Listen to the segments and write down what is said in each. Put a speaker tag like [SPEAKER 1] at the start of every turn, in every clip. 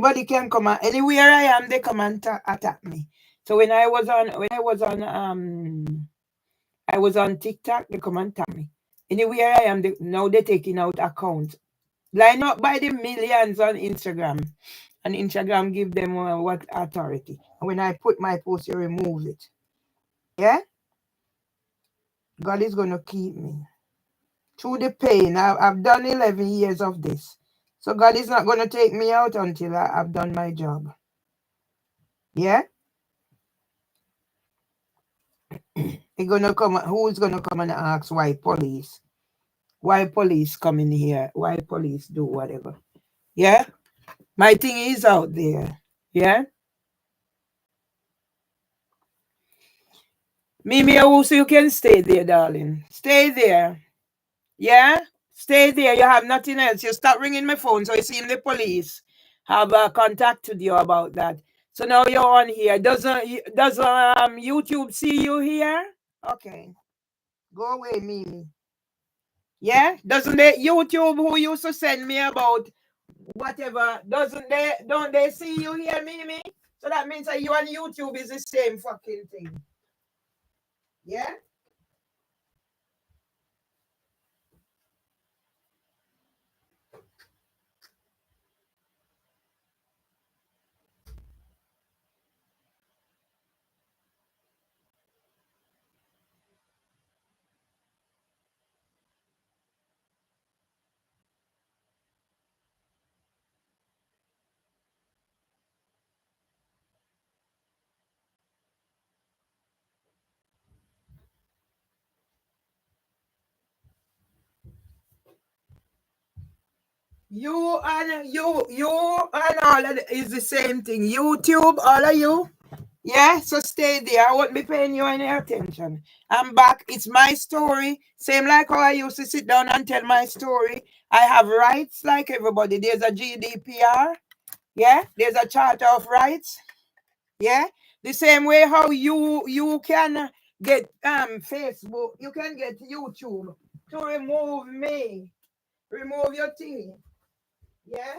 [SPEAKER 1] Anybody can come and anywhere I am, they come and attack me. So when I was on TikTok, they come and attack me. Anywhere I am, now they're taking out accounts. Line up by the millions on Instagram. And Instagram give them what authority. And when I put my post, you remove it. Yeah? God is going to keep me. Through the pain, I've done 11 years of this. So God is not going to take me out until I've done my job. Yeah? Who's going to come and ask why police? Why police come in here? Why police do whatever? Yeah? My thing is out there. Yeah? Mimi, also you can stay there, darling. Stay there. Yeah? Stay there. You have nothing else. You stop ringing my phone, so you see the police have contacted you about that. So now you're on here. Does YouTube see you here? Okay. Go away, Mimi. Yeah? Doesn't YouTube who used to send me about whatever, don't they see you here, Mimi? So that means that you and YouTube is the same fucking thing. Yeah? You and all of is the same thing. YouTube, all of you. Yeah, so stay there. I won't be paying you any attention. I'm back. It's my story. Same like how I used to sit down and tell my story. I have rights like everybody. There's a GDPR. Yeah, there's a Charter of Rights. Yeah, the same way how you can get Facebook, you can get YouTube to remove me, remove your thing. Yeah.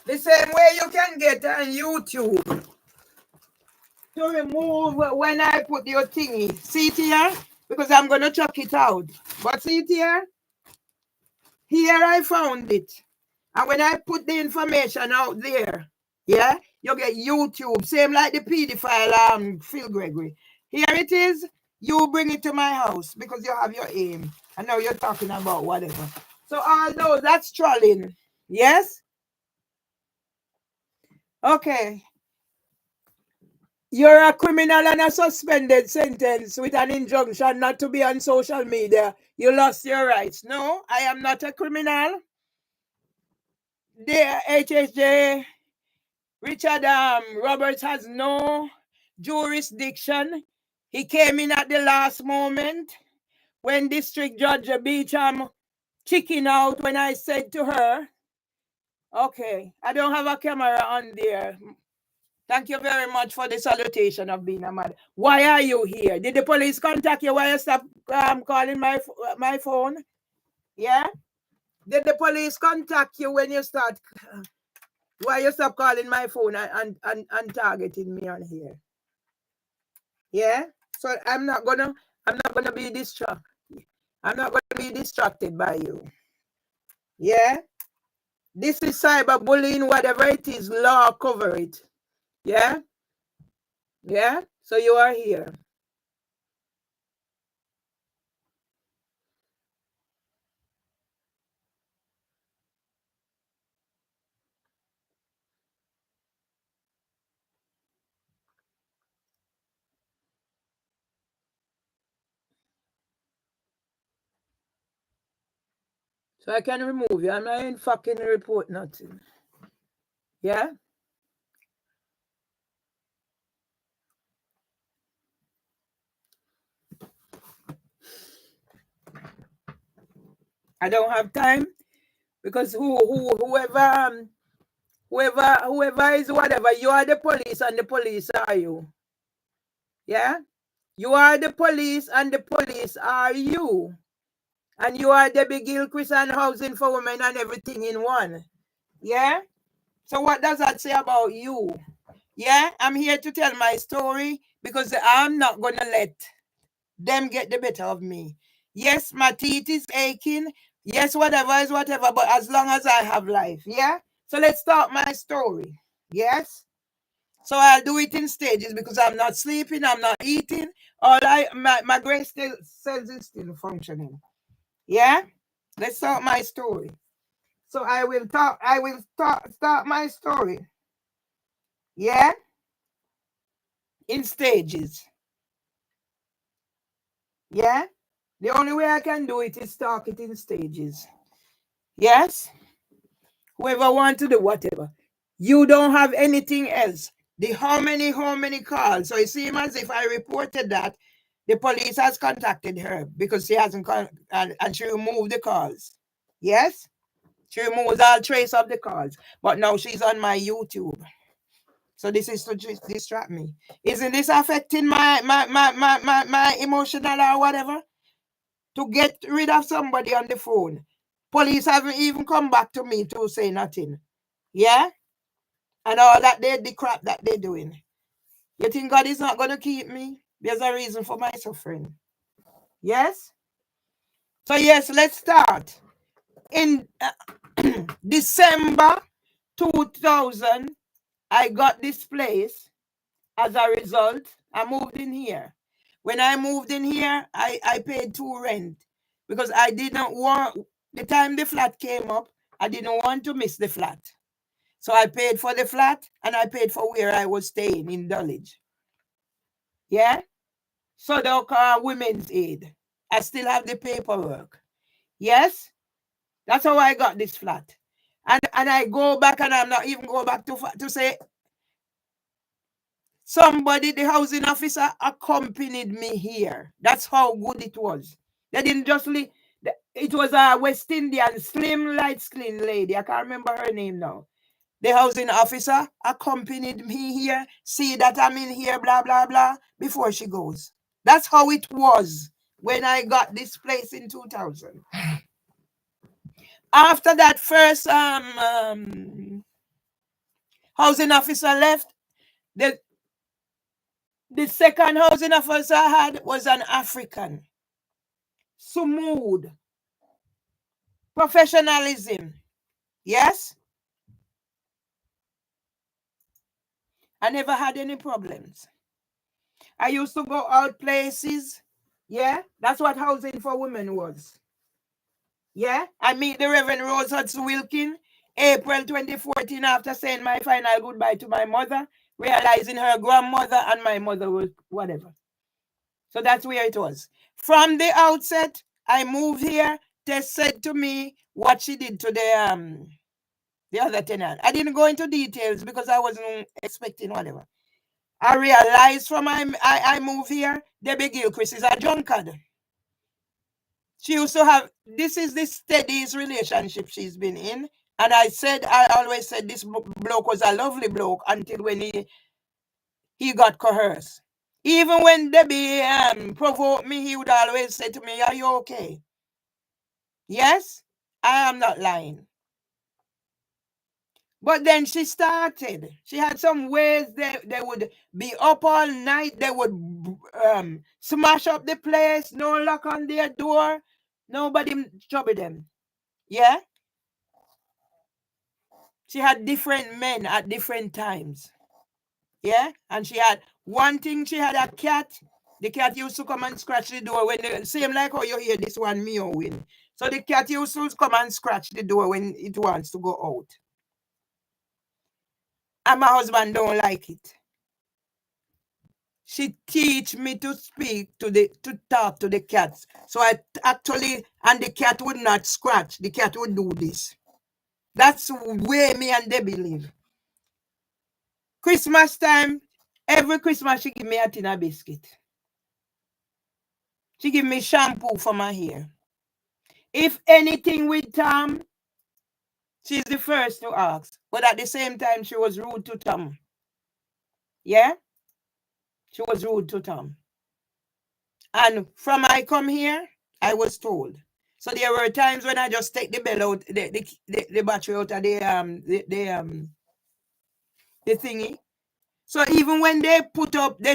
[SPEAKER 1] The same way you can get on YouTube to remove when I put your thingy. See it here? Because I'm going to chuck it out. But see it here? Here I found it. And when I put the information out there, yeah, you get YouTube. Same like the PD file, Phil Gregory. Here it is. You bring it to my house because you have your aim. And now you're talking about whatever. So although that's trolling. Yes? Okay. You're a criminal and a suspended sentence with an injunction not to be on social media. You lost your rights. No, I am not a criminal. The HHJ, Richard Roberts has no jurisdiction. He came in at the last moment when District Judge Beecham chickened out when I said to her, okay, I don't have a camera on there. Thank you very much for the salutation of being a mother. Why are you here? Did the police contact you? Why you stop calling my phone? Yeah? Did the police contact you when you start? Why you stop calling my phone and targeting me on here? Yeah? So I'm not gonna be distracted. I'm not gonna be distracted by you. Yeah? This is cyberbullying, whatever it is, law cover it. Yeah? Yeah? So you are here. So I can remove you. I'm not in fucking report nothing. Yeah? I don't have time because whoever is whatever, you are the police and the police are you. Yeah? You are the police and the police are you. And you are Debbie Gilchrist and housing for women and everything in one. Yeah? So what does that say about you? Yeah? I'm here to tell my story because I'm not going to let them get the better of me. Yes, my teeth is aching. Yes, whatever is whatever, but as long as I have life. Yeah? So let's start my story. Yes? So I'll do it in stages because I'm not sleeping, I'm not eating. My brain cells is still functioning. Yeah? Let's start my story. So I will start my story. Yeah? In stages. Yeah? The only way I can do it is talk it in stages. Yes? Whoever want to do whatever. You don't have anything else. The how many calls. So it seems as if I reported that the police has contacted her because she hasn't and she removed the calls. Yes? She removes all trace of the calls. But now she's on my YouTube. So this is to distract me. Isn't this affecting my emotional or whatever? To get rid of somebody on the phone. Police haven't even come back to me to say nothing. Yeah? And all that the crap that they're doing. You think God is not going to keep me? There's a reason for my suffering. Yes? So yes, let's start. In December 2000, I got this place. As a result, I moved in here. When I moved in here, I paid 2 rent because I didn't want, the time the flat came up, I didn't want to miss the flat. So I paid for the flat and I paid for where I was staying in Dulwich. Yeah? So the women's aid. I still have the paperwork. Yes? That's how I got this flat. And I go back and I'm not even going back to say somebody, the housing officer, accompanied me here. That's how good it was. They didn't just leave. It was a West Indian, slim, light skin lady. I can't remember her name now. The housing officer accompanied me here, see that I'm in here, blah, blah, blah, before she goes. That's how it was when I got this place in 2000. After that first housing officer left, the second housing officer I had was an African. Smooth. Professionalism. Yes? I never had any problems. I used to go out places. Yeah? That's what housing for women was. Yeah? I meet the Reverend Rose Hudson Wilkin, April 2014, after saying my final goodbye to my mother, realizing her grandmother and my mother was whatever. So that's where it was. From the outset, I moved here. Tess said to me what she did to the other tenant. I didn't go into details because I wasn't expecting whatever. I realized from I moved here, Debbie Gilchrist is a drunkard. She used to have, this is the steadiest relationship she's been in. And I always said this bloke was a lovely bloke until when he got coerced. Even when Debbie provoked me, he would always say to me, "Are you okay?" Yes, I am not lying. But then she started. She had some ways they would be up all night. They would smash up the place, no lock on their door. Nobody trouble them. Yeah? She had different men at different times. Yeah? And she had one thing, she had a cat. The cat used to come and scratch the door when same like how you hear this one meowing. So the cat used to come and scratch the door when it wants to go out. And my husband don't like it. She teach me to to talk to the cats. So I actually, and the cat would not scratch. The cat would do this. That's where me and Debbie live. Christmas time, every Christmas she give me a tin of biscuit. She give me shampoo for my hair. If anything with Tom, she's the first to ask. But at the same time, she was rude to Tom. Yeah? She was rude to Tom. And from I come here, I was told, So there were times when I just take the bell out, the battery out of the thingy. So even when they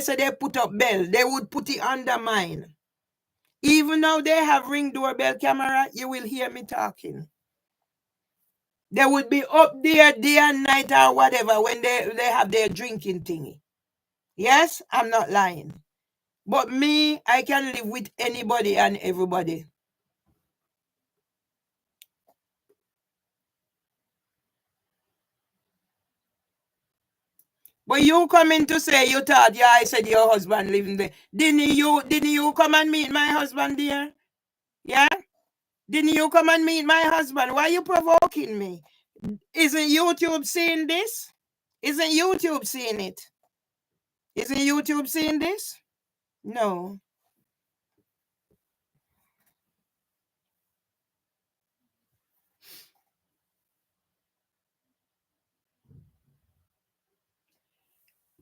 [SPEAKER 1] say they put up bell, they would put it under mine. Even now they have Ring doorbell camera, you will hear me talking. They would be up there day and night or whatever when they have their drinking thingy. Yes, I'm not lying. But me, I can live with anybody and everybody. But you coming to say you thought, yeah, I said your husband living there. Didn't you come and meet my husband there? Yeah? Didn't you come and meet my husband? Why are you provoking me? Isn't YouTube seeing this? Isn't YouTube seeing it? Isn't YouTube seeing this? No.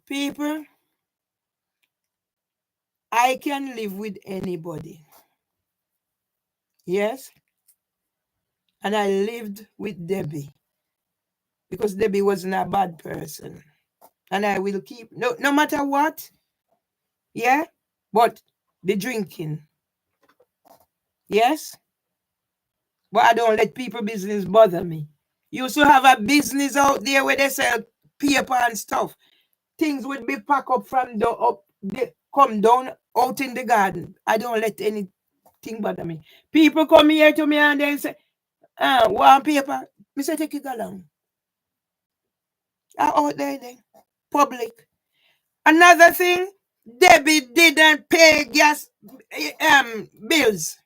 [SPEAKER 1] People, I can live with anybody. Yes? And I lived with Debbie because Debbie wasn't a bad person. And I will keep, no matter what. Yeah? But the drinking. Yes? But I don't let people business bother me. You used to have a business out there where they sell paper and stuff. Things would be packed up from the up, they come down out in the garden. I don't let anything bother me. People come here to me and then say, want paper? Me say, take it along. Out there then. Public. Another thing, Debbie didn't pay gas bills.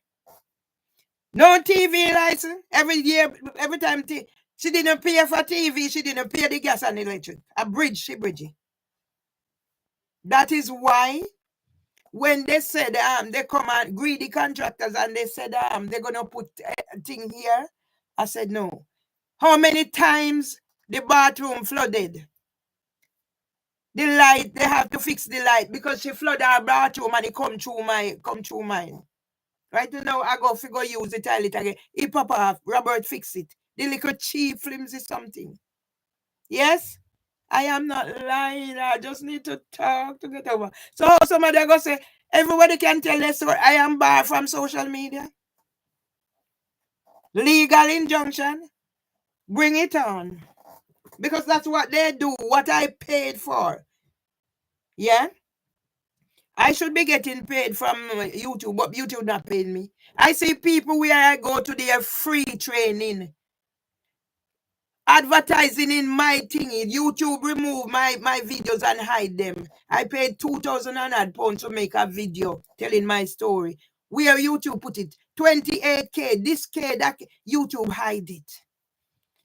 [SPEAKER 1] No TV license. Every year, every time she didn't pay for TV, she didn't pay the gas and electric. A bridge, she bridging. That is why when they said they come and greedy contractors and they said they're gonna put a thing here, I said no. How many times the bathroom flooded? The light, they have to fix the light because she flooded our bathroom and it come through mine. Right now, I go figure use the toilet again. It pop off. Robert fix it. The little cheap flimsy something. Yes? I am not lying. I just need to talk to get over. So somebody go say, everybody can tell their story. I am barred from social media. Legal injunction. Bring it on. Because that's what they do. What I paid for. Yeah? I should be getting paid from YouTube, but YouTube not paying me. I see people where I go to their free training. Advertising in my thingy. YouTube remove my videos and hide them. I paid £2,000 to make a video telling my story. Where YouTube put it? 28K, this K, that K. YouTube hide it.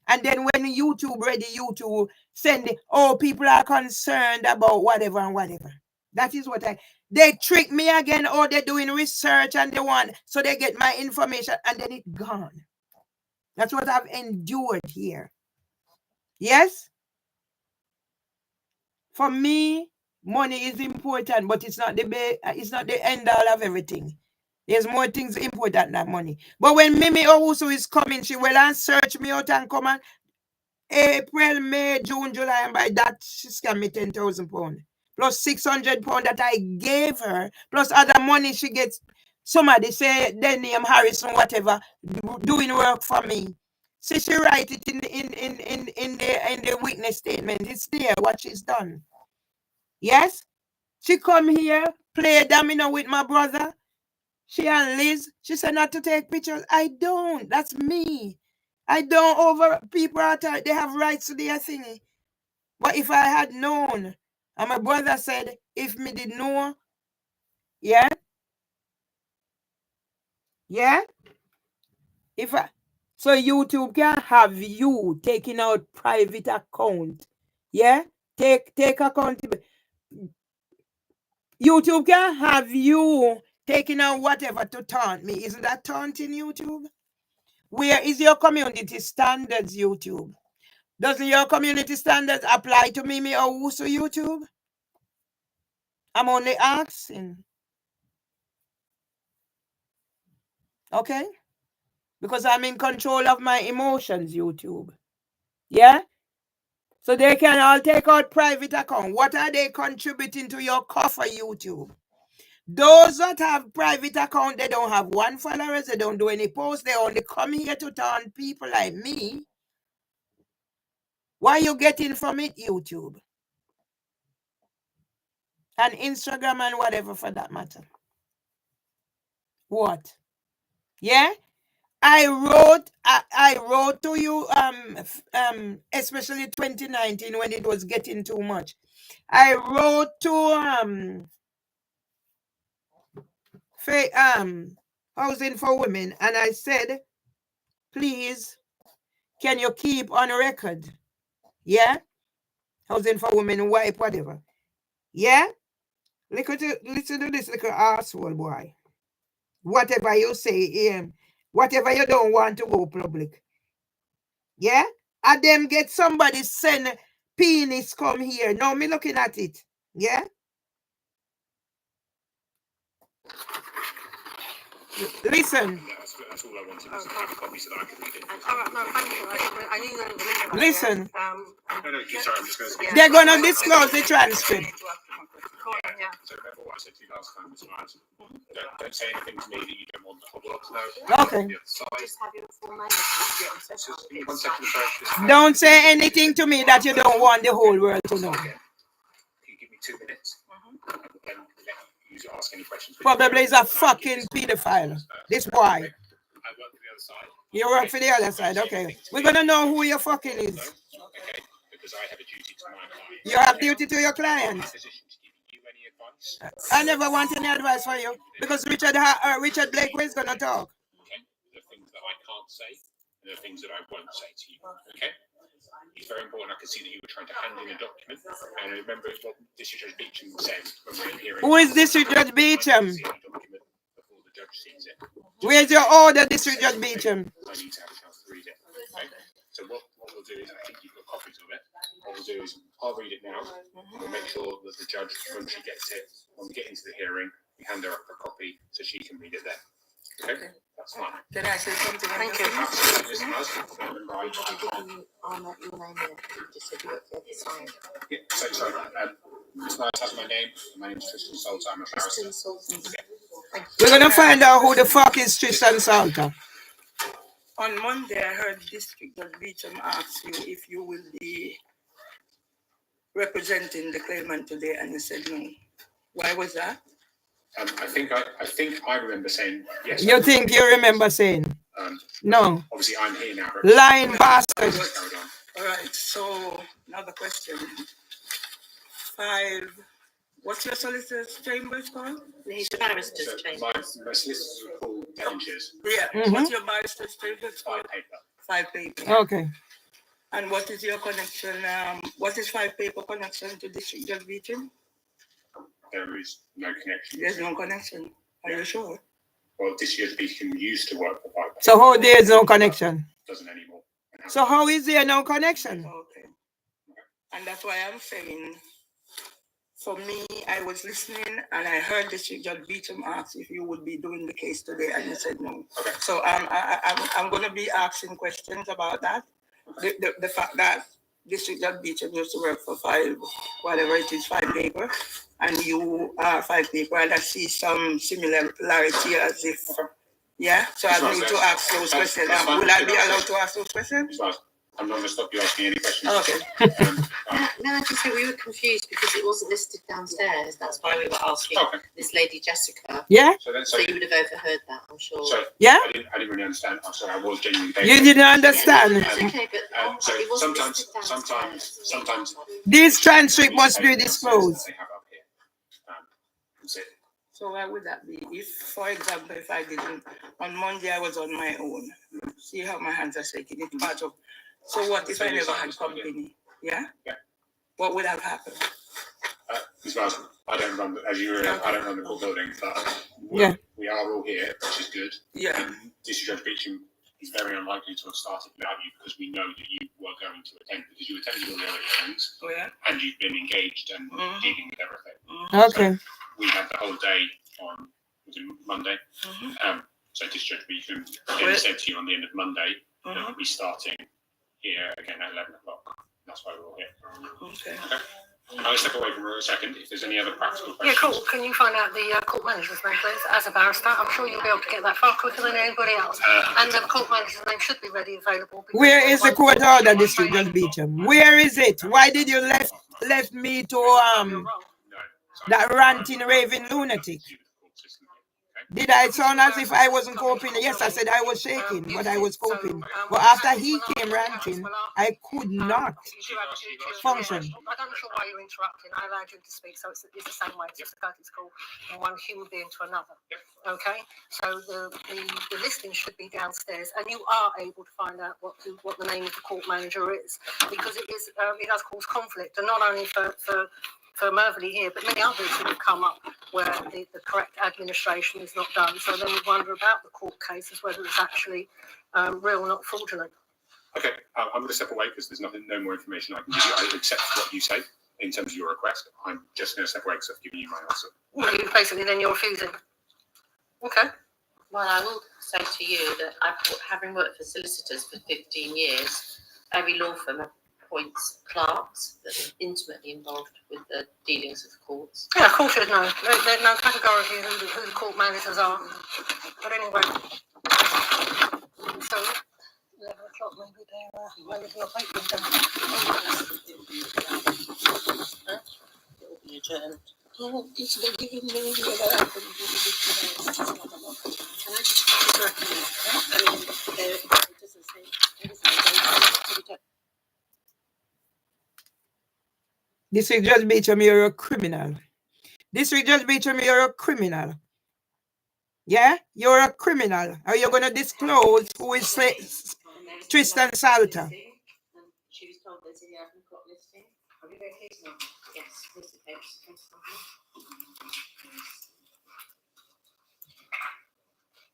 [SPEAKER 1] And then when YouTube ready, YouTube send it, oh, people are concerned about whatever and whatever. That is what they trick me again, or they're doing research and they want, so they get my information and then it's gone. That's what I've endured here. Yes? For me, money is important, but it's not the end all of everything. There's more things important than money. But when Mimi Owusu is coming, she will and search me out and come and April, May, June, July, and by that she scammed me £10,000 plus £600 that I gave her, plus other money she gets. Somebody say their name Harrison, whatever, doing work for me. So she write it in the witness statement. It's there what she's done. Yes, she come here play domino with my brother. She and Liz. She said not to take pictures. I don't. That's me. I don't over people out there. They have rights to their thingy. But if I had known, and my brother said, if me did know, yeah, so YouTube can have you taking out private account, take accountability. YouTube can have you taking out whatever to taunt me. Isn't that taunting, YouTube? Where is your community standards, YouTube? Doesn't your community standards apply to Mimi Owusu, YouTube? I'm only asking. Okay? because I'm in control of my emotions, YouTube. Yeah? So they can all take out private account. What are they contributing to your coffer, YouTube? Those that have private account, they don't have 1 followers, they don't do any posts, they only come here to turn people like me. What are you getting from it, YouTube? And Instagram and whatever for that matter. What? Yeah? I wrote to you especially 2019 when it was getting too much. I wrote to Housing for Women, and I said, please, can you keep on record? Yeah? Housing for Women, wipe, whatever. Yeah? Listen to this little asshole boy. Whatever you say, whatever you don't want to go public. Yeah? And them get somebody send penis come here. Now me looking at it. Yeah? Listen.
[SPEAKER 2] That's all I wanted was to have a copy so that I could read it. All right, no, thank you. I knew that was a
[SPEAKER 1] listen.
[SPEAKER 2] No, sorry, I'm just going to...
[SPEAKER 1] They're going to disclose the transcript.
[SPEAKER 2] Yeah. So remember what I said to you last time was right. Don't say anything to me that you don't want the whole world to know.
[SPEAKER 1] Okay.
[SPEAKER 2] Just have your full name. Yeah, 1 second, sorry.
[SPEAKER 1] Don't say anything to me that you don't want the whole world to know.
[SPEAKER 2] Can you give me 2 minutes? And then let you ask any questions.
[SPEAKER 1] Probably is a fucking pedophile. This boy.
[SPEAKER 2] I work for the other side.
[SPEAKER 1] You work for the other side, okay. We're going to know who your fucking is.
[SPEAKER 2] Okay, because I have a duty to my client.
[SPEAKER 1] You have duty to your client. I never want any advice for you because Richard Blake is going to talk.
[SPEAKER 2] Okay, there are things that I can't say, and there are things that I won't say to you. Okay, it's very important. I can see that you were trying to hand in a document, and I remember what District Judge Beecham said when we were hearing.
[SPEAKER 1] Who is District Judge Beecham?
[SPEAKER 2] Before the judge sees it.
[SPEAKER 1] Where's your order, District Judge Beecham?
[SPEAKER 2] I need to have a chance to read it. Okay, so what we'll do is, I think you've got copies of it. What we'll do is, I'll read it now. We'll make sure that the judge, when she gets it, when we get into the hearing, we hand her up a copy so she can read it there. Okay? That's fine.
[SPEAKER 3] Did I say something?
[SPEAKER 2] Thank you. Absolutely. Listen,
[SPEAKER 3] Your name here. You just said you work for the sign.
[SPEAKER 2] Yeah, so sorry. Ms. Myers has my name. My name is Tristan Salter. I'm a barrister.
[SPEAKER 1] We're going to find out who the fuck is Tristan Salter.
[SPEAKER 3] On Monday, I heard District Judge Beecham ask you if you will be representing the claimant today, and you said no. Why was that?
[SPEAKER 2] I think I remember saying yes.
[SPEAKER 1] You think you remember saying? No.
[SPEAKER 2] Obviously, I'm here now.
[SPEAKER 1] Lying bastard.
[SPEAKER 3] All right. So another question. 5. What's your solicitor's chambers called?
[SPEAKER 4] He's the barrister's chambers.
[SPEAKER 2] My solicitors are called benches.
[SPEAKER 3] Yeah. What's your barrister's chambers called?
[SPEAKER 2] 5 paper.
[SPEAKER 3] 5 paper.
[SPEAKER 1] Okay.
[SPEAKER 3] And what is your connection? What is 5 paper connection to District Judge Beecham?
[SPEAKER 2] There is no connection.
[SPEAKER 3] There's no connection. Are you sure?
[SPEAKER 2] Well, District Judge Beecham used to work for 5 paper.
[SPEAKER 1] So how there is no connection?
[SPEAKER 2] Doesn't anymore.
[SPEAKER 1] So how is there no connection?
[SPEAKER 3] Okay. And that's why I'm saying, for me, I was listening and I heard District Judge Beecham ask if you would be doing the case today, and you said no.
[SPEAKER 2] Okay.
[SPEAKER 3] So I'm going to be asking questions about that. The fact that District Judge Beecham used to work for 5, whatever it is, 5 paper, and you are 5 paper, and I see some similarity as if, yeah. So I need to ask those questions. Will I be allowed to ask those questions?
[SPEAKER 2] I'm not going to stop you asking any questions.
[SPEAKER 3] Okay.
[SPEAKER 4] No, I just say we were confused because it wasn't listed downstairs. That's why we were asking this lady Jessica.
[SPEAKER 1] Yeah.
[SPEAKER 4] So you would have overheard that, I'm sure.
[SPEAKER 2] So,
[SPEAKER 1] yeah.
[SPEAKER 2] I didn't really understand. I'm sorry, I was genuinely.
[SPEAKER 1] You didn't understand.
[SPEAKER 4] Yeah, it's okay, but
[SPEAKER 2] so
[SPEAKER 4] it wasn't
[SPEAKER 2] sometimes.
[SPEAKER 1] This transcript must be disclosed.
[SPEAKER 2] They have up here. That's it.
[SPEAKER 3] So why would that be? If, for example, if I didn't, on Monday I was on my own. See how my hands are shaking. It's part of. So what if I never had company? Yeah?
[SPEAKER 2] Yeah.
[SPEAKER 3] What would have happened?
[SPEAKER 2] As far as I don't run, as you know, I don't run the court building, but we are all here, which is good.
[SPEAKER 3] Yeah.
[SPEAKER 2] District Judge Beecham is very unlikely to have started without you because we know that you were going to attend because you attended all the other hearings.
[SPEAKER 3] Oh, yeah.
[SPEAKER 2] And you've been engaged and dealing with everything.
[SPEAKER 1] Okay.
[SPEAKER 2] So we had the whole day on Monday. So District Beacon again said to you on the end of Monday that we'll be starting here again at 11 o'clock. That's why we're all here.
[SPEAKER 3] Okay.
[SPEAKER 2] I'll step away from her a second if there's any other practical questions.
[SPEAKER 5] Yeah, cool. Can you find out the court manager's name, please? As a barrister, I'm sure you'll be able to get that far quicker than anybody else. And the court manager's name should be ready available.
[SPEAKER 1] Where is the court order, District Judge Beecham? Where is it? Why did you left me to that ranting, raving lunatic? Did I sound as if I wasn't coping? Yes, I said I was shaking, but I was coping. But after he came ranting, I could not function.
[SPEAKER 5] I don't know why you're interrupting. I allowed you to speak, so it's the same way. It's just a courtesy call from one human being to another. Okay? So the listing should be downstairs, and you are able to find out what the name of the court manager is, because it does cause conflict, and not only for Mervelee here, but many others who have come up where the correct administration is not done. So then we wonder about the court cases, whether it's actually real, not fraudulent.
[SPEAKER 2] Okay, I'm going to step away because there's no more information I can give you. I accept what you say in terms of your request. I'm just going to step away because I've given you my answer.
[SPEAKER 5] Well, basically, then you're refusing. Okay.
[SPEAKER 4] Well, I will say to you that having worked for solicitors for 15 years, every law firm appoints clerks that are intimately involved with the dealings of the courts.
[SPEAKER 5] Yeah, of course you know. There's no categorically who the court managers are. But anyway, so 11 o'clock maybe maybe they'll wait with them.
[SPEAKER 4] It will be adjourned.
[SPEAKER 3] Oh, it's the giving me
[SPEAKER 1] District Judge Beecham, you're a criminal. District Judge Beecham, you're a criminal. Yeah? You're a criminal. Are you going to disclose who is Tristan Salter?
[SPEAKER 4] She was told there's an 11 o'clock listing. Have you got a case number? Yes, here's the case number.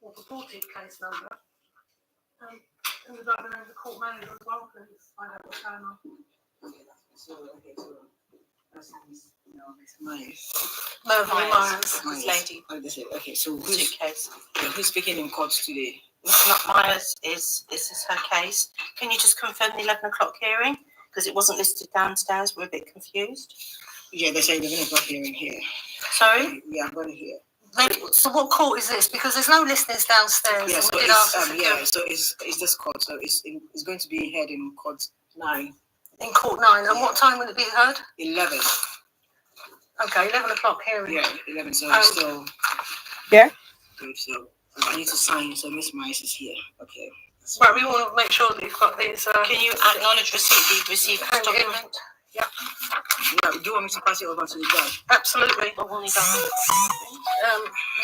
[SPEAKER 5] Or purported case number. And we'd like to know the court manager as well, please. Find out what's going on. Mervelee Myers.
[SPEAKER 4] This lady.
[SPEAKER 3] Okay, so
[SPEAKER 4] Who's
[SPEAKER 3] speaking in court today?
[SPEAKER 4] It's not Myers. This is her case. Can you just confirm the 11 o'clock hearing? Because it wasn't listed downstairs. We're a bit confused.
[SPEAKER 3] Yeah, they say 11 o'clock hearing here.
[SPEAKER 4] Sorry?
[SPEAKER 3] Yeah, I'm going to hear.
[SPEAKER 5] So what court is this? Because there's no listings downstairs.
[SPEAKER 3] Yeah, so it's this court. So it's going to be heard in court 9.
[SPEAKER 5] In court 9. And what time will it be heard?
[SPEAKER 3] 11.
[SPEAKER 5] Okay, 11 o'clock hearing.
[SPEAKER 3] Yeah, 11. So it's still.
[SPEAKER 1] Yeah?
[SPEAKER 3] Good. So I need to sign. So Miss Mice is here. Okay.
[SPEAKER 5] Right, we want to make sure that you've got these.
[SPEAKER 4] Can you acknowledge receipt? You've received this document?
[SPEAKER 5] Yeah.
[SPEAKER 3] Yeah, do you want me to pass it over to the judge?
[SPEAKER 5] Absolutely.
[SPEAKER 4] What will you do?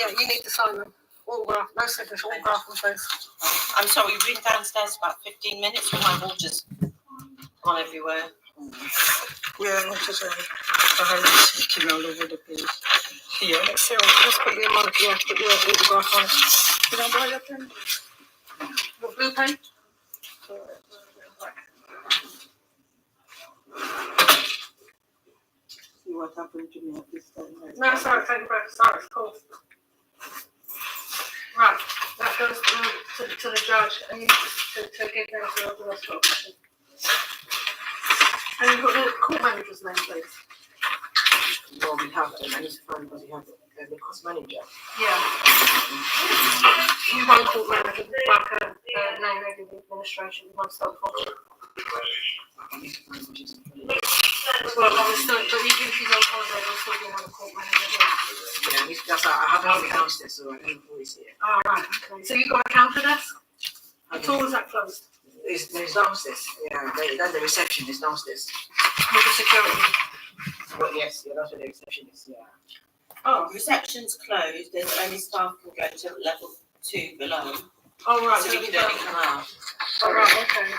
[SPEAKER 5] Yeah, you need to sign them. Autograph, no signature, autograph them, please.
[SPEAKER 4] I'm sorry, we've been downstairs about 15 minutes with my water's gone everywhere.
[SPEAKER 5] Yeah, which is
[SPEAKER 3] Kicking all over the place.
[SPEAKER 5] yeah, let's see. Just put your money, yeah, put your autograph on it. Can I buy your pen? What, blue pen?
[SPEAKER 3] See what happened to me at this time.
[SPEAKER 5] No, sorry, take a breath. Sorry, cool. Right, that goes to the judge, and you need to give them the rest of the And you've got the court manager's name, please.
[SPEAKER 3] No, we have them. I need to find because we have the cost manager.
[SPEAKER 5] Yeah. You won't court manager, like a name of the administration, you won't start court. Well, obviously, but even if she's on holiday, there'll still be another court manager here.
[SPEAKER 3] Yeah, that's I have it downstairs, so I don't know who is here.
[SPEAKER 5] Oh, right, okay. So you've got a counter desk? At all, is that closed?
[SPEAKER 3] It's downstairs. Yeah, that's the reception. It's downstairs.
[SPEAKER 5] With the security?
[SPEAKER 3] But yes, yeah, that's where the reception is. Yeah.
[SPEAKER 4] Oh, reception's closed. There's only staff can go to level 2 below.
[SPEAKER 5] Oh, right.
[SPEAKER 4] So we can only come out.
[SPEAKER 5] Oh, right, okay.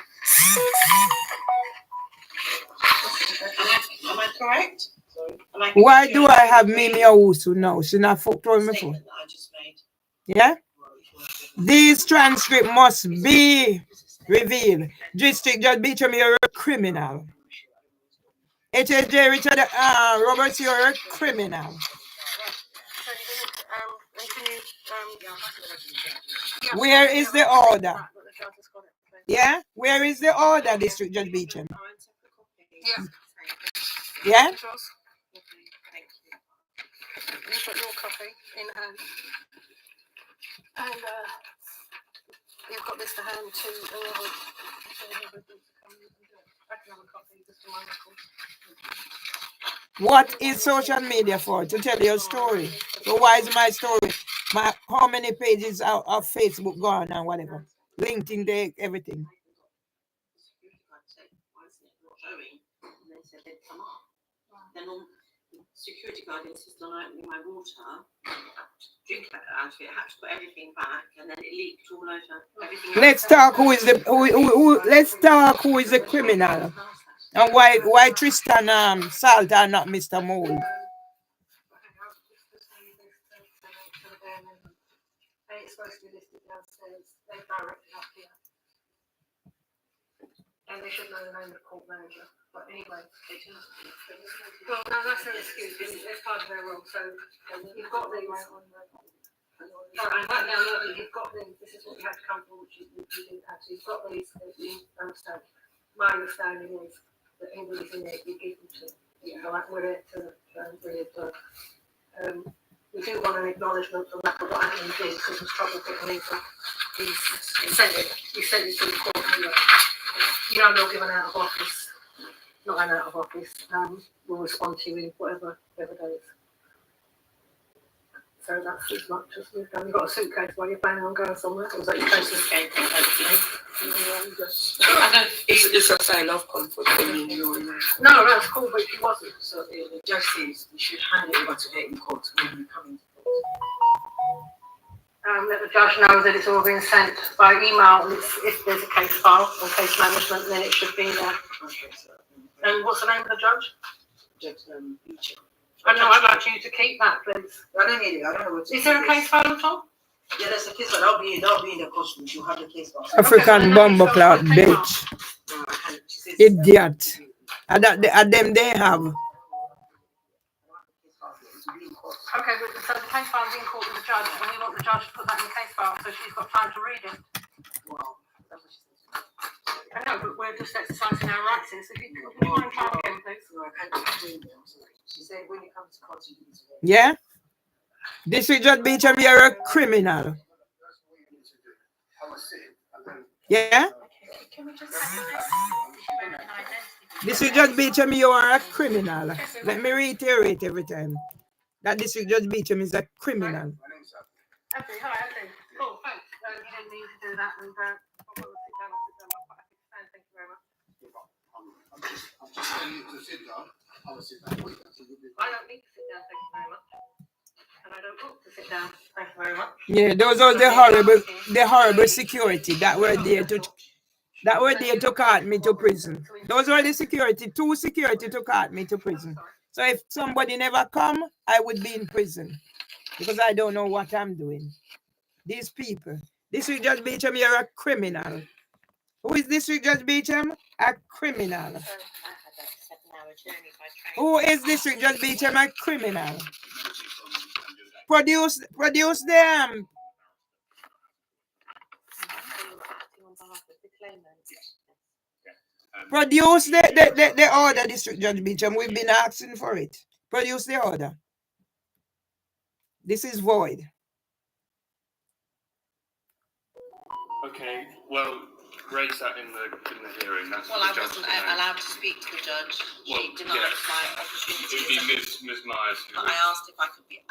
[SPEAKER 4] Am I correct? Sorry.
[SPEAKER 1] Why do I have Mimi Owusu now? She not fucked with me before.
[SPEAKER 4] Statement that I just made.
[SPEAKER 1] Yeah? These transcripts must be revealed. District Judge Beecham, you're a criminal. HJ Richard Roberts, you're a criminal.
[SPEAKER 5] So you can you
[SPEAKER 1] Where is the order? Yeah? Where is the order, District Judge Beecham?
[SPEAKER 5] Yeah.
[SPEAKER 1] Yeah?
[SPEAKER 5] You've got your copy in hand. And you've got this to hand too. I can have a copy just for my record.
[SPEAKER 1] What is social media for? To tell your story. So why is my story? How many pages of Facebook gone and whatever? LinkedIn, everything.
[SPEAKER 6] Security guard insisted on opening my water, drink out of it, had to put everything back, and then it leaked all over everything.
[SPEAKER 1] Let's talk who is the let's talk who is the criminal. And why Tristan Salt and not Mr. Mold?
[SPEAKER 5] It's supposed to be listed downstairs. They directed up here. And they should know the name of the court manager. But anyway, well, no, that's no excuse. It's part of their role. So you've got these. You've got these. This is what you had to come for, which you didn't have to. You've got these. You understand. My understanding is that anybody's in there, you give them to. So we're there to really we do want an acknowledgement from that, but what I did because there's trouble getting into he sent it to the court anyway. You know, they'll give an out of office, not an out of office, we'll respond to you in whatever days. So that's as much as we've done. You've got a suitcase while you're planning on going somewhere. Or was that your suitcase?
[SPEAKER 3] It's a sign of comfort for me.
[SPEAKER 5] No, that's cool, but she wasn't.
[SPEAKER 6] So the judge says we should hand it over to her in court when we come into court.
[SPEAKER 5] Let the judge know that it's all been sent by email. And if there's a case file or case management, then it should be there.
[SPEAKER 6] Okay, so,
[SPEAKER 5] And what's the name of the judge?
[SPEAKER 6] Judge Beecham.
[SPEAKER 5] I know, I'd like you to keep that, please.
[SPEAKER 6] I don't need it. I don't know what.
[SPEAKER 5] Is there a case file at all?
[SPEAKER 6] Yeah, there's a case file. That'll be in the courtroom. She'll have the case file.
[SPEAKER 1] African bumble cloud bitch. Idiot. And them they have.
[SPEAKER 5] Okay, but so the case file's in court with the judge, and we want the judge to put that in the case file so she's got time to read it.
[SPEAKER 6] Wow, that's what she says.
[SPEAKER 5] I know, but we're just exercising our rights here, so if you can mind try again, please.
[SPEAKER 6] No, I can't do it. I'm sorry. She said when it comes to court, you need to read.
[SPEAKER 1] Yeah? District Judge Beecham, you're a criminal. Yeah? District Judge Beecham, you are a criminal. Let me reiterate every time. That District Judge Beecham is a criminal.
[SPEAKER 5] Okay, hi, okay. Cool, thanks. You didn't need to do that, and I'll sit down. Thank you very much.
[SPEAKER 7] I'm just telling you to sit down. I will sit down.
[SPEAKER 5] I don't need to sit down, thank you very much. And I don't want to sit down, thank you very much.
[SPEAKER 1] Yeah, those are the horrible security that were there to cart me to prison. Those were the security, 2 security to cart me to prison. So if somebody never come, I would be in prison because I don't know what I'm doing. These people. District Judge Beecham, you're a criminal. Who is District Judge Beecham? A criminal. Who is District Judge Beecham? A criminal. Produce them. Produce the order, District Judge Beecham. We've been asking for it. Produce the order. This is void.
[SPEAKER 2] Okay, well, raise that in the hearing. That's
[SPEAKER 4] Well,
[SPEAKER 2] what
[SPEAKER 4] I
[SPEAKER 2] the judge
[SPEAKER 4] wasn't
[SPEAKER 2] will know.
[SPEAKER 4] allowed to speak to the judge.
[SPEAKER 2] Well,
[SPEAKER 4] She denied
[SPEAKER 2] yeah.
[SPEAKER 4] my
[SPEAKER 2] It
[SPEAKER 4] opportunity.
[SPEAKER 2] would be Ms. Myers.
[SPEAKER 4] But I asked if I could be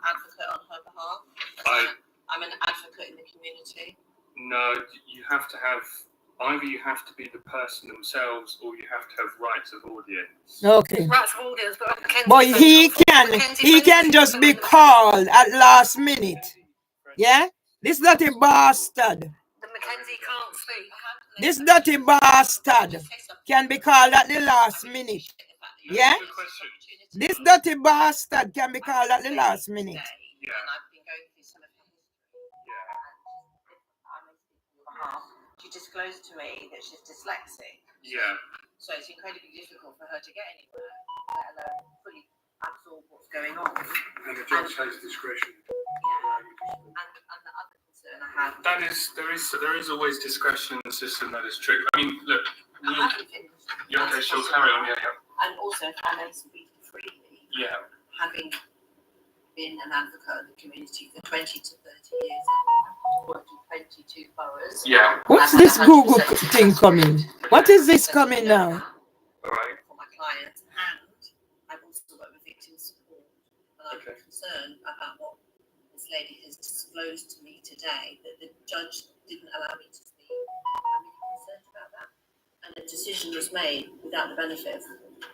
[SPEAKER 4] advocate on her behalf. I'm an advocate in the community.
[SPEAKER 2] No, you have to have, either you have to be the person themselves or you have to have rights of audience.
[SPEAKER 1] Okay.
[SPEAKER 5] Rights of audience,
[SPEAKER 1] But he can just be called at last minute. Yeah? This dirty bastard.
[SPEAKER 5] The Mackenzie can't speak.
[SPEAKER 1] This dirty bastard can be called at the last minute. Yeah?
[SPEAKER 2] Good question.
[SPEAKER 1] This dirty bastard can be called at the last minute.
[SPEAKER 2] Yeah.
[SPEAKER 4] And I've been going through some of her history.
[SPEAKER 2] Yeah.
[SPEAKER 4] I'm speaking on behalf. She disclosed to me that she's dyslexic.
[SPEAKER 2] Yeah.
[SPEAKER 4] So it's incredibly difficult for her to get anywhere, let alone fully absorb what's going on.
[SPEAKER 7] And the judge has discretion.
[SPEAKER 4] Yeah. And
[SPEAKER 6] have.
[SPEAKER 2] There is always discretion in the system. That is true. I mean, look.
[SPEAKER 6] I haven't finished.
[SPEAKER 2] Yeah, okay, she'll carry on. Yeah.
[SPEAKER 6] And also, if I may speak freely,
[SPEAKER 2] Yeah.
[SPEAKER 6] having been an advocate of the community for 20 to 30 years, worked in 22 boroughs.
[SPEAKER 2] Yeah.
[SPEAKER 1] What's this Google thing coming? What is this coming now?
[SPEAKER 2] All right.
[SPEAKER 6] For my clients, and I've also worked with victim support. And I'm concerned about what this lady has disclosed to me today, that the judge didn't allow me to speak. I'm really concerned about that. And a decision was made without the benefit of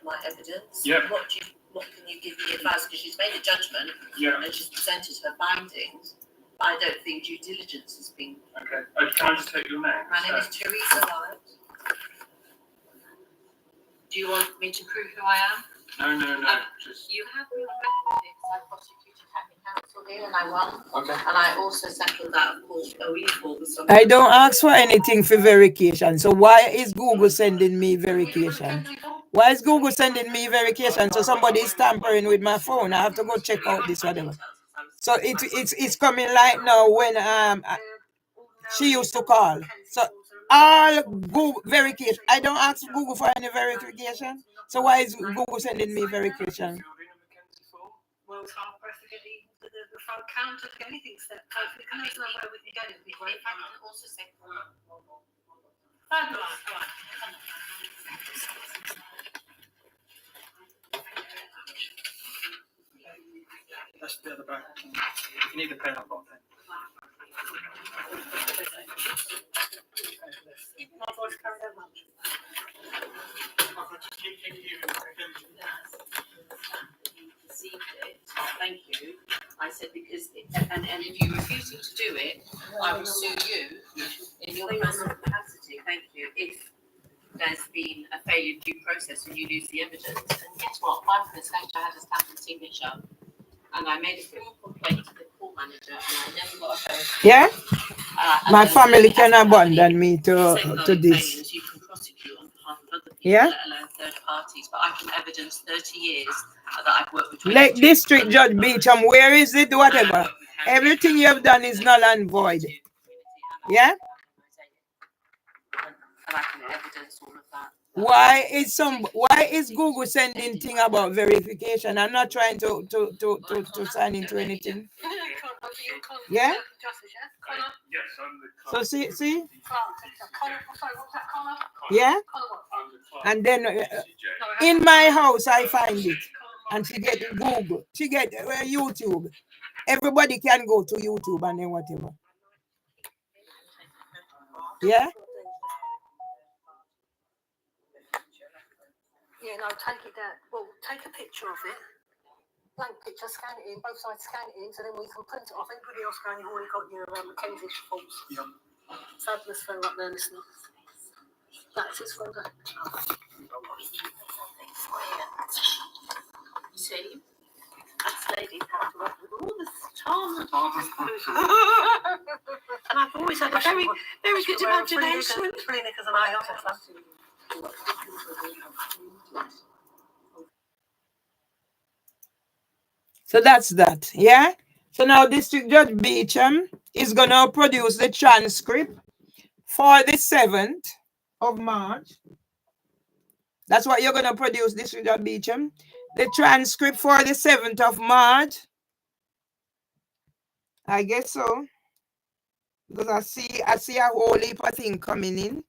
[SPEAKER 6] my evidence.
[SPEAKER 2] Yeah.
[SPEAKER 6] What can you give me advice? Because she's made a judgment,
[SPEAKER 2] Yeah.
[SPEAKER 6] and she's presented her findings. But I don't think due diligence has been.
[SPEAKER 2] Okay. Can I just take your name?
[SPEAKER 6] My name is Teresa Light.
[SPEAKER 4] Do you want me to prove who I am?
[SPEAKER 2] No. Just.
[SPEAKER 4] You have me on record because I prosecuted Happy Council here and I won.
[SPEAKER 2] Okay.
[SPEAKER 4] And I also settled that court, a report with some.
[SPEAKER 1] I don't ask for anything for verification. So why is Google sending me verification? Why is Google sending me verification? So somebody is tampering with my phone. I have to go check out this whatever. So it's coming like now when she used to call. So all Google verification. I don't ask Google for any verification. So why is Google sending me verification?
[SPEAKER 5] Well, it's hard pressed to get the front counter to get anything set. So if we can know where we can get it, it'd be great.
[SPEAKER 4] If I can also say.
[SPEAKER 7] That's the other back. You need a pen, I've got a pen.
[SPEAKER 5] My voice carried that much.
[SPEAKER 6] Received it. Thank you. I said because and if you refusing to do it, I will sue you in your personal capacity. Thank you. If there's been a failure of due process and you lose the evidence, and guess what? My solicitor had a stamp and signature, and I made a formal complaint to the court manager, and I never got a phone.
[SPEAKER 1] Yeah? My
[SPEAKER 6] And
[SPEAKER 1] family can
[SPEAKER 6] as a
[SPEAKER 1] abandon me to
[SPEAKER 6] safeguarding
[SPEAKER 1] this.
[SPEAKER 6] failures, you can prosecute on behalf of other people,
[SPEAKER 1] Yeah?
[SPEAKER 6] let alone third parties. But I can evidence 30 years that I've worked with.
[SPEAKER 1] Like District Judge Beecham, where is it? Whatever. Everything you have done is null and void. Yeah?
[SPEAKER 6] And I can evidence all of that.
[SPEAKER 1] Why is Google sending thing about verification? I'm not trying to sign into anything. Yeah?
[SPEAKER 2] Yes, I'm the.
[SPEAKER 1] So see?
[SPEAKER 5] Sorry, what's that, Connor?
[SPEAKER 1] Yeah?
[SPEAKER 5] Connor what?
[SPEAKER 1] And then in my house I find it. And she get Google. She get YouTube. Everybody can go to YouTube and then whatever. Yeah?
[SPEAKER 5] Yeah, no, take it down. Well, take a picture of it. Blank picture, scan it in, both sides scan it in, so then we can print it off. Everybody else going, you've already got your Mackenzie forms.
[SPEAKER 7] Yep.
[SPEAKER 5] Fabulous phone up there, listening. That's his folder.
[SPEAKER 6] You see, that lady had to work with all the charm and artists. And I've always had a very, very good imagination.
[SPEAKER 5] Three knickers and I else.
[SPEAKER 1] So that's that. Yeah? So now District Judge Beecham is gonna produce the transcript for the 7th of March. That's what you're gonna produce, District Judge Beecham. The transcript for the 7th of March. I guess so. Because I see a whole heap of thing coming in.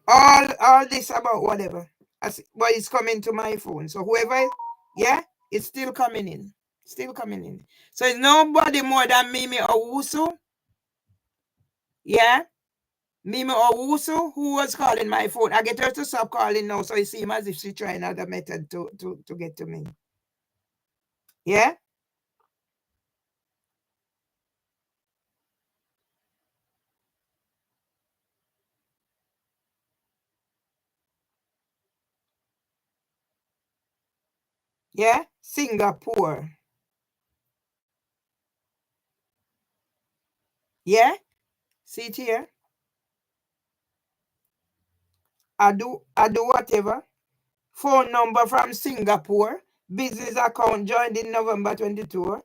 [SPEAKER 1] All this about whatever. But it's coming to my phone. So whoever, yeah, it's still coming in. Still coming in. So it's nobody more than Mimi Owusu. Yeah? Mimi Owusu, who was calling my phone. I get her to stop calling now, so it seems as if she's trying another method to get to me. Yeah? Yeah? Singapore. Yeah? See it here? I do whatever. Phone number from Singapore. Business account joined in November 22.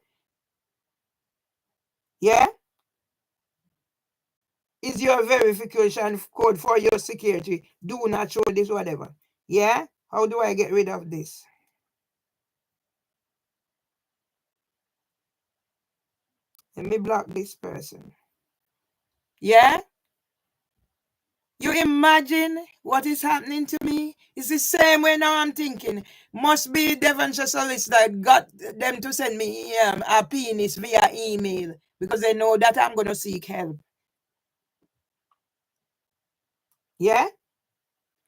[SPEAKER 1] Yeah? Is your verification code for your security. Do not show this, whatever. Yeah? How do I get rid of this? Let me block this person. Yeah? You imagine what is happening to me? It's the same way now I'm thinking. Must be Devonshire Solicitor got them to send me a penis via email because they know that I'm going to seek help. Yeah?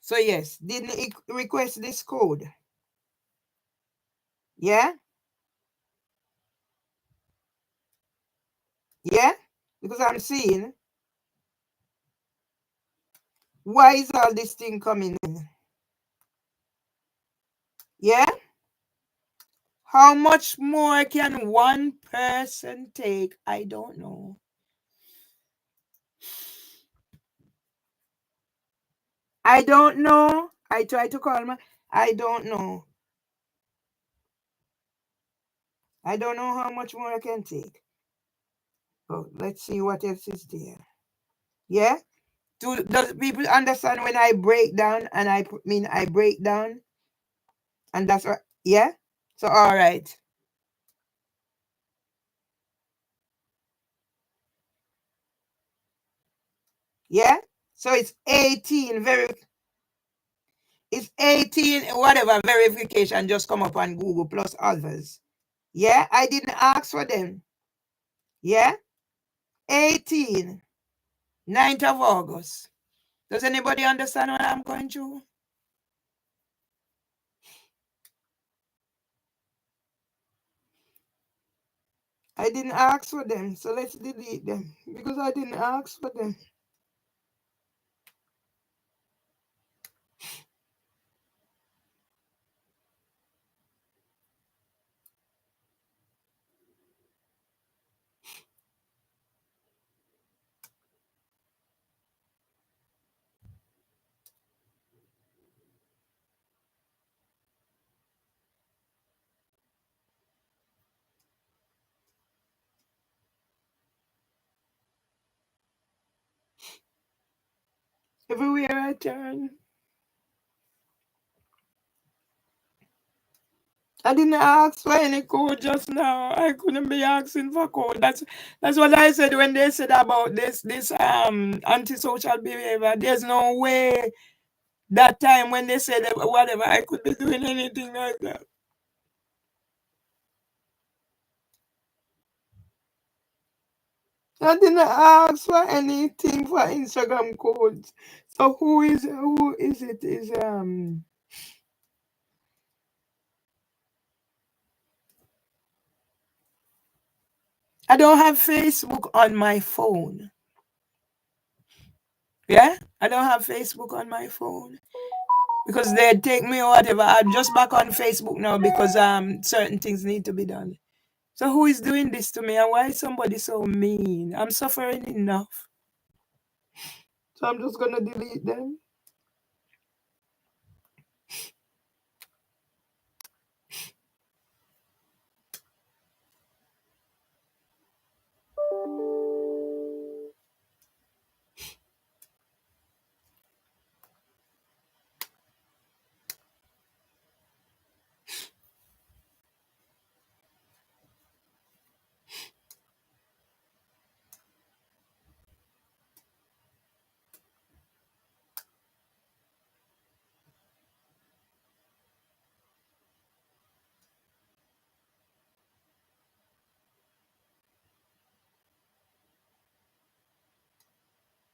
[SPEAKER 1] So yes, didn't he request this code? Yeah? Yeah? Because I'm seeing, why is all this thing coming in? Yeah? How much more can one person take? I don't know. I don't know. I try to call my, I don't know. I don't know how much more I can take. Oh, let's see what else is there. Yeah? Does people understand when I break down and I mean I break down? And that's what, yeah? So, all right. Yeah? So it's 18, it's 18, whatever verification just come up on Google plus others. Yeah? I didn't ask for them. Yeah? 18, 9th of August. Does anybody understand what I'm going through? I didn't ask for them, so let's delete them because I didn't ask for them. Everywhere I turn. I didn't ask for any code just now. I couldn't be asking for code. That's what I said when they said about this antisocial behavior. There's no way that time when they said whatever I could be doing anything like that. I didn't ask for anything for Instagram codes. So who is it? Is I don't have Facebook on my phone. Yeah? I don't have Facebook on my phone. Because they take me or whatever. I'm just back on Facebook now because certain things need to be done. So who is doing this to me and why is somebody so mean? I'm suffering enough. So I'm just gonna delete them.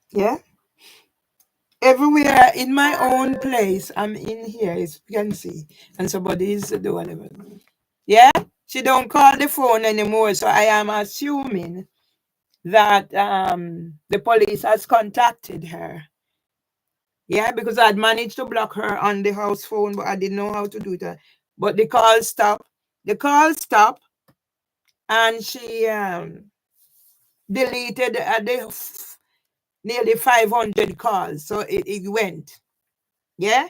[SPEAKER 1] Yeah. Everywhere in my own place, I'm in here, as you can see, and somebody is doing whatever. Yeah, she don't call the phone anymore, so I am assuming that the police has contacted her. Yeah, because I'd managed to block her on the house phone, but I didn't know how to do that. But the call stopped. The call stopped, and she deleted nearly 500 calls. So it went. Yeah,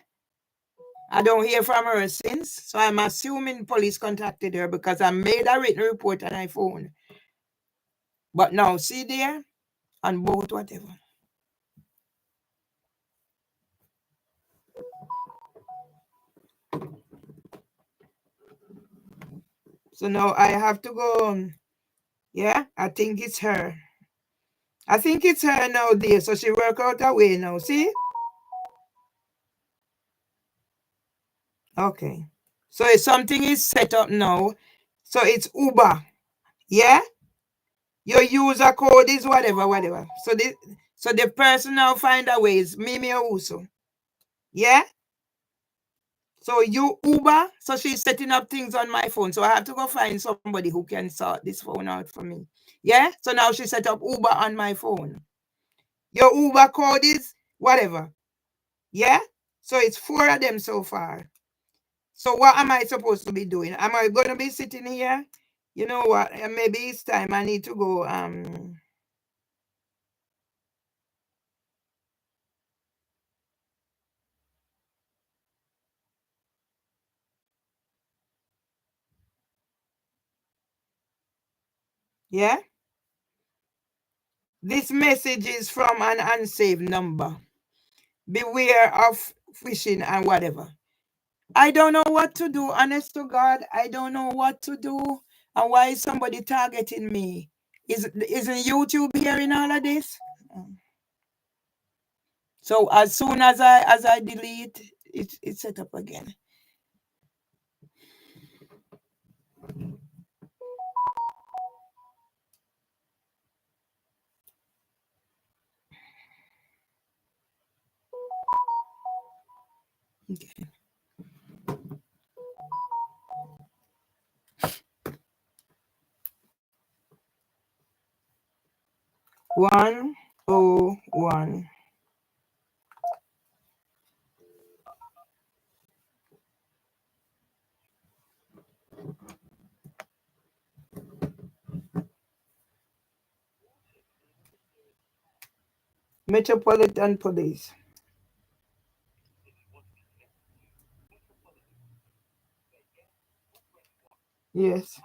[SPEAKER 1] I don't hear from her since. So I'm assuming police contacted her because I made a written report on my phone. But now, see there, and both whatever. So now I have to go. Yeah, I think it's her. I think it's her now there. So she work out her way now. See? Okay. So if something is set up now, so it's Uber. Yeah? Your user code is whatever. So the person now find a way is Mimi or Uso. Yeah? So you Uber, so she's setting up things on my phone. So I have to go find somebody who can sort this phone out for me. Yeah? So now she set up Uber on my phone. Your Uber code is whatever. Yeah? So it's 4 of them so far. So what am I supposed to be doing? Am I going to be sitting here? You know what? Maybe it's time I need to go. Yeah? This message is from an unsaved number. Beware of phishing and whatever. I don't know what to do. Honest to God, I don't know what to do. And why is somebody targeting me? Isn't YouTube hearing all of this? So as soon as I delete, it's set up again. Okay. 101. Metropolitan Police. Yes.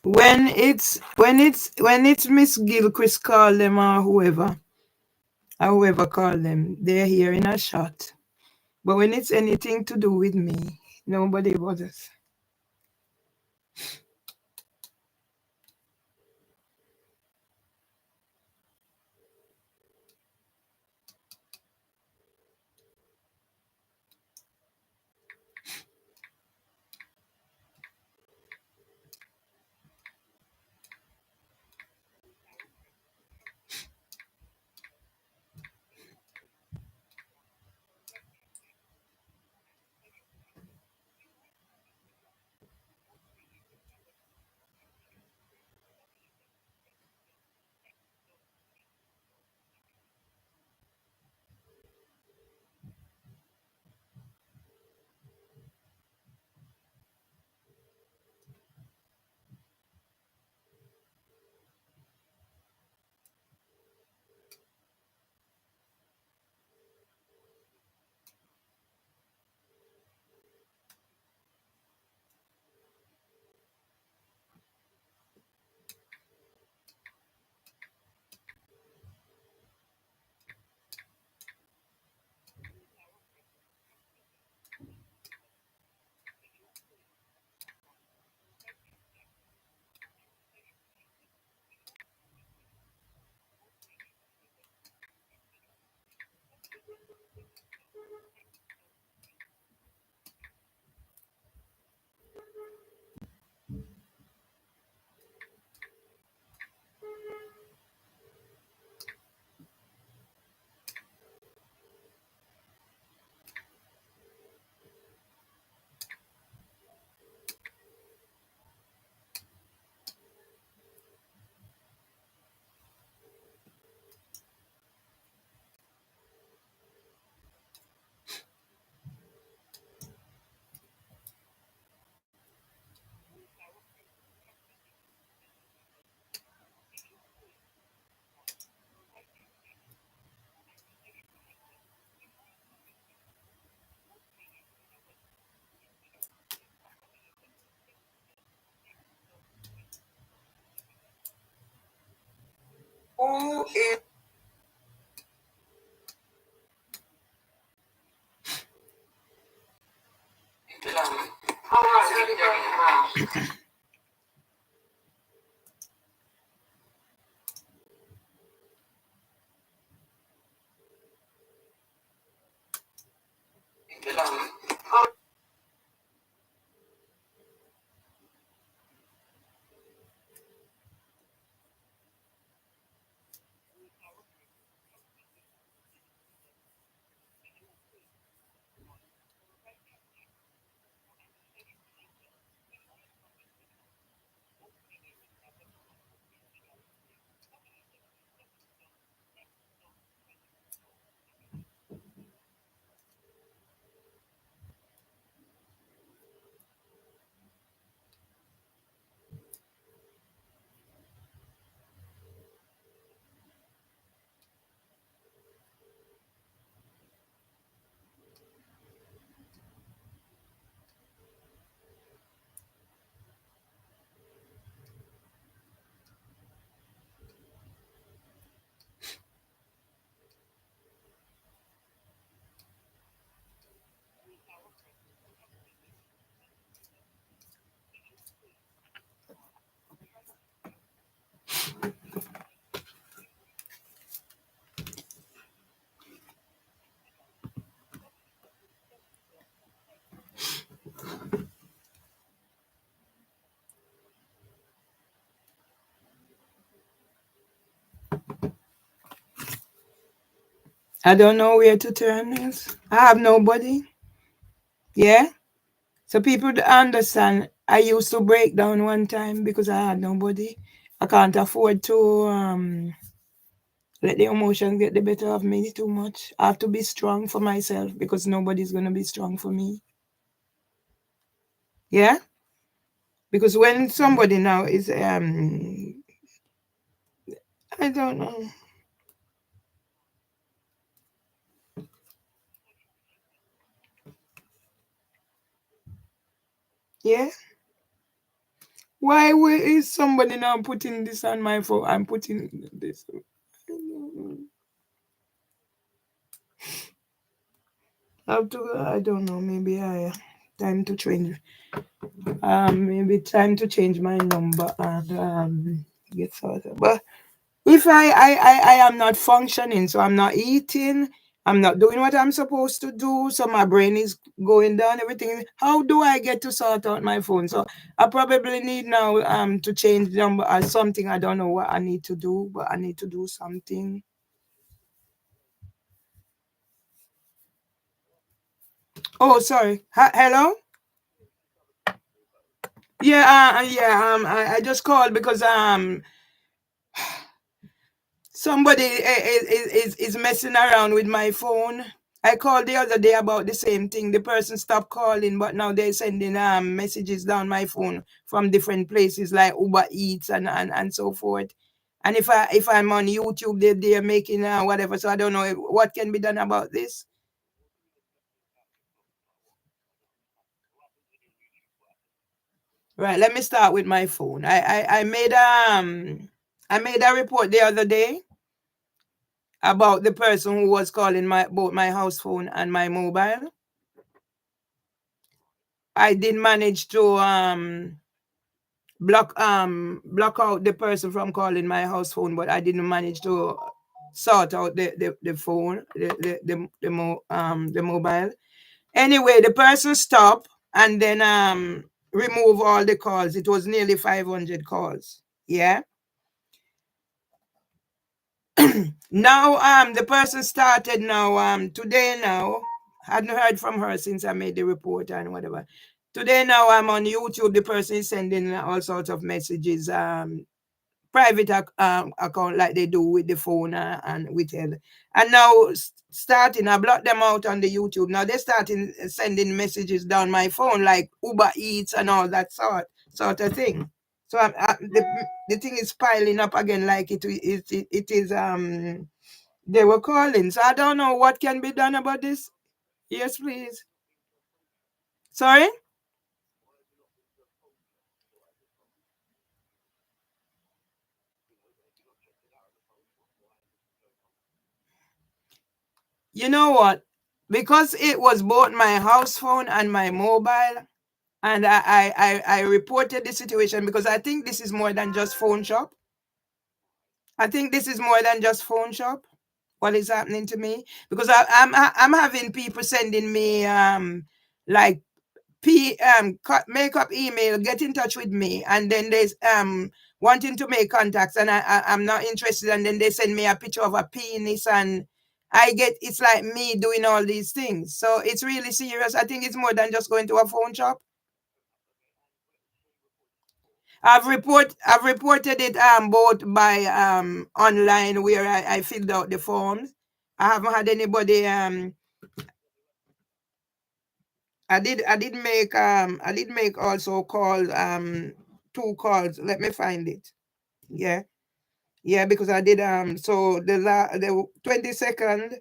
[SPEAKER 1] When it's Miss Gilchrist call them or whoever call them, they're here in a shot. But when it's anything to do with me, nobody bothers.
[SPEAKER 3] Who is
[SPEAKER 1] I don't know where to turn this. I have nobody. Yeah? So people to understand, I used to break down one time because I had nobody. I can't afford to let the emotions get the better of me too much. I have to be strong for myself because nobody's gonna be strong for me. Yeah? Because when somebody now is I don't know. Yeah? Why is somebody now putting this on my phone? I'm putting this. I don't know. Maybe time to change. Maybe time to change my number and get started. But if I am not functioning, so I'm not eating, I'm not doing what I'm supposed to do, so my brain is going down, everything. How do I get to sort out my phone? So I probably need now to change the number or something. I don't know what I need to do, but I need to do something. Oh, sorry. Hello? Yeah, I just called because somebody is messing around with my phone. I called the other day about the same thing. The person stopped calling, but now they're sending messages down my phone from different places like Uber Eats and so forth. And if I'm on YouTube, they're making whatever. So I don't know what can be done about this. Right, let me start with my phone. I made a report the other day about the person who was calling both my house phone and my mobile. I did manage to block out the person from calling my house phone, but I didn't manage to sort out the phone, the mobile. Anyway, the person stopped and then remove all the calls. It was nearly 500 calls. Yeah. Now the person started now today now. Hadn't heard from her since I made the report and whatever. Today now I'm on YouTube. The person is sending all sorts of messages, private account like they do with the phone and with it. And now starting, I blocked them out on the YouTube. Now they're starting sending messages down my phone like Uber Eats and all that sort of thing. So the thing is piling up again like it is they were calling. So I don't know what can be done about this. Yes, please. Sorry? You know what? Because it was both my house phone and my mobile, and I reported the situation because I think this is more than just phone shop. I think this is more than just phone shop. What is happening to me? Because I'm having people sending me like make up email, get in touch with me, and then there's wanting to make contacts, and I'm not interested, and then they send me a picture of a penis, and it's like me doing all these things. So it's really serious. I think it's more than just going to a phone shop. I've reported it both by online where I filled out the forms. I haven't had anybody I did make also call 2 calls. Let me find it. Yeah. Yeah, because I did so the 22nd,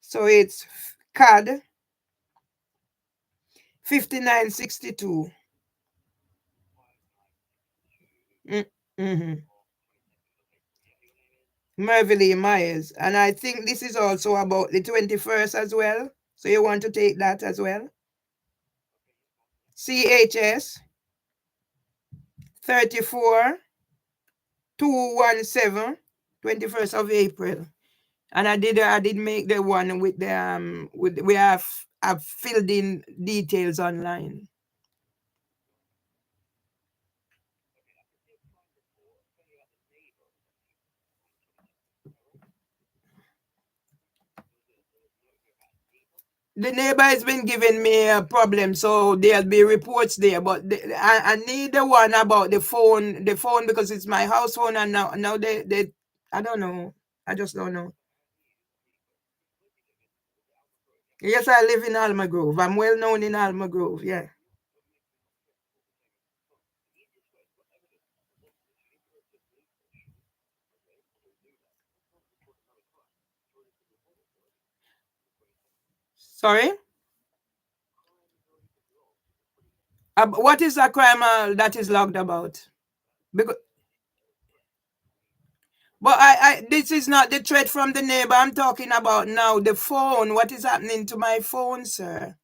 [SPEAKER 1] so it's CAD 5962. Mm-hmm. Mervelee Myers. And I think this is also about the 21st as well. So you want to take that as well? CHS 34 217 21st of April. And I did make the one with the with we have I've filled in details online. The neighbor has been giving me a problem, so there'll be reports there. But I need the one about the phone because it's my house phone, and now they I don't know. I just don't know. Yes, I live in Alma Grove. I'm well known in Alma Grove. Yeah. Sorry. What is a crime that is logged about? Because, but this is not the threat from the neighbor. I'm talking about now the phone. What is happening to my phone, sir?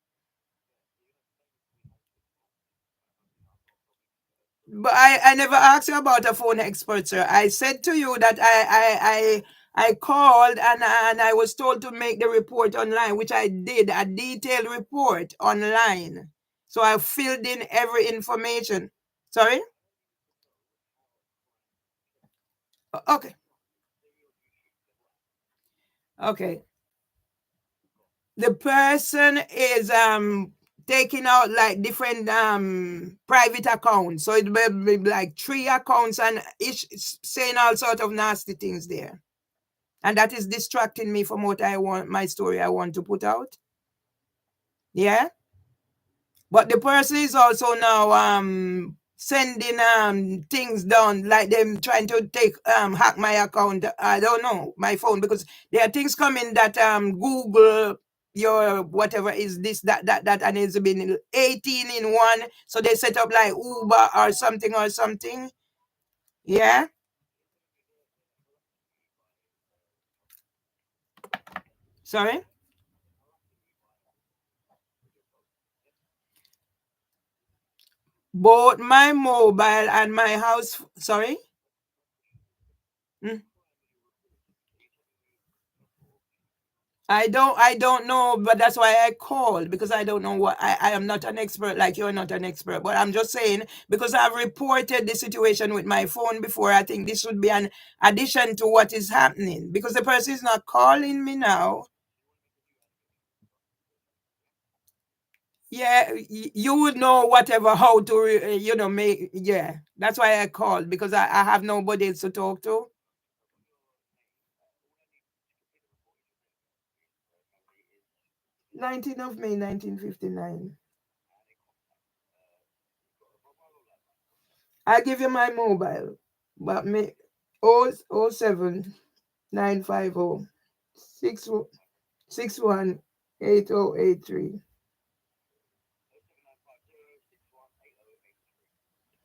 [SPEAKER 1] But I never asked you about a phone expert, sir. I said to you that I called and I was told to make the report online, which I did, a detailed report online. So I filled in every information. Sorry? Okay. Okay. The person is taking out like different private accounts. So it will be like 3 accounts and each saying all sort of nasty things there. And that is distracting me from what I want, my story I want to put out. Yeah. But the person is also now sending things down, like them trying to take hack my account. I don't know, my phone, because there are things coming that Google your whatever is this, that, and it's been 18 in one. So they set up like Uber or something. Yeah. Sorry. Both my mobile and my house. Sorry. Mm. I don't know, but that's why I called, because I don't know what I am not an expert, like you're not an expert. But I'm just saying, because I've reported the situation with my phone before, I think this should be an addition to what is happening, because the person is not calling me now. Yeah, you would know whatever how to make. Yeah, that's why I called, because I have nobody else to talk to. 19th of May 1959. I give you my mobile, but me 007 950 61 8083.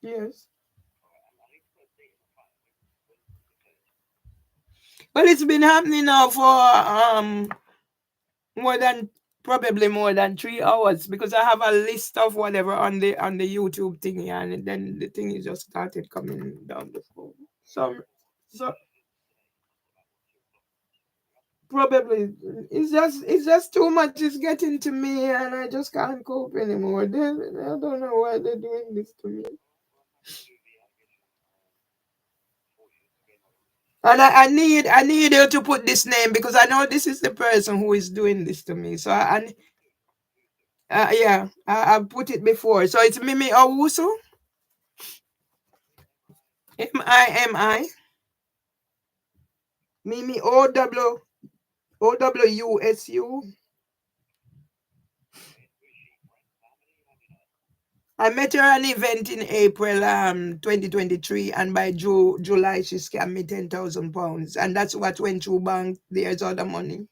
[SPEAKER 1] Yes. Well, it's been happening now for more than probably more than 3 hours, because I have a list of whatever on the YouTube thingy, and then the thing just started coming down the phone. So probably it's just too much is getting to me, and I just can't cope anymore. I don't know why they're doing this to me. And I need you to put this name, because I know this is the person who is doing this to me. So yeah, I've put it before. So it's Mimi Owusu, MIMI, Mimi OWUSU. I met her at an event in April 2023, and by July she scammed me £10,000, and that's what went through bank. There's all the money,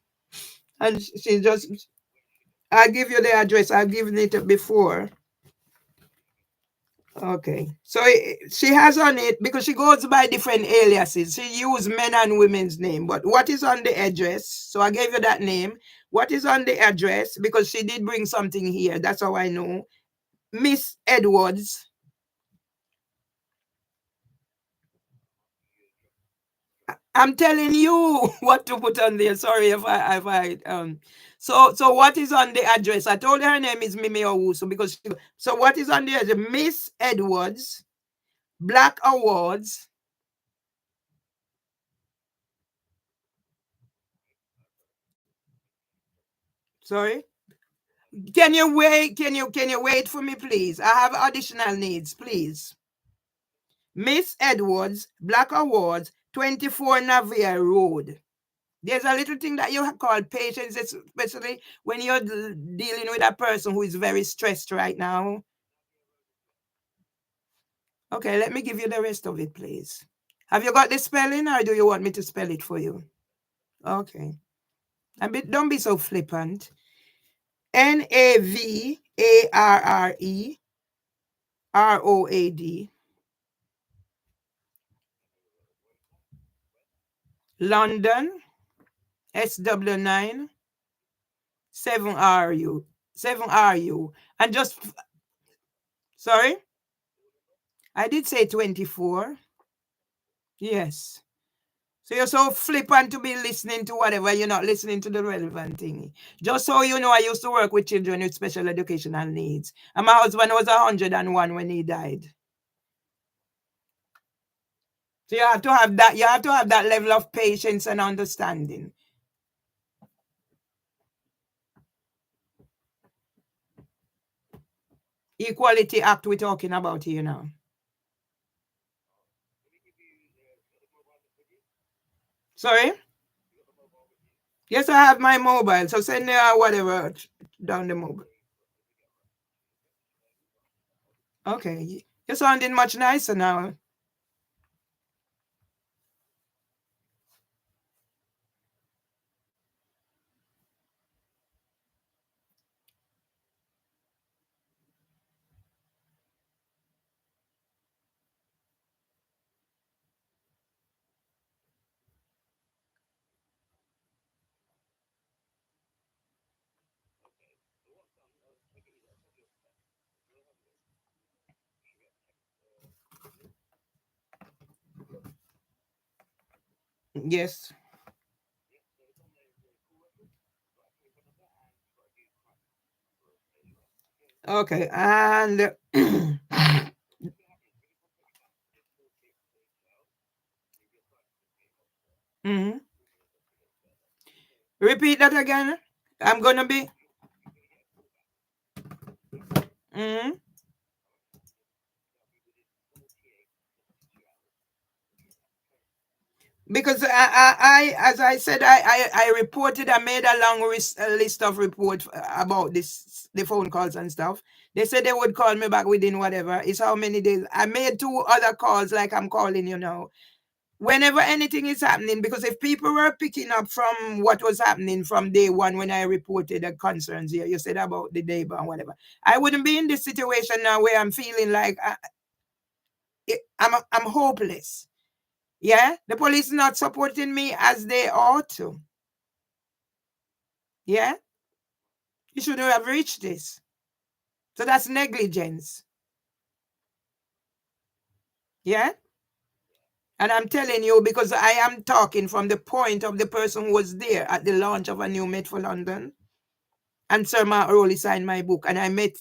[SPEAKER 1] and she just. I'll give you the address. I've given it before. Okay, so she has on it, because she goes by different aliases. She used men and women's name, but what is on the address? So I gave you that name. What is on the address? Because she did bring something here. That's how I know. Miss Edwards. I'm telling you what to put on there. Sorry if I So what is on the address? I told her name is Mimi Owusu, because so what is on the address? Miss Edwards, Black Awards. Sorry. Can you wait? Can you wait for me, please? I have additional needs, please. Miss Edwards, Black Awards, 24 Navia Road. There's a little thing that you call patience, especially when you're dealing with a person who is very stressed right now. Okay, let me give you the rest of it, please. Have you got the spelling, or do you want me to spell it for you? Okay. Don't be so flippant. Navarre ROAD, London, SW9, 7RU. And just, sorry? I did say 24. Yes. So you're so flippant to be listening to whatever, you're not listening to the relevant thing. Just so you know, I used to work with children with special educational needs. And my husband was 101 when he died. So you have to have that level of patience and understanding. Equality Act we're talking about here now. Sorry? Yes, I have my mobile. So send me whatever down the mobile. Okay. You're sounding much nicer now. Yes. Okay. And mhm. Repeat that again. I'm gonna be. Mhm. Because as I said, I reported, I made a long list of reports about this, the phone calls and stuff. They said they would call me back within whatever. It's how many days. I made 2 other calls like I'm calling you now. Whenever anything is happening, because if people were picking up from what was happening from day one when I reported the concerns here, you said about the neighbor and whatever, I wouldn't be in this situation now where I'm feeling like I'm hopeless. Yeah, the police not supporting me as they ought to. Yeah, you shouldn't have reached this. So that's negligence. Yeah, and I'm telling you because I am talking from the point of the person who was there at the launch of a new Made for London. And Sir Mark Rowley signed my book, and I met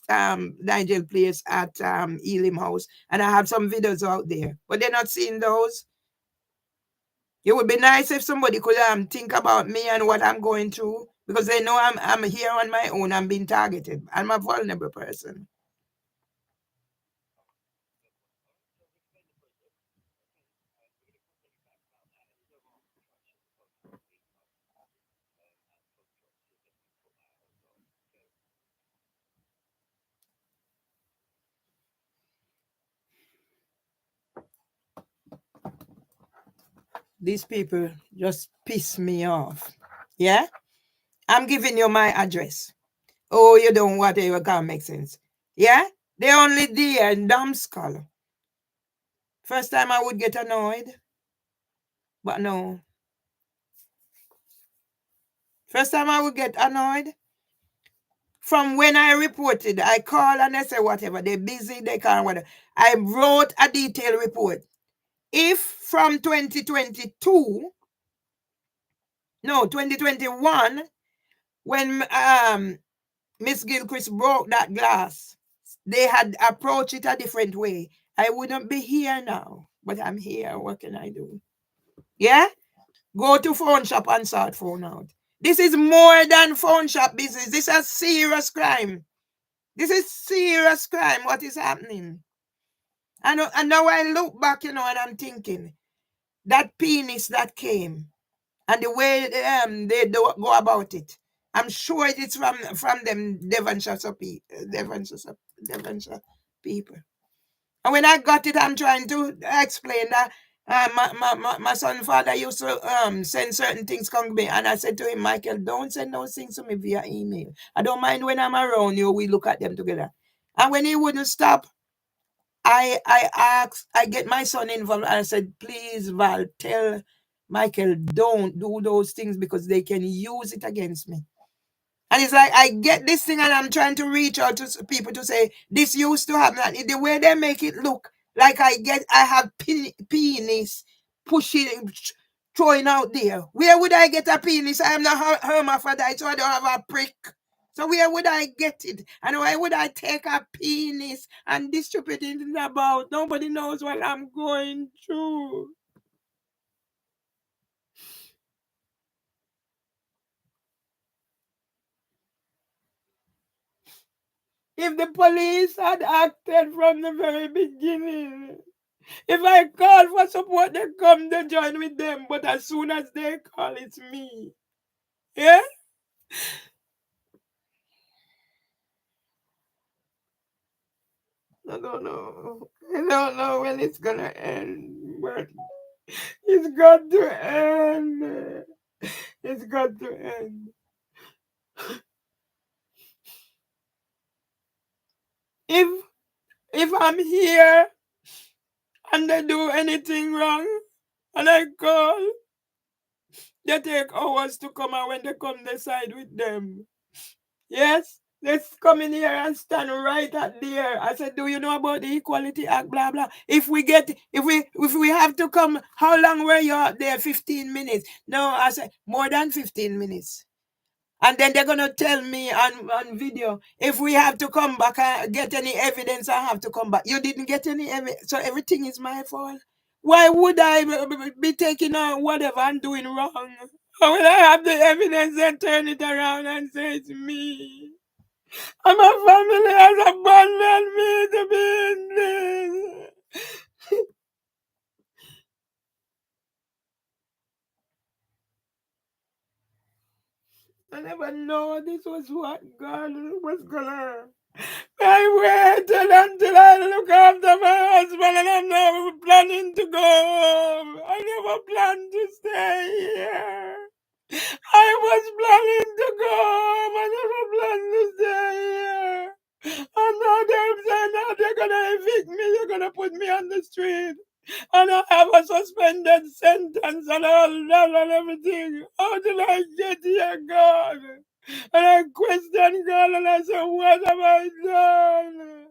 [SPEAKER 1] Nigel Place at Elim House, and I have some videos out there, but they're not seeing those. It would be nice if somebody could think about me and what I'm going through, because they know I'm here on my own. I'm being targeted. I'm a vulnerable person. These people just piss me off. Yeah? I'm giving you my address. Oh, you don't whatever can't make sense. Yeah? They only there in dumb skull. First time I would get annoyed. But no. First time I would get annoyed. From when I reported, I call and I say whatever. They're busy, they can't whatever. I wrote a detailed report. If from 2021, when Miss Gilchrist broke that glass, they had approached it a different way, I wouldn't be here now. But I'm here. What can I do? Yeah? Go to phone shop and sort phone out. This is more than phone shop business. This is a serious crime. This is serious crime. What is happening? And now I look back, and I'm thinking, that penis that came and the way they do go about it, I'm sure it's from them Devonshire people. And when I got it, I'm trying to explain that my son father used to send certain things come to me, and I said to him, Michael, don't send those things to me via email. I don't mind when I'm around you, we look at them together. And when he wouldn't stop, I get my son involved, and I said, please, Val, tell Michael, don't do those things because they can use it against me. And it's like, I get this thing and I'm trying to reach out to people to say, this used to happen. And the way they make it look like I have penis pushing, throwing out there. Where would I get a penis? I am not hermaphrodite, so I don't have a prick. So where would I get it? And why would I take a penis and distribute it about? Nobody knows what I'm going through. If the police had acted from the very beginning, if I call for support, they come, they join with them. But as soon as they call, it's me. Yeah? I don't know. I don't know when it's gonna end, but it's got to end. It's got to end. If I'm here and they do anything wrong and I call, they take hours to come, and when they come, they side with them. Yes? Let's come in here and stand right at there. I said, do you know about the Equality Act? Blah blah. If we have to come, how long were you out there? 15 minutes. No, I said more than 15 minutes. And then they're gonna tell me on video, if we have to come back and get any evidence, I have to come back. You didn't get any evidence, so everything is my fault. Why would I be taking on whatever I'm doing wrong? How will I have the evidence and turn it around and say it's me? And my family has abandoned me to be in this. I never know this was what God was gonna. I waited until I look after my husband, and I'm now planning to go home. I never planned to stay here. I was planning to go home. I never planned to stay here. And now they're saying now they're gonna evict me, they're gonna put me on the street. And I have a suspended sentence and all that and everything. How did I get here, God? And I questioned God and I said, what have I done?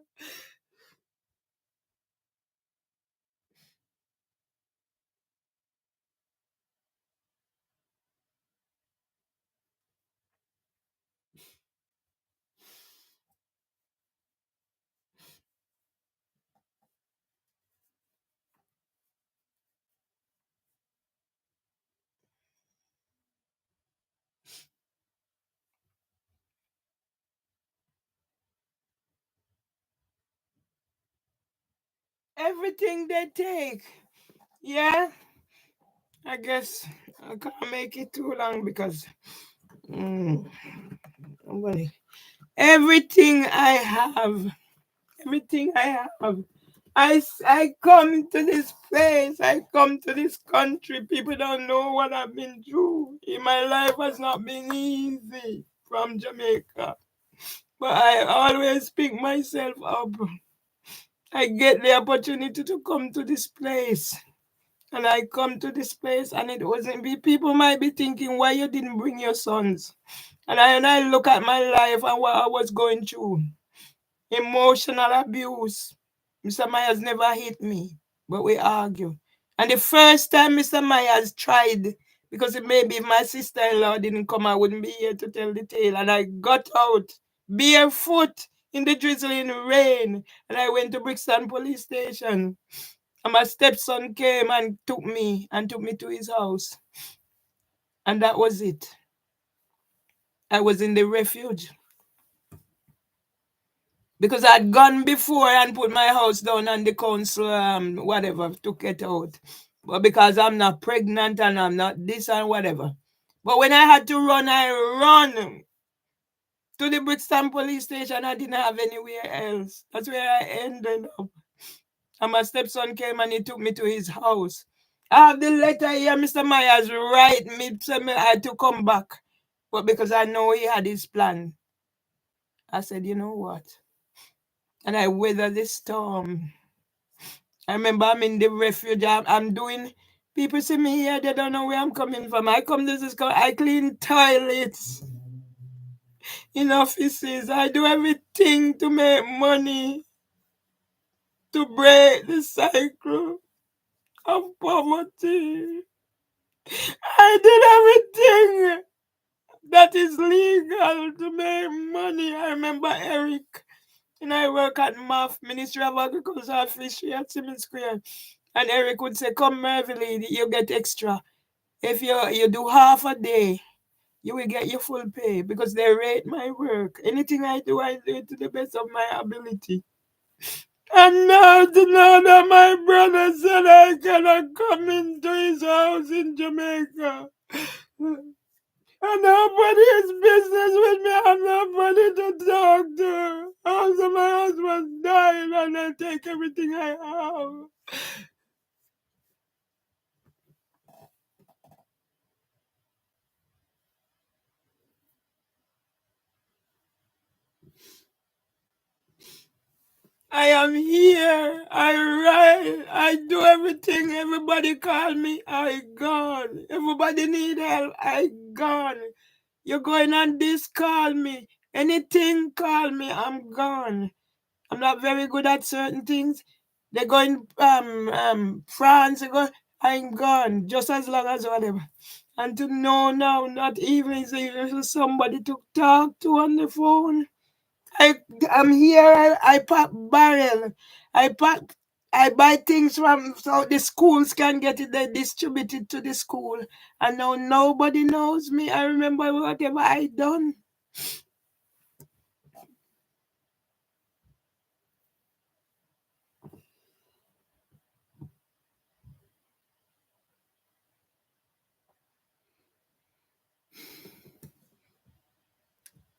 [SPEAKER 1] Everything they take. Yeah, I guess I can't make it too long because everything I have, I come to this place, I come to this country. People don't know what I've been through. My life has not been easy from Jamaica. But I always pick myself up. I get the opportunity to come to this place. And I come to this place and it wasn't be people might be thinking why you didn't bring your sons. And I look at my life and what I was going through. Emotional abuse. Mr. Myers never hit me, but we argue. And the first time Mr. Myers tried, because maybe if my sister-in-law didn't come, I wouldn't be here to tell the tale. And I got out barefoot in the drizzling rain. And I went to Brixton police station. And my stepson came and took me to his house. And that was it. I was in the refuge. Because I'd gone before and put my house down and the council, whatever, took it out. But because I'm not pregnant and I'm not this and whatever. But when I had to run, I run to the Brixton police station. I didn't have anywhere else. That's where I ended up. And my stepson came and he took me to his house. I have the letter here, Mr. Myers write me, said me I had to come back. But because I know he had his plan, I said, you know what? And I weathered the storm. I remember I'm in the refuge. I'm doing. People see me here, they don't know where I'm coming from. I come to this school, I clean toilets in offices. I do everything to make money, to break the cycle of poverty. I did everything that is legal to make money. I remember Eric, and I work at MAF, Ministry of Agriculture and Fishery at Simmons Square. And Eric would say, come Mervelee, you get extra. If you do half a day, you will get your full pay because they rate my work. Anything I do it to the best of my ability. And now to know that my brother said I cannot come into his house in Jamaica. And nobody's business with me. I have nobody to talk to. After my husband died and I take everything I have. I am here. I write. I do everything. Everybody call me. I gone. Everybody need help. I gone. You're going on this, call me. Anything, call me. I'm gone. I'm not very good at certain things. They're going France. They go. I'm gone. Just as long as whatever. And to know now, not even somebody to talk to on the phone. I'm here. I pack barrel. I pack. I buy things from so the schools can get it. They distribute it to the school, and now nobody knows me. I remember whatever I done.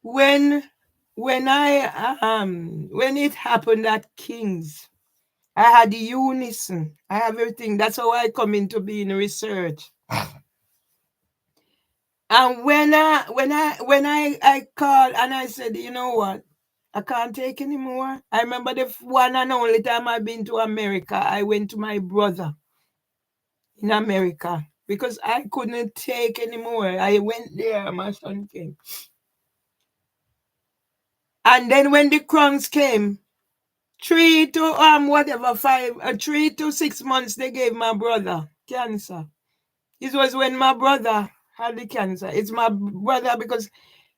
[SPEAKER 1] When when it happened at King's, I had the unison. I have everything. That's how I come into being research. And when I called and I said, you know what, I can't take anymore. I remember the one and only time I've been to America. I went to my brother in America because I couldn't take anymore. I went there. My son came, and then when the crowns came, 3 to 6 months they gave my brother cancer. It was when my brother had the cancer. It's my brother because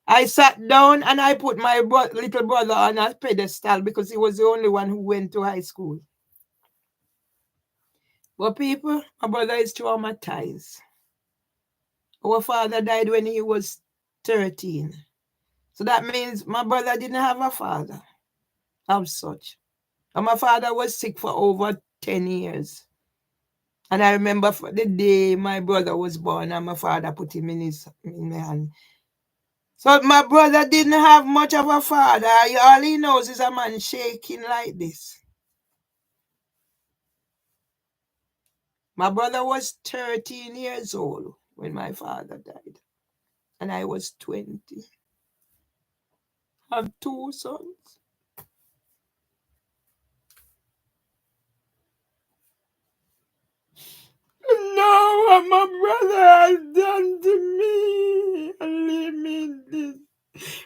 [SPEAKER 1] I sat down and I put my little brother on a pedestal because he was the only one who went to high school. But people, my brother is traumatized. Our father died when he was 13. So that means my brother didn't have a father of such. And my father was sick for over 10 years. And I remember the day my brother was born and my father put him in my hand. So my brother didn't have much of a father. All he knows is a man shaking like this. My brother was 13 years old when my father died. And I was 20. I have 2 sons. And now what my brother has done to me. And leave me in this.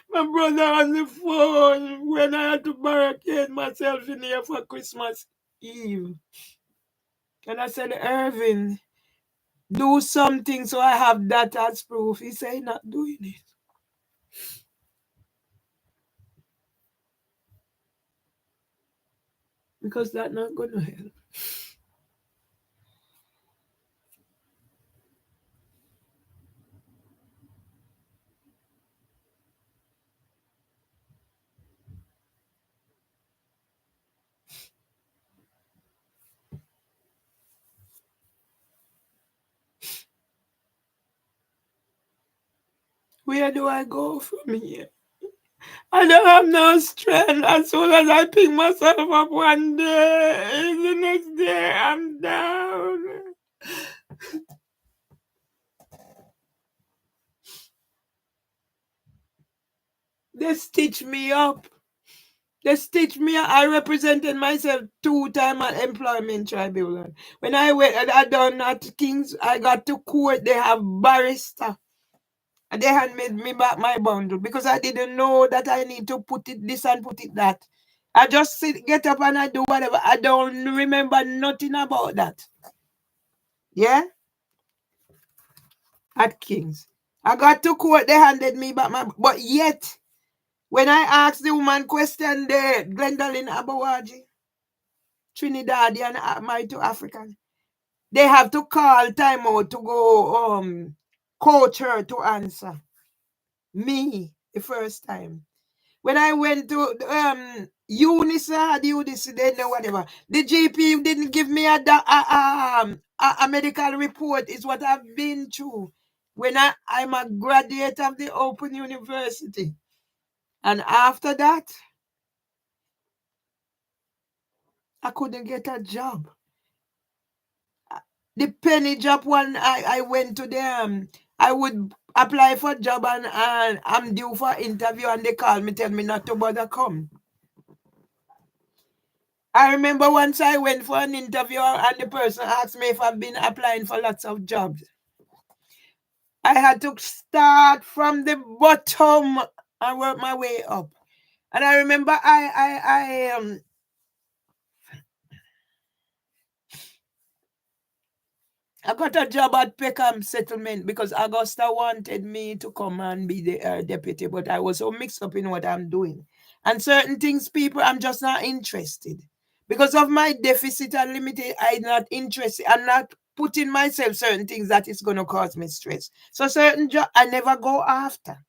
[SPEAKER 1] My brother on the phone when I had to barricade myself in here for Christmas Eve. And I said, Irvin, do something so I have that as proof. He said, not doing it. Because that's not going to help. Where do I go from here? I don't have no strength. As soon as I pick myself up one day, the next day I'm down. They stitch me up. They stitch me. I represented myself 2 times at employment tribunal. When I went, I done at King's, I got to court. They have barrister. And they had made me back my bundle because I didn't know that I need to put it this and put it that. I just get up and I do whatever. I don't remember nothing about that. Yeah? At King's. I got to court, they handed me back my, but yet, when I asked the woman question there, Gwendolyn Abawaji, Trinidadian, married to African, they have to call time out to go coach her to answer. Me, the first time. When I went to UNICEF, they know whatever. The GP didn't give me a medical report. Is what I've been through. When I'm a graduate of the Open University. And after that, I couldn't get a job. The penny job one, I went to them. I would apply for a job and I'm due for interview and they call me, tell me not to bother come. I remember once I went for an interview and the person asked me if I've been applying for lots of jobs. I had to start from the bottom and work my way up. And I remember I got a job at Peckham Settlement because Augusta wanted me to come and be the deputy, but I was so mixed up in what I'm doing. And certain things, people, I'm just not interested. Because of my deficit and limited, I'm not interested. I'm not putting myself certain things that is going to cause me stress. So certain job I never go after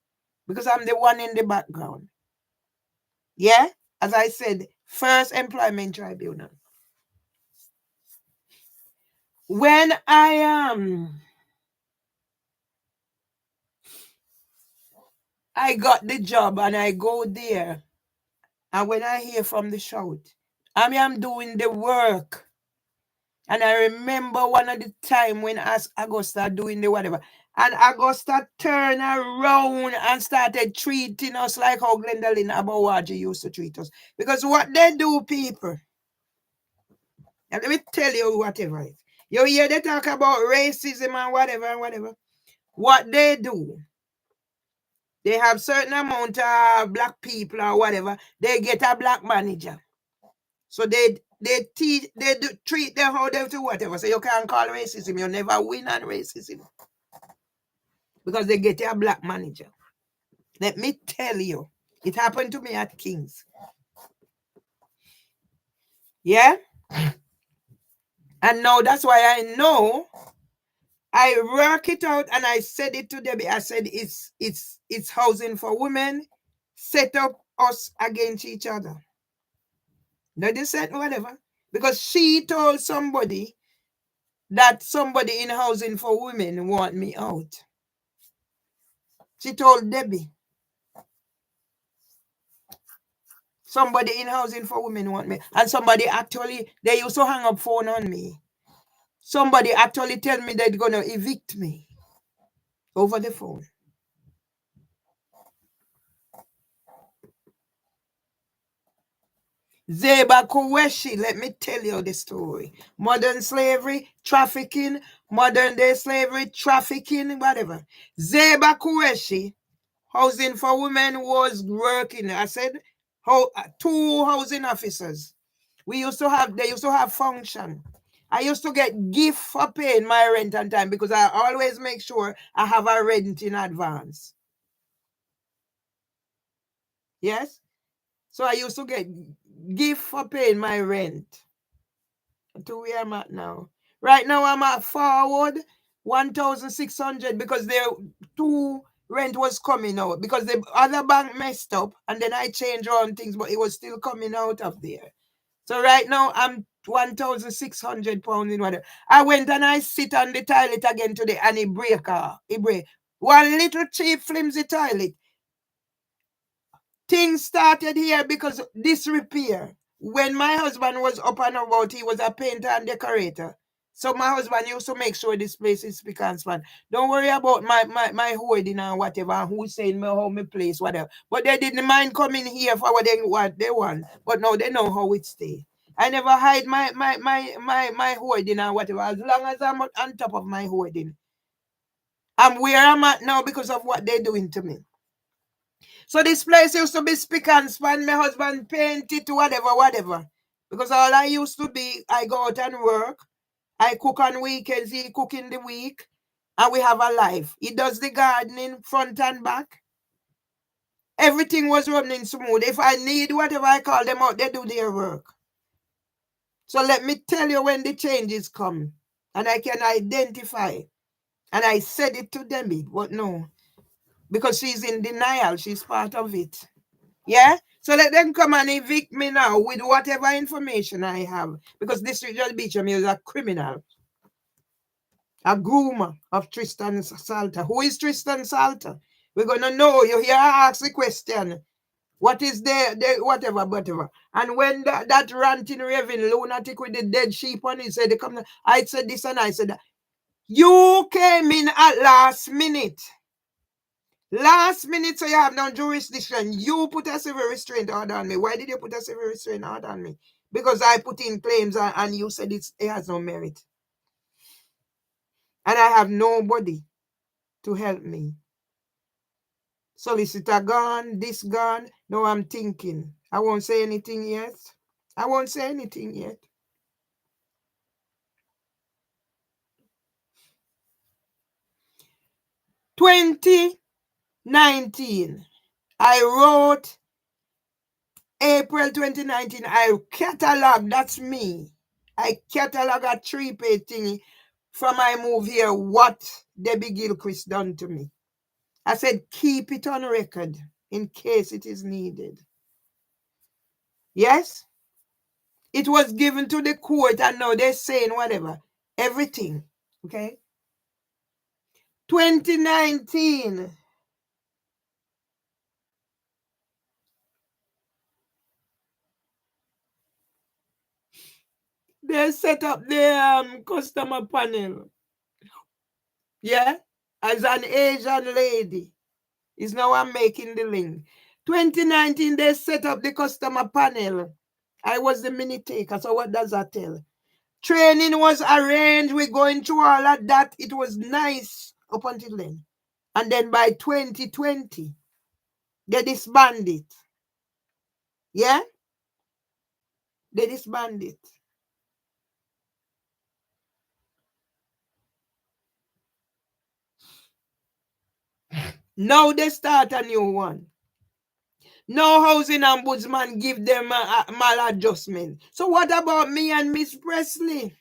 [SPEAKER 1] because I'm the one in the background. Yeah? As I said, first employment tribunal. When I got the job and I go there, and when I hear from the shout, I am doing the work. And I remember one of the time when Augusta doing the whatever, and Augusta turned around and started treating us like how Gwendolyn Abawaji used to treat us. Because what they do, people, and let me tell you whatever. You hear they talk about racism and whatever. What they do, they have certain amount of black people or whatever, they get a black manager. So they treat them how they do whatever. So you can't call racism. You never win on racism. Because they get a black manager. Let me tell you, it happened to me at King's. Yeah? And now that's why I know I work it out and I said it to Debbie. I said it's housing for women, set up us against each other. No, they said whatever. Because she told somebody that somebody in housing for women want me out. She told Debbie. Somebody in housing for women want me. And somebody actually, they used to hang up phone on me. Somebody actually tell me they're going to evict me over the phone. Zeba Kuweshi, let me tell you the story. Modern slavery, trafficking, modern day slavery, trafficking, whatever. Zeba Kuweshi, housing for women was working. I said, 2 housing officers. They used to have function. I used to get gift for paying my rent on time because I always make sure I have a rent in advance. Yes? So I used to get gift for paying my rent. To where I'm at now. Right now I'm at forward 1,600 because there 2 rent was coming out because the other bank messed up and then I changed around things, but it was still coming out of there. So right now I'm 1,600 pounds in whatever. I went and I sit on the toilet again today and it break. One little cheap flimsy toilet. Things started here because this repair. When my husband was up and about, he was a painter and decorator. So my husband used to make sure this place is spick and span. Don't worry about my hoarding and whatever, and who's saying me how me place, whatever. But they didn't mind coming here for what they want. But now they know how it stay. I never hide my hoarding and whatever. As long as I'm on top of my hoarding. I'm where I'm at now because of what they're doing to me. So this place used to be spick and span. My husband painted whatever. Because all I used to be, I go out and work. I cook on weekends, he cook in the week, and we have a life. He does the gardening front and back. Everything was running smooth. If I need whatever, I call them out, they do their work. So let me tell you when the changes come, and I can identify. And I said it to Debbie, but no, because she's in denial. She's part of it. Yeah? So let them come and evict me now with whatever information I have. Because District Judge Beecham is a criminal. A groomer of Tristan Salter. Who is Tristan Salter? We're going to know. You hear I ask the question. What is the whatever. And when that ranting raving lunatic with the dead sheep on, he said, I said this and I said that. You came in at last minute. Last minute, so you have no jurisdiction. You put a civil restraint order on me. Why did you put a civil restraint order on me? Because I put in claims and you said it has no merit. And I have nobody to help me. Solicitor gone, this gone. No, I'm thinking. I won't say anything yet. 2019, I wrote April 2019, I catalog, that's me. I catalog a 3-page thing from I move here, what Debbie Gilchrist done to me. I said, keep it on record in case it is needed. Yes? It was given to the court and now they're saying whatever. Everything. Okay? 2019. They set up the customer panel. Yeah? As an Asian lady. Is now I'm making the link. 2019, they set up the customer panel. I was the minute taker. So what does that tell? Training was arranged. We're going through all of that. It was nice up until then. And then by 2020, they disbanded. Yeah? They disbanded. Now they start a new one. No housing ombudsman give them a maladjustment. So what about me and Miss Presley?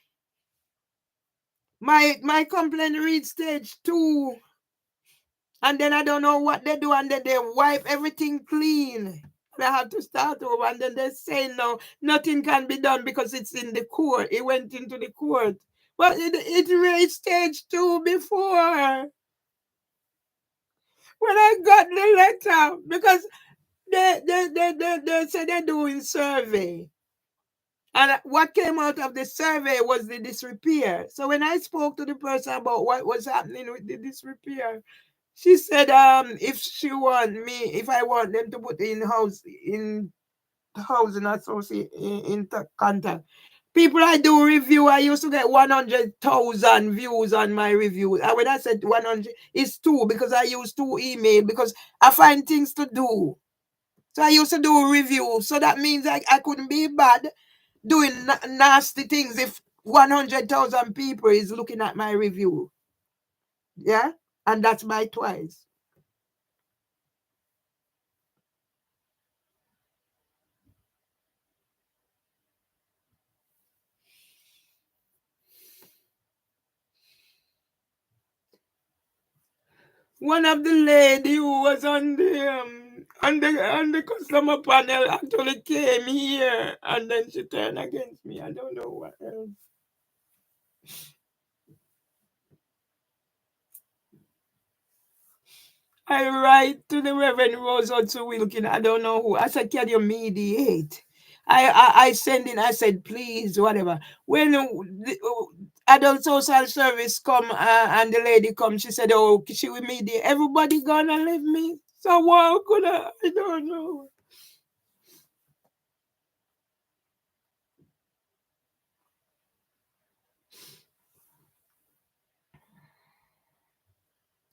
[SPEAKER 1] My complaint reached stage 2. And then I don't know what they do. And then they wipe everything clean. They have to start over. And then they say no, nothing can be done because it's in the court. It went into the court. But it reached stage 2 before. When I got the letter, because they said they're doing survey. And what came out of the survey was the disrepair. So when I spoke to the person about what was happening with the disrepair, she said, if I want them to put in housing associate in contact. People I do review, I used to get 100,000 views on my review. And when I said 100, it's 2 because I use 2 email because I find things to do. So I used to do review. So that means I couldn't be bad doing nasty things if 100,000 people is looking at my review. Yeah? And that's by twice. One of the lady who was on the customer panel actually came here and then she turned against me. I don't know what else. I write to the Reverend Rose Hudson Wilkin. I don't know who. I said, can you mediate? I send in, I said, please, whatever. When adult social service come and the lady come. She said, "Oh, she with me there. Everybody gonna leave me. So what could I don't know."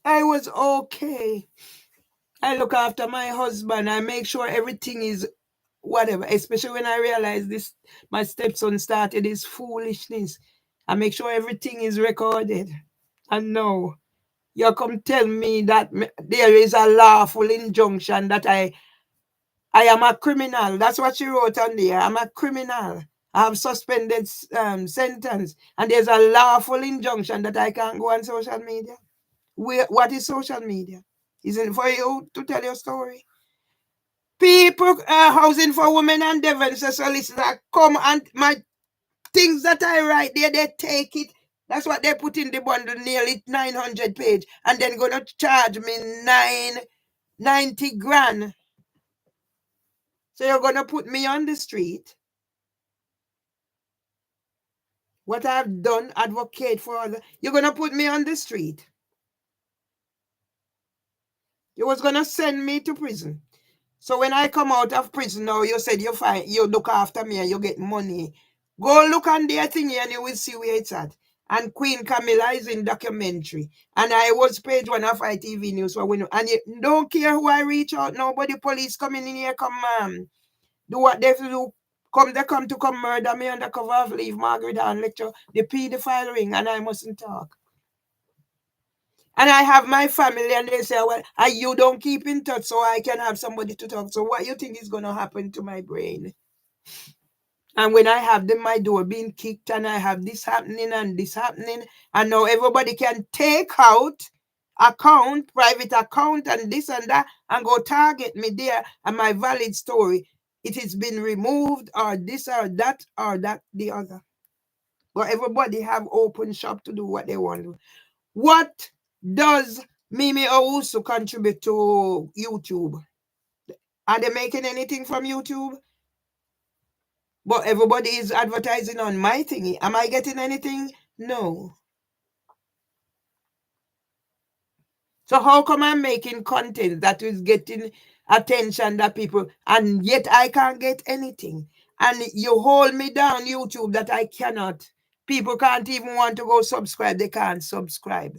[SPEAKER 1] I was okay. I look after my husband. I make sure everything is whatever, especially when I realize this, my stepson started his foolishness. I make sure everything is recorded. And no, you come tell me that there is a lawful injunction that I am a criminal. That's what she wrote on there. I'm a criminal. I have suspended sentence. And there's a lawful injunction that I can't go on social media. What is social media? Is it for you to tell your story? People housing for women and devils solicitor come and my things that I write there, they take it. That's what they put in the bundle, nearly 900 page, and then gonna charge me 90 grand. So you're gonna put me on the street. What I've done, advocate for other. You're gonna put me on the street. You was gonna send me to prison. So when I come out of prison now, you said you look after me and you get money. Go look on their thing and you will see where it's at. And Queen Camilla is in documentary. And I was page one of ITV News for when and you don't care who I reach out. Nobody police coming in here come do what they do. They come to come murder me under cover of leave Margaret and lecture. The pedophile ring and I mustn't talk. And I have my family and they say, well, you don't keep in touch so I can have somebody to talk. So what you think is going to happen to my brain? And when I have my door being kicked and I have this happening and this happening, and now everybody can take out private account and this and that and go target me there and my valid story. It has been removed or this or that, the other. But everybody have open shop to do what they want to do. What does Mimi Owusu contribute to YouTube? Are they making anything from YouTube? But everybody is advertising on my thingy. Am I getting anything? No. So how come I'm making content that is getting attention that people, and yet I can't get anything? And you hold me down, YouTube, that I cannot. People can't even want to go subscribe. They can't subscribe.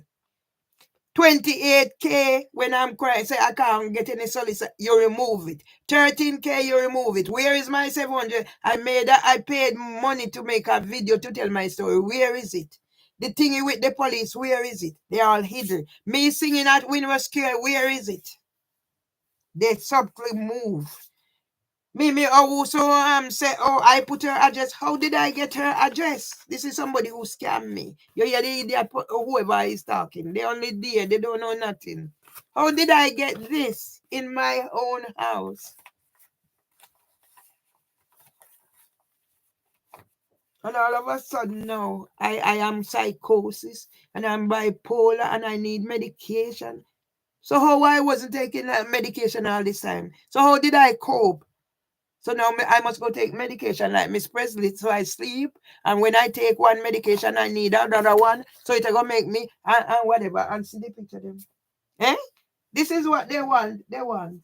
[SPEAKER 1] 28K when I'm crying, say I can't get any solicitor, you remove it. 13K, you remove it. Where is my 700? I paid money to make a video to tell my story. Where is it? The thingy with the police, where is it? They're all hidden. Me singing at Windsor Square, where is it? They subtly move. Mimi Owusu say, oh, I put her address. How did I get her address? This is somebody who scammed me. You hear the idiot, whoever is talking. They only there. They don't know nothing. How did I get this in my own house? And all of a sudden now, I am psychosis and I'm bipolar and I need medication. So how I wasn't taking medication all this time? So how did I cope? So now I must go take medication like Miss Presley so I sleep. And when I take one medication, I need another one. So it's going to make me and whatever. And see the picture of them. Eh? This is what they want. They want.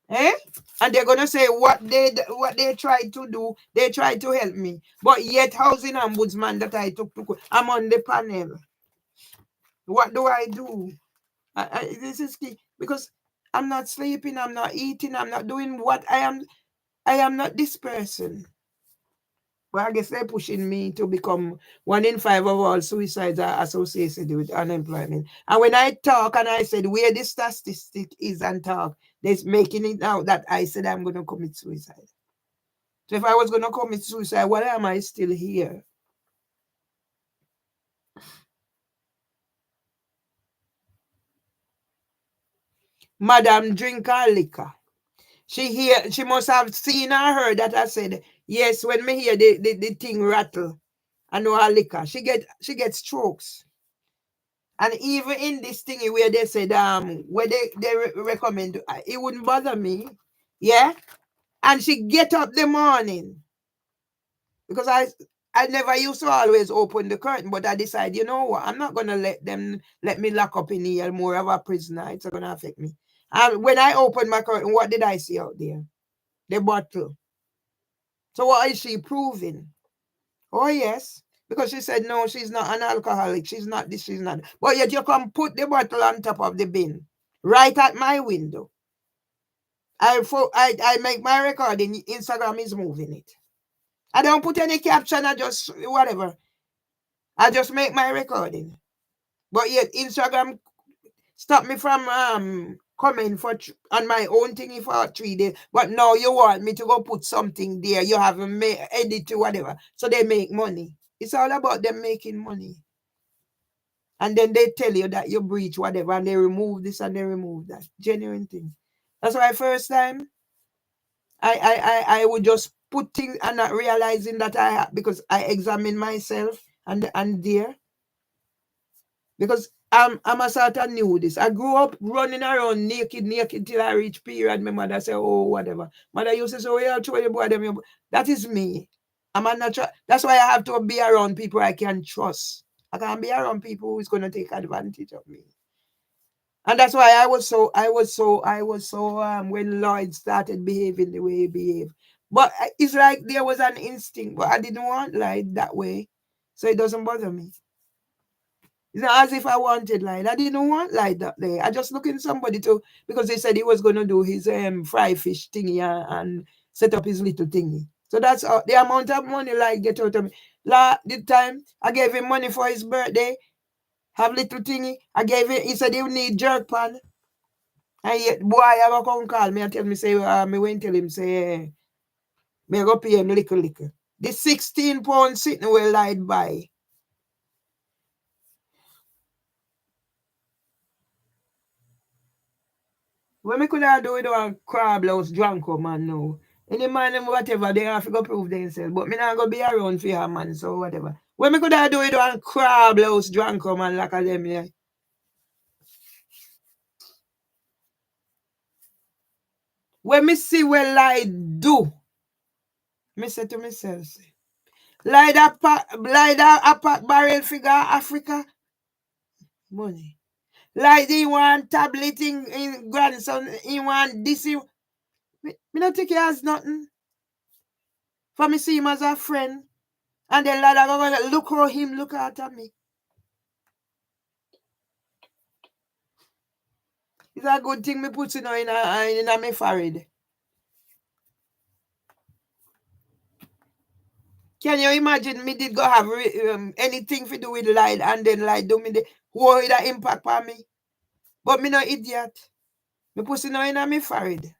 [SPEAKER 1] Eh? And they're going to say what they tried to do. They tried to help me. But yet housing ombudsman that I took to court, I'm on the panel. What do I do? This is key. Because I'm not sleeping. I'm not eating. I'm not doing what I am. I am not this person. Well, I guess they're pushing me to become 1 in 5 of all suicides are associated with unemployment. And when I talk and I said where the statistic is and talk, they're making it out that I said I'm going to commit suicide. So if I was going to commit suicide, why am I still here? Madam drink her liquor. She must have seen or heard that I said, yes, when me hear the thing rattle, I know her liquor. She get strokes. And even in this thing where they said, where they recommend, it wouldn't bother me. Yeah? And she get up the morning. Because I never used to always open the curtain, but I decided, you know what, I'm not gonna let me lock up in here more of a prisoner. It's not gonna affect me. And when I opened my curtain, what did I see out there? The bottle. So what is she proving? Oh yes. Because she said no, she's not an alcoholic, she's not this, she's not. But yet you come put the bottle on top of the bin, right at my window. I make my recording, Instagram is moving it. I don't put any caption, I just whatever. I just make my recording. But yet Instagram stop me from coming on my own thingy for 3 days. But now you want me to go put something there. You have to edit or whatever. So they make money. It's all about them making money. And then they tell you that you breach whatever and they remove this and they remove that. Genuine thing. That's why first time I would just put things and not realizing that because I examine myself and there. Because I'm a sort of new this. I grew up running around naked till I reach period. My mother say, oh, whatever. Mother used to say, oh, yeah, throw your boy them. That is me. I'm a natural. That's why I have to be around people I can trust. I can't be around people who's going to take advantage of me. And that's why I was so when Lloyd started behaving the way he behaved. But it's like there was an instinct, but I didn't want Lloyd that way. So it doesn't bother me. It's not as if I wanted Lloyd. I didn't want Lloyd that day. I just looking somebody because they said he was going to do his fry fish thingy and set up his little thingy. So that's the amount of money Lloyd get out of me. The time I gave him money for his birthday, have little thingy. I gave him, he said he would need jerk pan. And yet, boy, I go come call me and tell me, say, me went tell him, say, me go pay him little. The 16 pound sitting will Lloyd buy. What me could have do with one crab house drunk man now? Any man whatever, they have to go prove themselves. But me not go be around for your man, so whatever. What me could have do with one crab house drunk man like a them here? When me see what Lloyd do, me say to myself, say, Lloyd a pack barrel figure Africa money. Like he want tablet in grandson, he want this. Me not take it as nothing. For me see him as a friend. And then like I go look how him look after me. It's a good thing me put in my forehead. Can you imagine me did go have anything to do with Lloyd and then Lloyd do me the whole that impact on me? But me no idiot. Me put it in my forehead.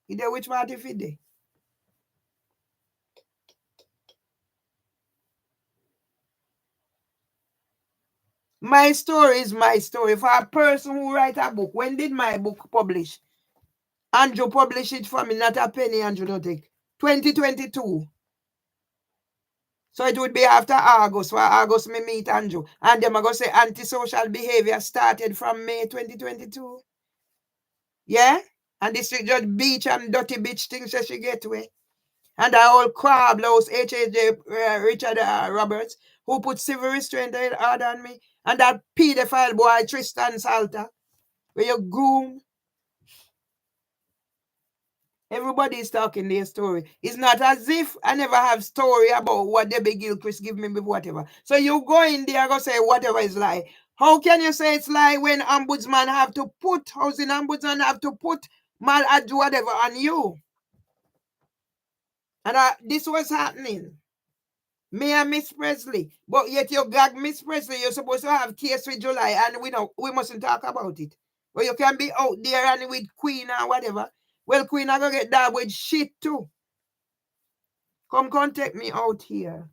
[SPEAKER 1] You know which part if it dey? My story is my story. For a person who write a book, when did my book publish? Andrew published it for me, not a penny Andrew no take. 2022. So it would be after August. For August, me meet Andrew. And them are going to say antisocial behavior started from May 2022. Yeah? And district judge beach and dirty bitch things that she get away. And that old crab louse H.J. Richard Roberts, who put civil restraint order on me. And that pedophile boy Tristan Salter, where you groom. Everybody is talking their story. It's not as if I never have story about what Debbie Gilchrist give me whatever. So you go in there and go say whatever is lie. How can you say it's lie when ombudsman have to put, housing ombudsman have to put malad whatever on you? And this was happening. Me and Miss Presley. But yet you gag Miss Presley, you're supposed to have case with July and we mustn't talk about it. But you can be out there and with Queen or whatever. Well, Queen, I'm going to get that with shit too. Come take me out here.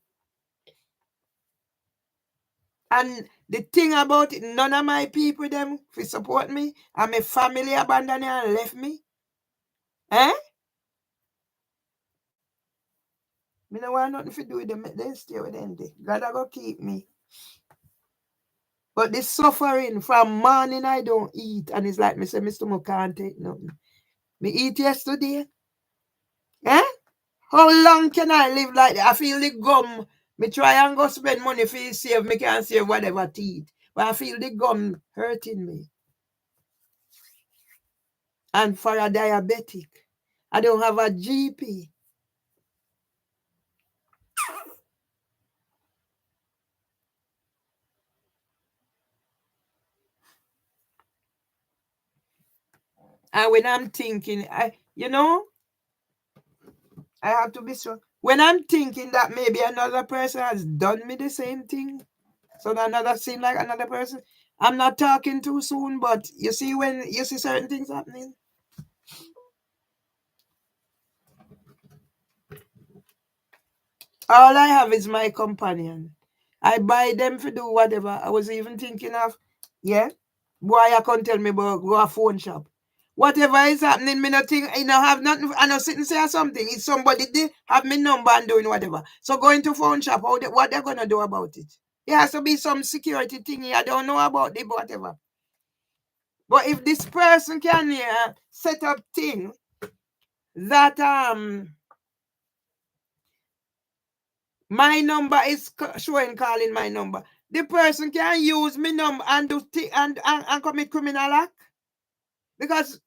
[SPEAKER 1] And the thing about it, none of my people, them, if support me, and my family abandoned me and left me. Eh? Me no want nothing to do with them. They stay with them. God I go keep me. But the suffering from morning I don't eat. And it's like me say, Mr. Mo can't take nothing. Me eat yesterday. Eh? How long can I live like that? I feel the gum Me try and go spend money for you save, me can't save whatever teeth. But I feel the gum hurting me. And for a diabetic, I don't have a GP. And when I'm thinking, I have to be strong. When I'm thinking that maybe another person has done me the same thing, so that another seem like another person, I'm not talking too soon, but you see when you see certain things happening. All I have is my companion. I buy them to do whatever. I was even thinking of, boy, I can't tell me about go a phone shop. Whatever is happening, me not think, have nothing, I not sit and say something. It's somebody they have me number and doing whatever. So going to phone shop, what they're gonna do about it? There has to be some security thing I don't know about it, whatever. But if this person can set up thing that my number is showing calling my number, the person can use my number and do and commit criminal act because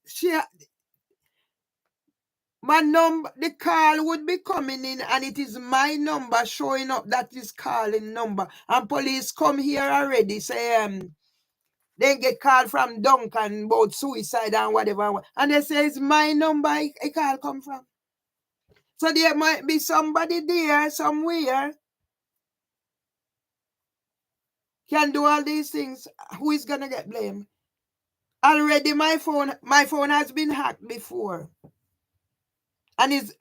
[SPEAKER 1] my number, the call would be coming in and it is my number showing up that is calling number, and police come here already say they get called from Duncan about suicide and whatever, and they say it's my number a call come from. So there might be somebody there somewhere can do all these things. Who is gonna get blamed? Already my phone has been hacked before, and is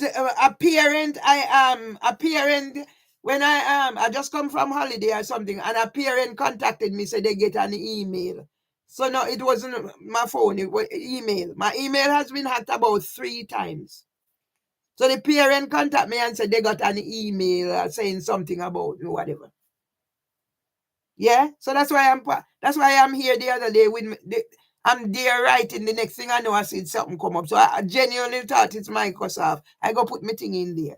[SPEAKER 1] a parent. I am a parent. When I just come from holiday or something, and a parent contacted me, said they get an email. So no, it wasn't my phone, it was email. My email has been hacked about 3 times. So the parent contacted me and said they got an email saying something about me, whatever. Yeah, so that's why I'm here the other day with I'm there writing. The next thing I know, I see something come up. So I genuinely thought it's Microsoft. I go put my thing in there.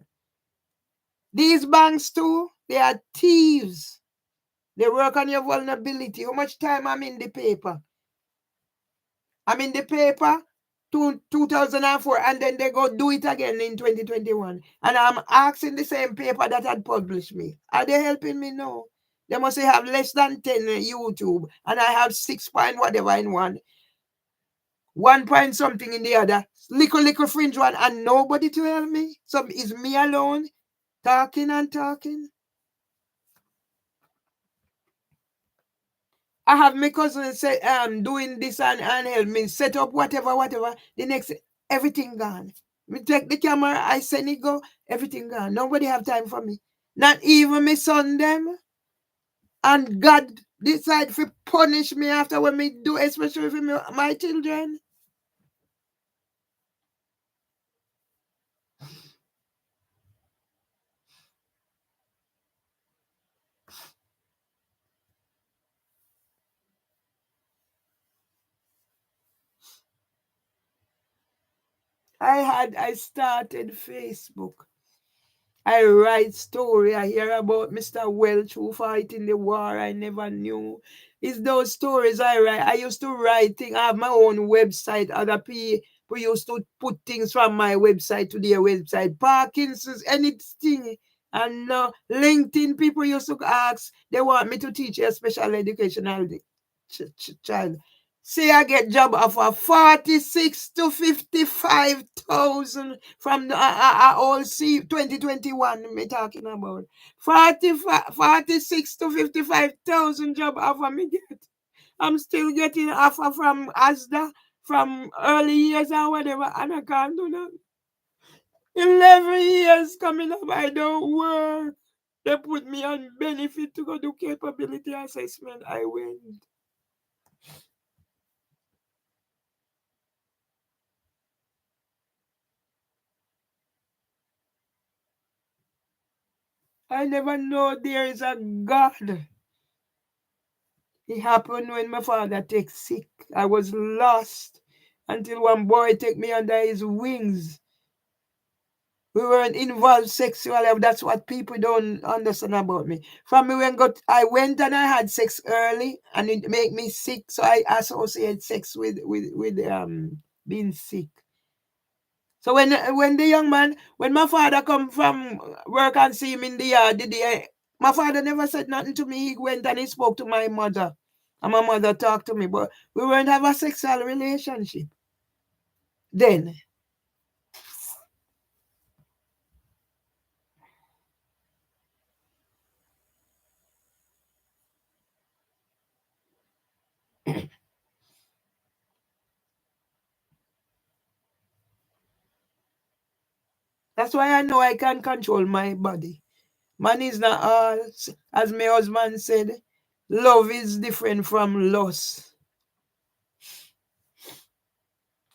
[SPEAKER 1] These banks too, they are thieves. They work on your vulnerability. How much time I'm in the paper? I'm in the paper 2004, and then they go do it again in 2021. And I'm asking the same paper that had published me. Are they helping me? No. They must have less than 10 YouTube, and I have 6 point whatever in one. 1 point something in the other. Little fringe one, and nobody to help me. So it's me alone talking and talking. I have my cousin say doing this and help me set up whatever. The next everything gone. Me take the camera, I send it go, everything gone. Nobody have time for me. Not even my son them. And God decide to punish me after when me do, especially for my children. I started Facebook. I write story. I hear about Mr. Welch who fight in the war I never knew. It's those stories I write. I used to write things. I have my own website. Other people used to put things from my website to their website. Parkinson's, anything. And LinkedIn people used to ask. They want me to teach a special educational child. See, I get job offer 46 to 55,000 from the all 2021. Me talking about 46 to 55,000 job offer me get. I'm still getting offer from Asda from early years or whatever, and I can't do that. 11 years coming up, I don't work. They put me on benefit to go do capability assessment. I went. I never know there is a God. It happened when my father takes sick. I was lost until one boy take me under his wings. We weren't involved sexually. That's what people don't understand about me. From me I went and I had sex early, and it made me sick. So I associate sex with being sick. So when the young man, when my father come from work and see him in the yard, my father never said nothing to me. He went and he spoke to my mother, and my mother talked to me, but we weren't have a sexual relationship then. That's why I know I can control my body. Man is not all, as my husband said, love is different from lust.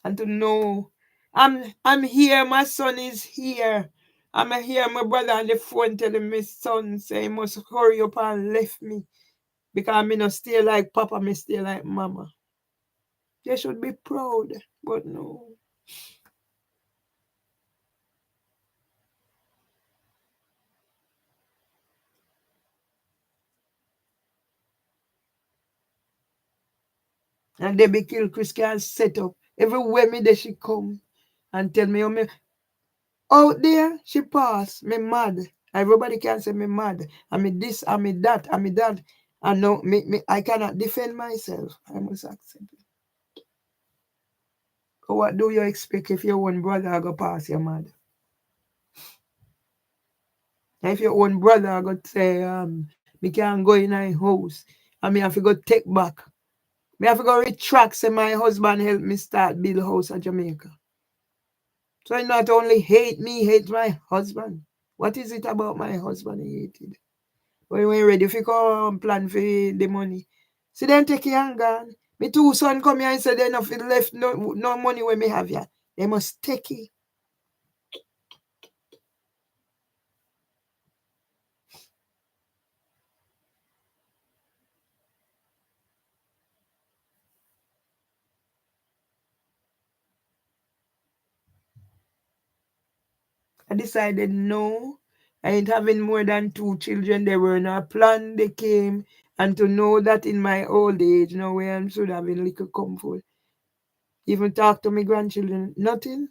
[SPEAKER 1] And to know I'm here, my son is here. I'm here, my brother on the phone telling my son say he must hurry up and left me. Because I not stay like Papa, me stay like Mama. They should be proud, but no. And they be kill Chris can set up. Everywhere me there she come and tell me, out there, she pass. Me mad. Everybody can say me mad. I mean this, I mean that, I mean that. And no, I cannot defend myself. I must accept it. So what do you expect if your own brother go pass your mad? And if your own brother go say, me can't go in my house, and me have to go take back. Me have to go retract, say my husband help me start build house in Jamaica. So he not only hate me, hate my husband. What is it about my husband he hated? When we ready for come plan for the money. See them take it and gone. Me two son come here and say they nothing left, no money when me have here. They must take it. I decided no, I ain't having more than 2 children. They were not planned, they came. And to know that in my old age, now where I should have a little comfort. Even talk to my grandchildren, nothing.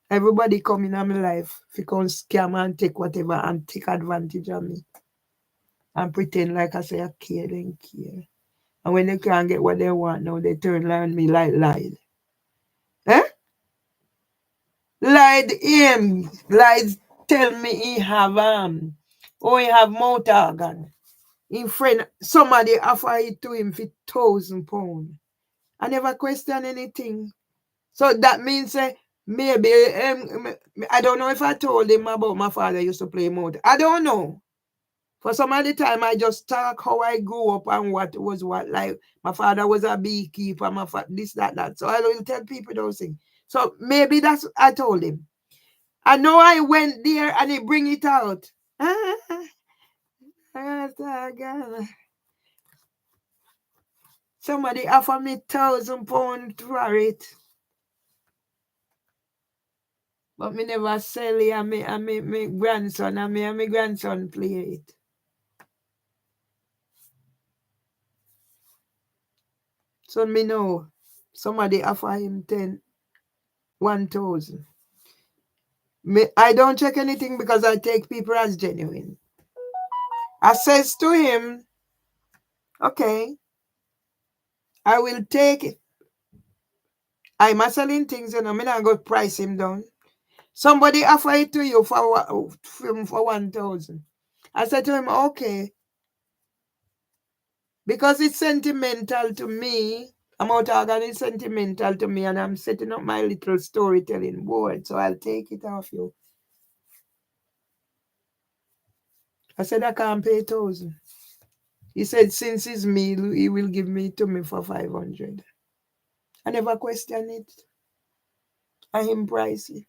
[SPEAKER 1] Everybody come in my life if you come scam and take whatever and take advantage of me. And pretend like I say I care, then care. And when they can't get what they want now, they turn on me like lied. Eh? Lied him. Lied tell me he have he have mouth organ. In friend, somebody offer it to him for £1,000. I never question anything. So that means maybe I don't know if I told him about my father used to play mouth. I don't know. For some of the time, I just talk how I grew up and what was what. Like, my father was a beekeeper, this, that. So I will tell people those things. So maybe that's I told him. I know I went there and he bring it out. Somebody offer me £1,000 for it. But me never sell it and my grandson and my grandson play it. So me know somebody offer him 1,000. I don't check anything because I take people as genuine. I says to him, okay, I will take it. I'm selling things, I'm not going to price him down. Somebody offer it to you for 1,000. I said to him, okay, because it's sentimental to me. Amount organ is sentimental to me, and I'm setting up my little storytelling board, so I'll take it off you. I said I can't pay 1,000. He said since it's meal, he will give me to me for 500. I never question it. I him price it.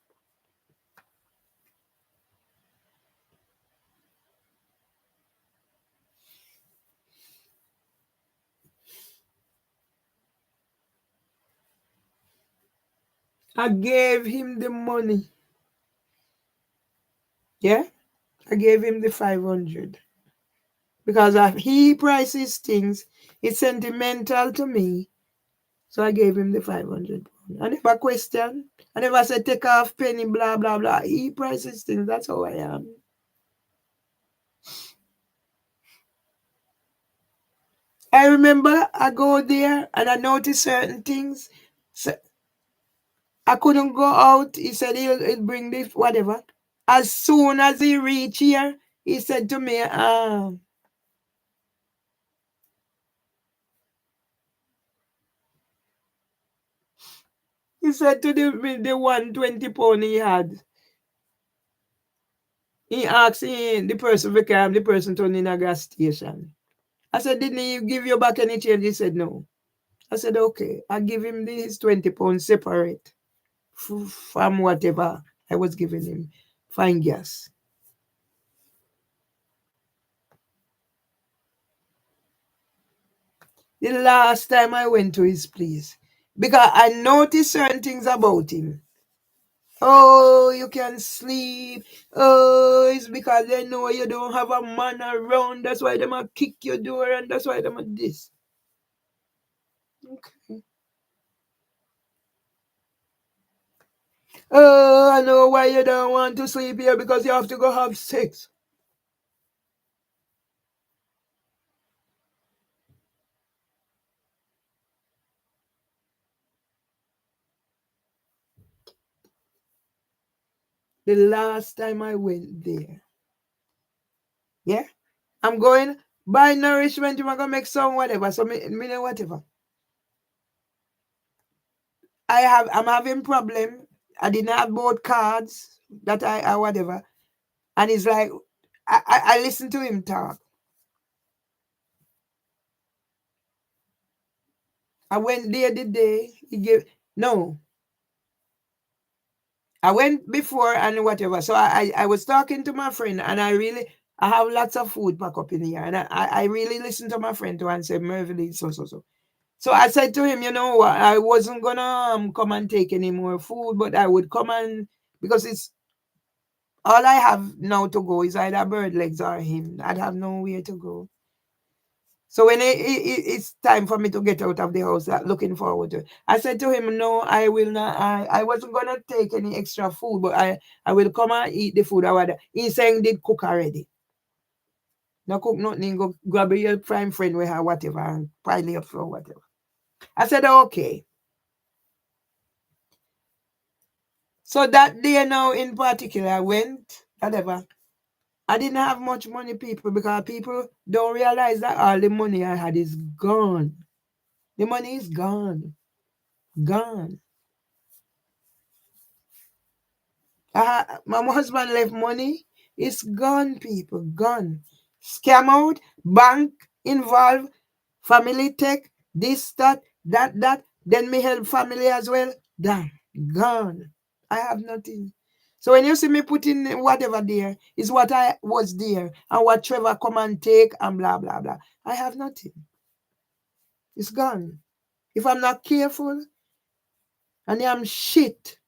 [SPEAKER 1] I gave him the money. Yeah, I gave him the 500 because he prices things. It's sentimental to me, so I gave him the 500. I never question. I never said take off penny, blah blah blah. He prices things. That's how I am. I remember I go there and I notice certain things. So I couldn't go out. He said he'll bring this whatever. As soon as he reached here, he said to me, he said to the 120 pound he had. He asked the person became the person turned in a gas station. I said, didn't he give you back any change? He said no. I said, okay, I give him his 20 pounds separate from whatever I was giving him. Fine gas. The last time I went to his place, because I noticed certain things about him. Oh, you can sleep. Oh, it's because they know you don't have a man around. That's why they might kick your door and that's why they might this. Okay. Oh, I know why you don't want to sleep here because you have to go have sex. The last time I went there. Yeah? I'm going buy nourishment, you're gonna make some whatever. So me whatever. I'm having problem. I didn't have both cards that I whatever. And it's like I listen to him talk. I went there the day he gave no. I went before and whatever. So I was talking to my friend and I have lots of food pack up in here. And I really listened to my friend too and said, Mervelee, so. So I said to him, you know what, I wasn't gonna come and take any more food, but I would come and because it's all I have now to go is either bird legs or him. I'd have nowhere to go. So when it's time for me to get out of the house, looking forward to it. I said to him, no, I will not. I wasn't going to take any extra food, but I will come and eat the food. He's saying did cook already. No cook nothing, go grab your prime friend with her, whatever, and pile it up for whatever. I said, okay. So that day now in particular, I went, whatever. I didn't have much money, people, because people don't realize that all the money I had is gone. The money is gone. Gone. My husband left money. It's gone, people. Gone. Scam out, bank involved, family tech, this, that. Then me help family as well. Done. Gone. I have nothing. So when you see me putting whatever there, is what I was there and what Trevor come and take and blah, blah, blah. I have nothing. It's gone. If I'm not careful and I'm shit,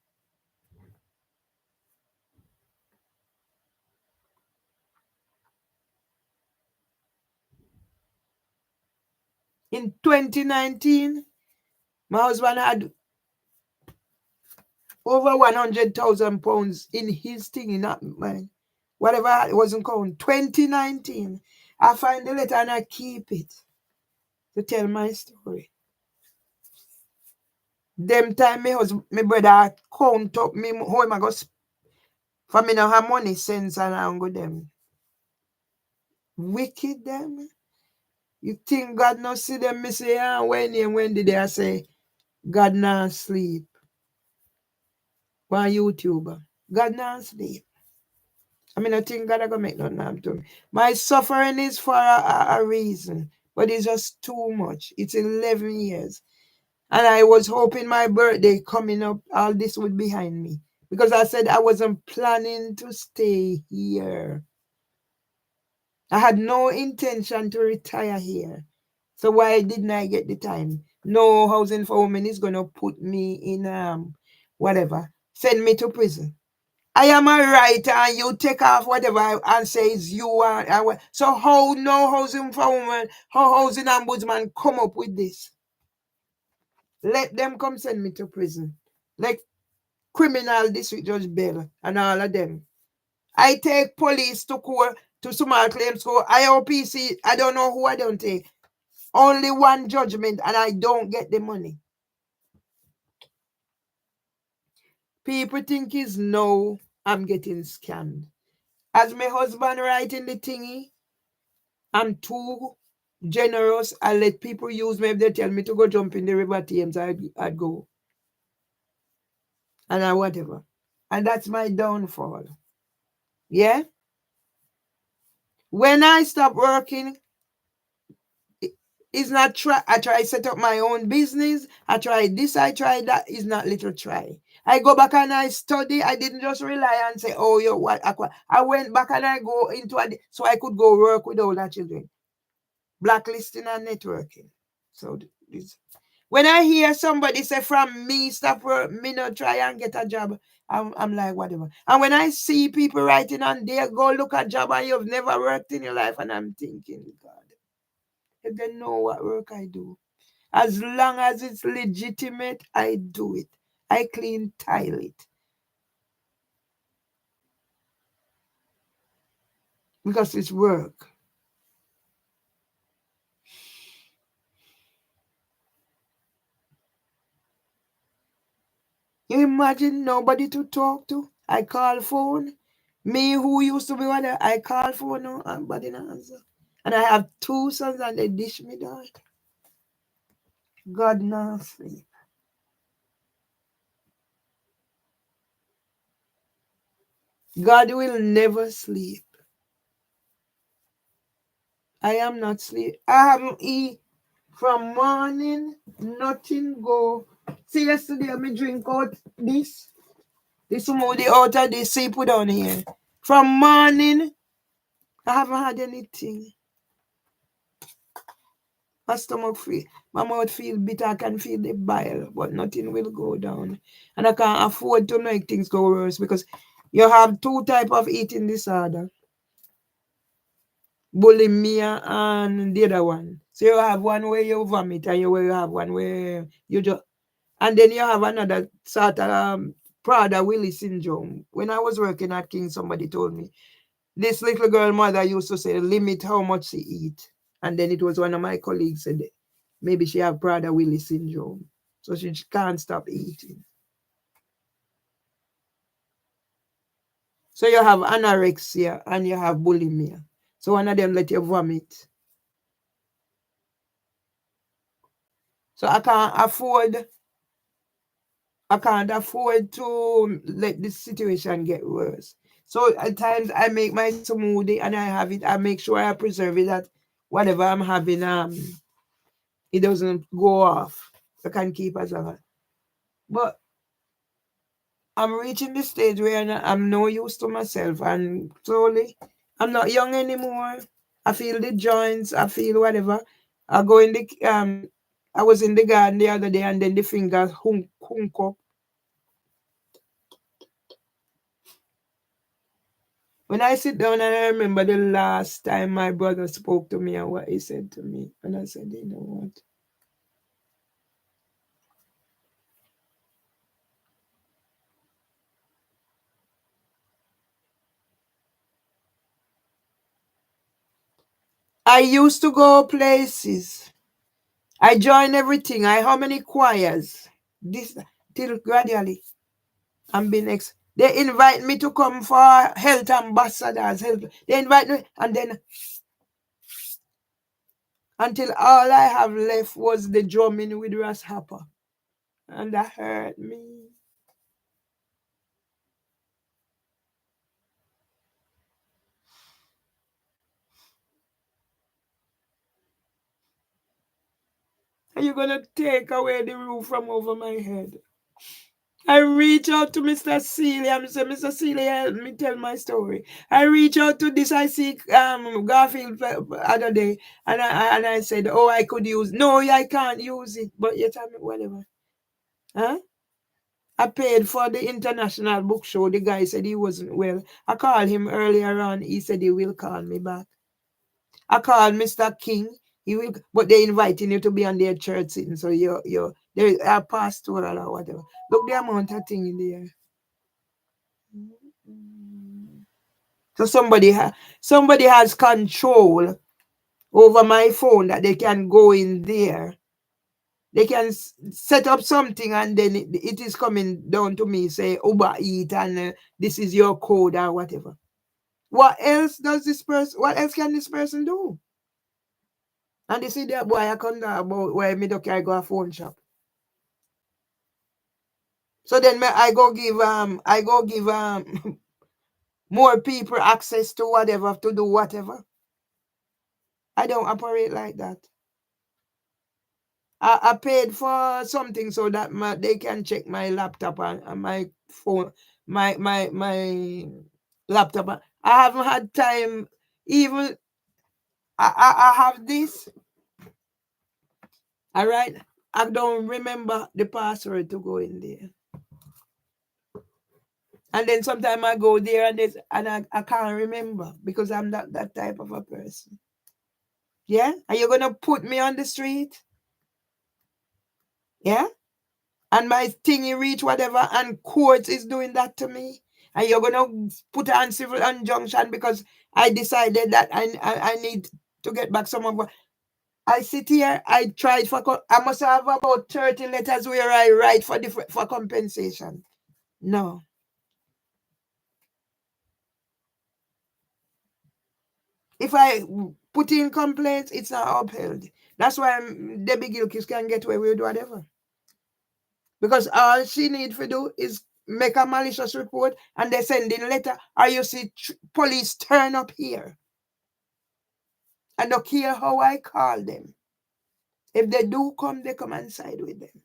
[SPEAKER 1] in 2019, my husband had over 100,000 pounds in his thing, in that mine. Whatever it wasn't called. 2019. I find the letter and I keep it to tell my story. Them time my brother count up me how am I go for me now have money sense and I go them. Wicked them. You think God not see them? Me say, when did they say God not sleep? On YouTube. God not sleep. I mean, I think God gonna make nothing happen to me. My suffering is for a reason, but it's just too much. It's 11 years. And I was hoping my birthday coming up, all this would be behind me. Because I said I wasn't planning to stay here. I had no intention to retire here. So why didn't I get the time? No housing for women is gonna put me in whatever. Send me to prison. I am a writer and you take off whatever and say it's you and so how no housing for women, how housing ombudsman come up with this? Let them come send me to prison. Like criminal district judge Bell and all of them. I take police to court to small claims court. IOPC, I don't know who I don't take. Only one judgment and I don't get the money. People think is no, I'm getting scammed. As my husband writing the thingy, I'm too generous. I let people use me. If they tell me to go jump in the river Thames, I'd go. And I whatever. And that's my downfall. Yeah? When I stop working, it's not try. I try set up my own business. I tried this, I tried that. It's not little try. I go back and I study. I didn't just rely and say, oh, yo, what? I went back and I go into so I could go work with all the children. Blacklisting and networking. So this. When I hear somebody say from me, stop work, me not try and get a job, I'm like, whatever. And when I see people writing on there, go look at job and you've never worked in your life, and I'm thinking, God, if they know what work I do, as long as it's legitimate, I do it. I clean toilet. Because it's work. You imagine nobody to talk to? I call phone. Me who used to be one, I call phone now, nobody not answer. And I have 2 sons and they dish me that. God not sleep. God will never sleep. I am not sleep. I haven't eat from morning, nothing go. See, yesterday I drink out this smoothie out of this, see, put on here. From morning, I haven't had anything. My stomach feel, my mouth feel bitter, I can feel the bile, but nothing will go down. And I can't afford to make things go worse because you have 2 types of eating disorder. Bulimia and the other one. So you have one where you vomit and you have one where you just, and then you have another sort of Prader-Willi syndrome. When I was working at King, somebody told me, this little girl mother used to say, limit how much she eat. And then it was one of my colleagues said, maybe she have Prader-Willi syndrome. So she can't stop eating. So you have anorexia and you have bulimia. So one of them let you vomit. So I can't afford to let this situation get worse. So at times I make my smoothie and I have it. I make sure I preserve it, that whatever I'm having, it doesn't go off. I can keep as long as. But I'm reaching the stage where I'm no use to myself, and slowly I'm not young anymore. I feel the joints, I feel whatever. I go in the I was in the garden the other day and then the fingers hunk up. When I sit down and I remember the last time my brother spoke to me and what he said to me, and I said, you know what? I used to go places. I join everything. How many choirs? This till gradually I'm being they invite me to come for health ambassadors. They invite me, and then until all I have left was the drumming with Ras Happer. And that hurt me. Are you gonna take away the roof from over my head? I reach out to Mr. Seeley and say, Mr. Seeley, help me tell my story. I reach out to this, I see Garfield the other day, and I said, oh, I could use. No, I can't use it, but you tell me whatever. Huh? I paid for the international book show. The guy said he wasn't well. I called him earlier on. He said he will call me back. I called Mr. King. He will, but they inviting you to be on their church sitting. So you're there are pastoral or whatever. Look the amount of thing in there. So somebody has control over my phone that they can go in there. They can set up something and then it is coming down to me, say Uber Eat and this is your code or whatever. What else can this person do? And you see that boy I come down about where me do carry go a phone shop. So then I go give more people access to whatever to do whatever. I don't operate like that. I paid for something so that they can check my laptop and my phone, my laptop. I haven't had time even. I have this. All right. I don't remember the password to go in there. And then sometimes I go there and I can't remember because I'm not that type of a person. Yeah? Are you gonna put me on the street? Yeah? And my thingy reach whatever, and court is doing that to me. And you're gonna put on civil injunction because I decided that I need to get back some of what I sit here. I tried I must have about 30 letters where I write for compensation. No. If I put in complaints, it's not upheld. That's why Debbie Gilkis can get away with whatever. Because all she need to do is make a malicious report and they send in letter, or you see police turn up here. I don't care how I call them. If they do come, they come and side with them.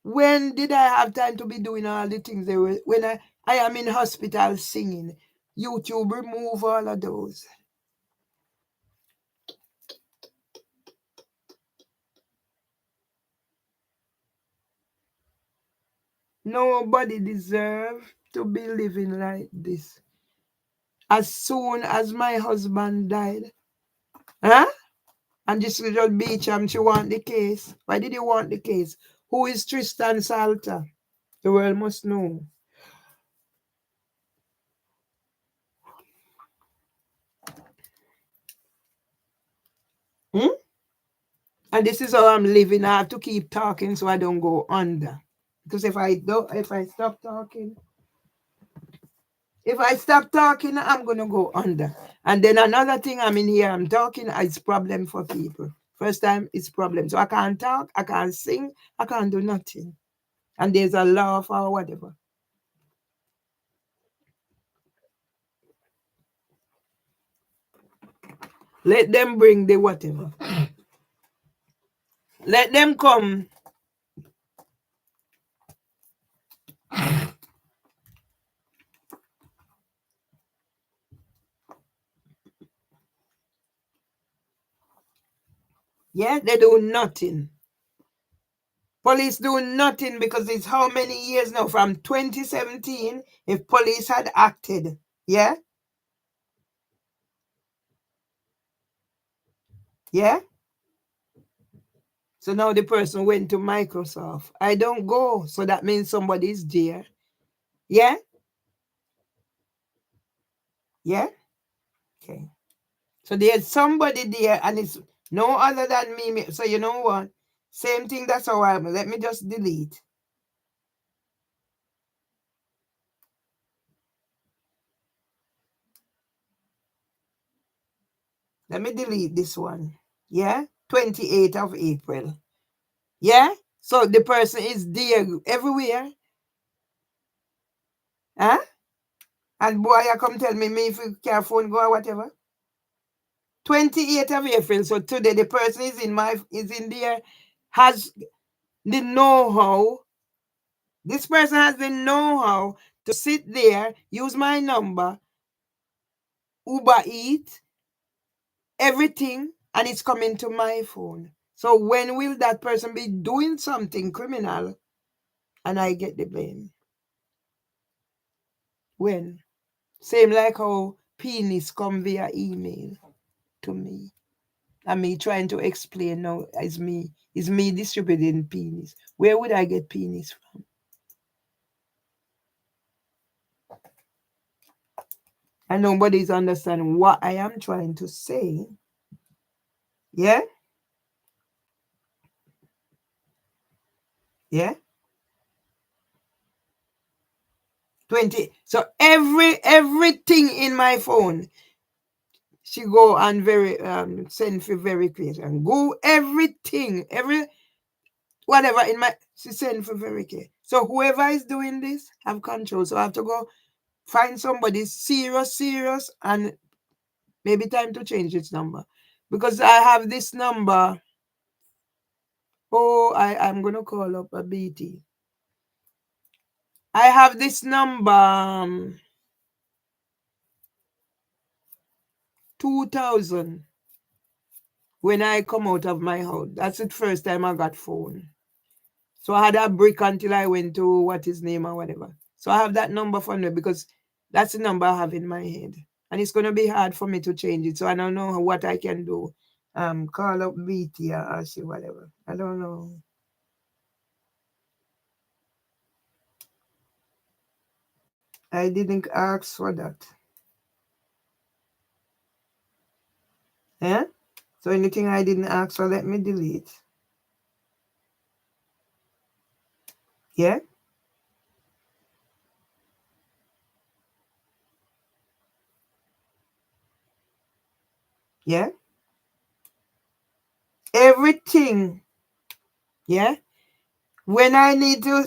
[SPEAKER 1] When did I have time to be doing all the things they were? When I am in hospital singing, YouTube remove all of those. Nobody deserves to be living like this. As soon as my husband died, huh? And this little Beecham, she want the case. Why did you want the case? Who is Tristan Salter? The world must know. And this is how I'm living. I have to keep talking so I don't go under. Because if I stop talking, I'm gonna go under. And then another thing, I'm in here, I'm talking, it's problem for people. First time it's problem. So I can't talk, I can't sing, I can't do nothing. And there's a law for whatever. Let them bring the whatever. Let them come. Yeah, they do nothing. Police do nothing because it's how many years now? From 2017, if police had acted, yeah? Yeah? So now the person went to Microsoft. I don't go, so that means somebody's there. Yeah? Yeah? Okay. So there's somebody there and it's no other than me. So you know what? Same thing, that's how I'm. Let me just delete. Let me delete this one. Yeah? 28th of April. Yeah? So the person is there everywhere. Huh? And boy, I come tell me if you can't phone go or whatever. 28th of April. So today the person is in there, has the know-how. This person has the know-how to sit there, use my number, Uber Eat, everything, and it's coming to my phone. So when will that person be doing something criminal and I get the blame? When? Same like how penis come via email to me. And me trying to explain now is me distributing penis. Where would I get penis from? And nobody's understanding what I am trying to say. Yeah? Yeah? 20. So everything in my phone, she go and send for verification. Go everything, whatever in my, she send for verification. So whoever is doing this have control. So I have to go find somebody serious and maybe time to change its number. Because I have this number. Oh, I'm going to call up a BT. I have this number 2000 when I come out of my house. That's the first time I got phone. So I had a brick until I went to what his name or whatever. So I have that number from there because that's the number I have in my head. And it's going to be hard for me to change it. So I don't know what I can do. Call up BT or see whatever. I don't know. I didn't ask for that. Yeah? So anything I didn't ask for, let me delete. Yeah? Yeah? Everything. Yeah? When I need to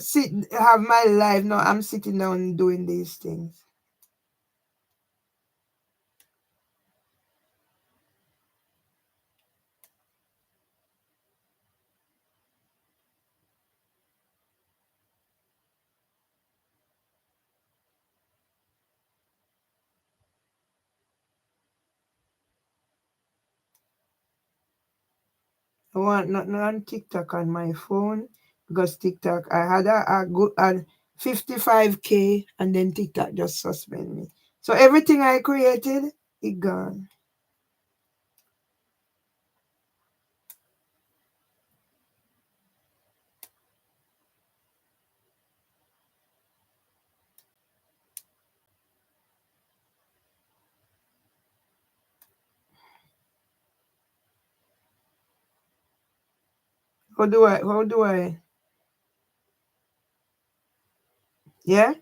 [SPEAKER 1] have my life, now I'm sitting down doing these things. I want nothing on TikTok on my phone because TikTok, I had a good 55K and then TikTok just suspend me. So everything I created, it gone. How do I? Yeah?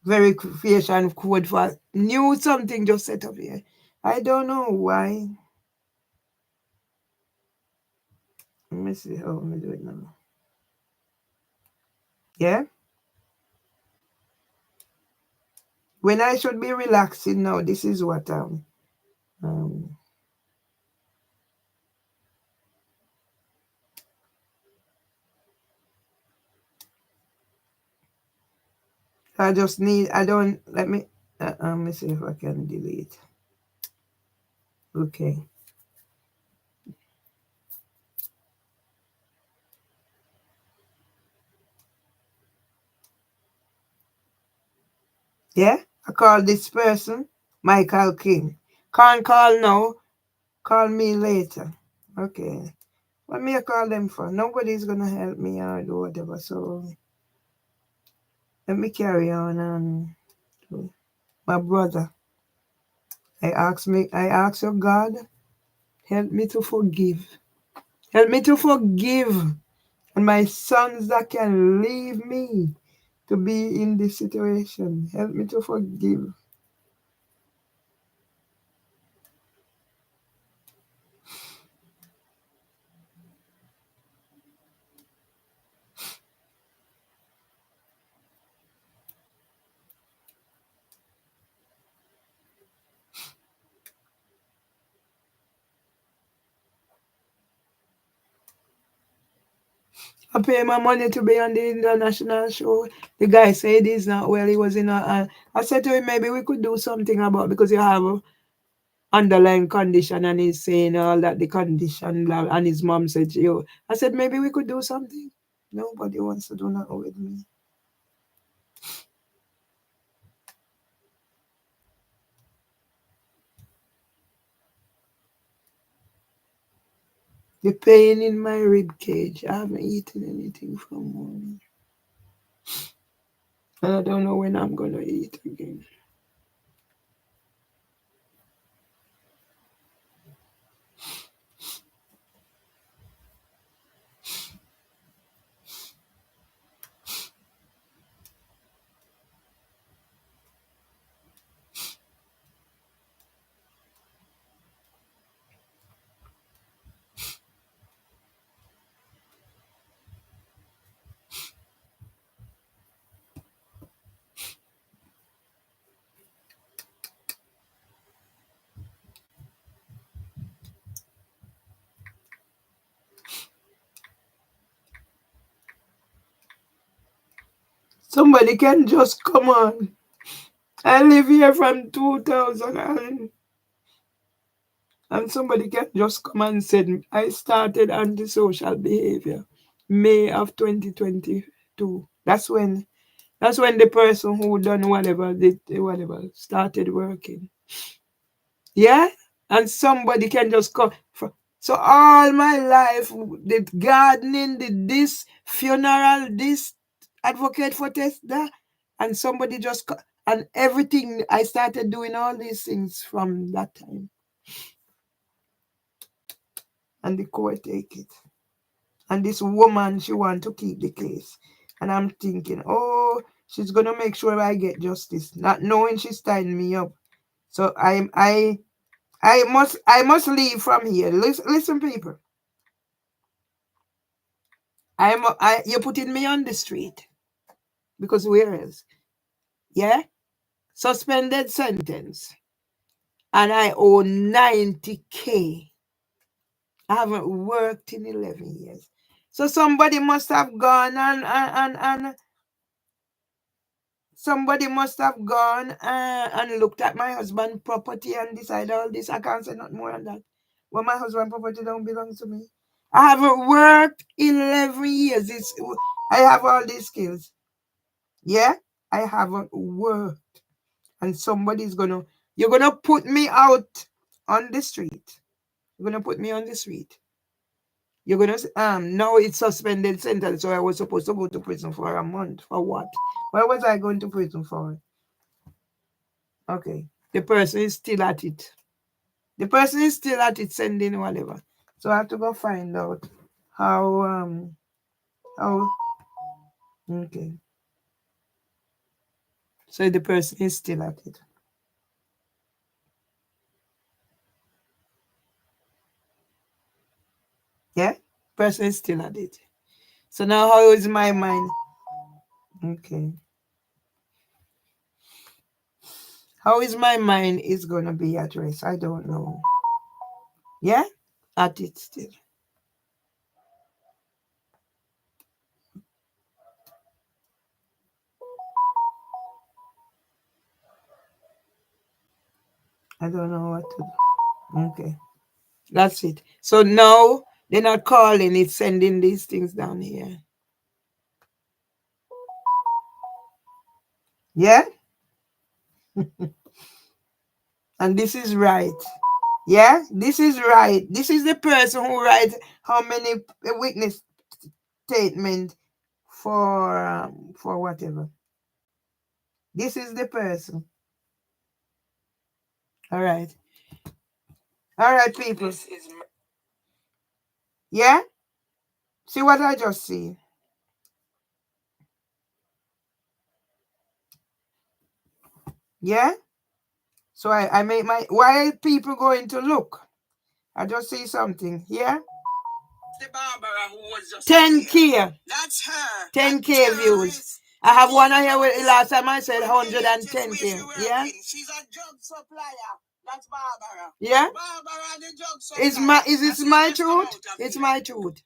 [SPEAKER 1] Verification code for new something just set up here. I don't know why. Let me see how I'm do it now. Yeah? When I should be relaxing now, this is what I just need, let me see if I can delete. Okay. Yeah? I call this person Michael King. Can't call now. Call me later. Okay. What me I call them for? Nobody's gonna help me or do whatever. So let me carry on my brother. I ask you, God, help me to forgive. Help me to forgive. And my sons that can leave me to be in this situation. Help me to forgive. I pay my money to be on the international show. The guy said he's not well. He was in I said to him, maybe we could do something about because you have underlying condition, and he's saying all that the condition, and his mom said, yo, I said, maybe we could do something. Nobody wants to do nothing with me. The pain in my rib cage. I haven't eaten anything from morning. And I don't know when I'm going to eat again. Somebody can just come on. I live here from 2000 and somebody can just come and say, I started antisocial behavior May of 2022. That's when the person who done whatever started working. Yeah? And somebody can just come. So all my life, the gardening, this funeral, this advocate for test, that, and somebody just, and everything, I started doing all these things from that time. And the court take it. And this woman, she want to keep the case. And I'm thinking, oh, she's going to make sure I get justice, not knowing she's tying me up. So I must leave from here. Listen, people. You're putting me on the street. Because where else? Yeah? Suspended sentence. And I owe 90K. I haven't worked in 11 years. So somebody must have gone and somebody must have gone and looked at my husband's property and decided all this. I can't say nothing more than that. Well, my husband's property don't belong to me. I haven't worked 11 years. I have all these skills. Yeah? I haven't worked. And you're gonna put me out on the street. You're gonna put me on the street. You're gonna now it's suspended sentence, so I was supposed to go to prison for a month. For what? What was I going to prison for? Okay. The person is still at it. The person is still at it, sending whatever. So I have to go find out how okay. So the person is still at it. Yeah? Person is still at it. So now how is my mind? Okay. How is my mind is gonna be at rest? I don't know. Yeah? At it still. I don't know what to do. Okay. That's it. So now they're not calling, it's sending these things down here. Yeah? And this is right. Yeah? This is right. This is the person who writes how many witness statement for whatever. This is the person. All right. All right, people. Yeah? See what I just see? Yeah? So I make why are people going to look? I just see something. Yeah?
[SPEAKER 3] The Barbara who was just
[SPEAKER 1] 10K.
[SPEAKER 3] That's her.
[SPEAKER 1] 10K views. I have one here with last time I said 110K. Yeah?
[SPEAKER 3] She's a drug supplier. That's Barbara.
[SPEAKER 1] Yeah?
[SPEAKER 3] Barbara the drug supplier.
[SPEAKER 1] Is this my truth? It's my truth.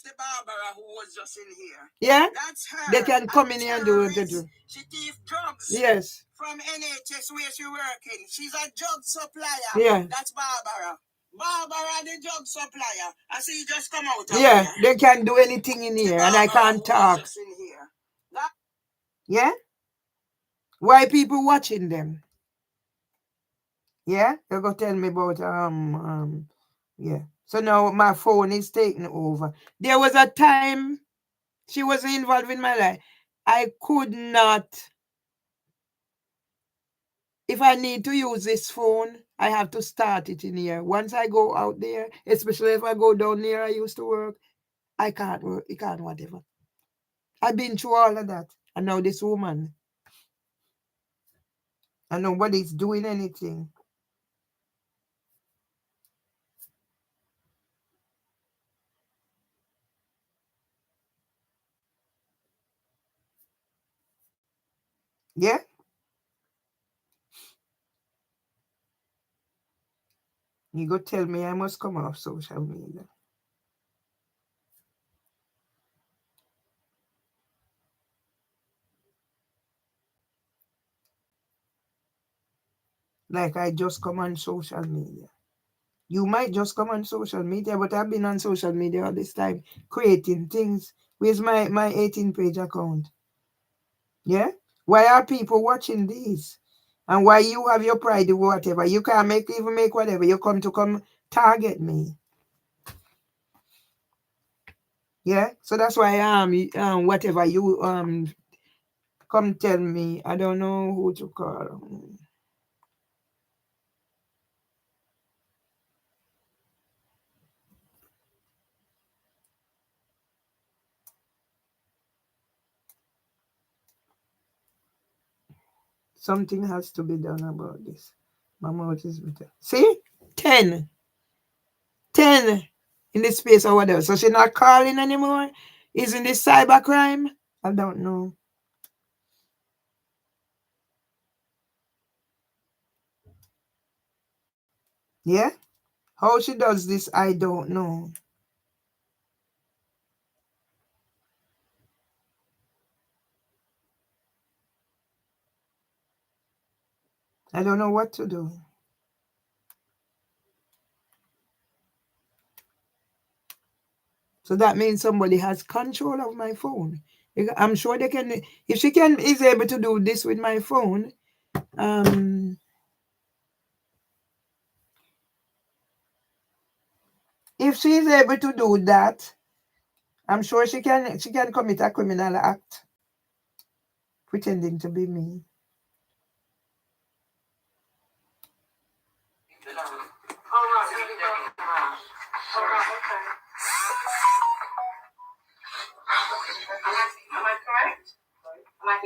[SPEAKER 3] The Barbara who was just in here.
[SPEAKER 1] Yeah?
[SPEAKER 3] That's her.
[SPEAKER 1] They can come in here and do what they do.
[SPEAKER 3] She thief drugs.
[SPEAKER 1] Yes.
[SPEAKER 3] From NHS where she working. She's a drug supplier.
[SPEAKER 1] Yeah.
[SPEAKER 3] That's Barbara. Barbara, the drug supplier. I see you just come out of
[SPEAKER 1] Yeah,
[SPEAKER 3] here.
[SPEAKER 1] they can do anything in here and I can't talk.
[SPEAKER 3] Just in here. That
[SPEAKER 1] Yeah? Why people watching them? Yeah? They're gonna tell me about yeah. So now my phone is taking over. There was a time she was involved in my life. I could not. If I need to use this phone, I have to start it in here. Once I go out there, especially if I go down there I used to work, I can't work. I can't whatever. I've been through all of that. And now this woman. And nobody's doing anything. Yeah? You go tell me I must come off social media. Like I just come on social media. You might just come on social media, but I've been on social media all this time creating things. Where's my 18-page account? Yeah? Why are people watching these? And why you have your pride or whatever? You can't even make whatever. You come target me. Yeah? So that's why whatever you come tell me. I don't know who to call. Something has to be done about this. My mouth is bitter. See? 10 in this space or whatever. So she's not calling anymore? Isn't this cybercrime? I don't know. Yeah? How she does this, I don't know. I don't know what to do. So that means somebody has control of my phone. I'm sure they can. If she is able to do this with my phone, if she is able to do that, I'm sure she can commit a criminal act pretending to be me.
[SPEAKER 3] am I correct?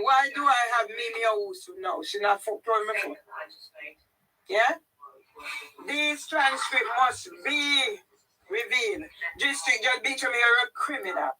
[SPEAKER 3] Why do I have Mimi Owusu now? She's not for my phone. Yeah? This transcript must be revealed. District Judge Beecham, you're a criminal.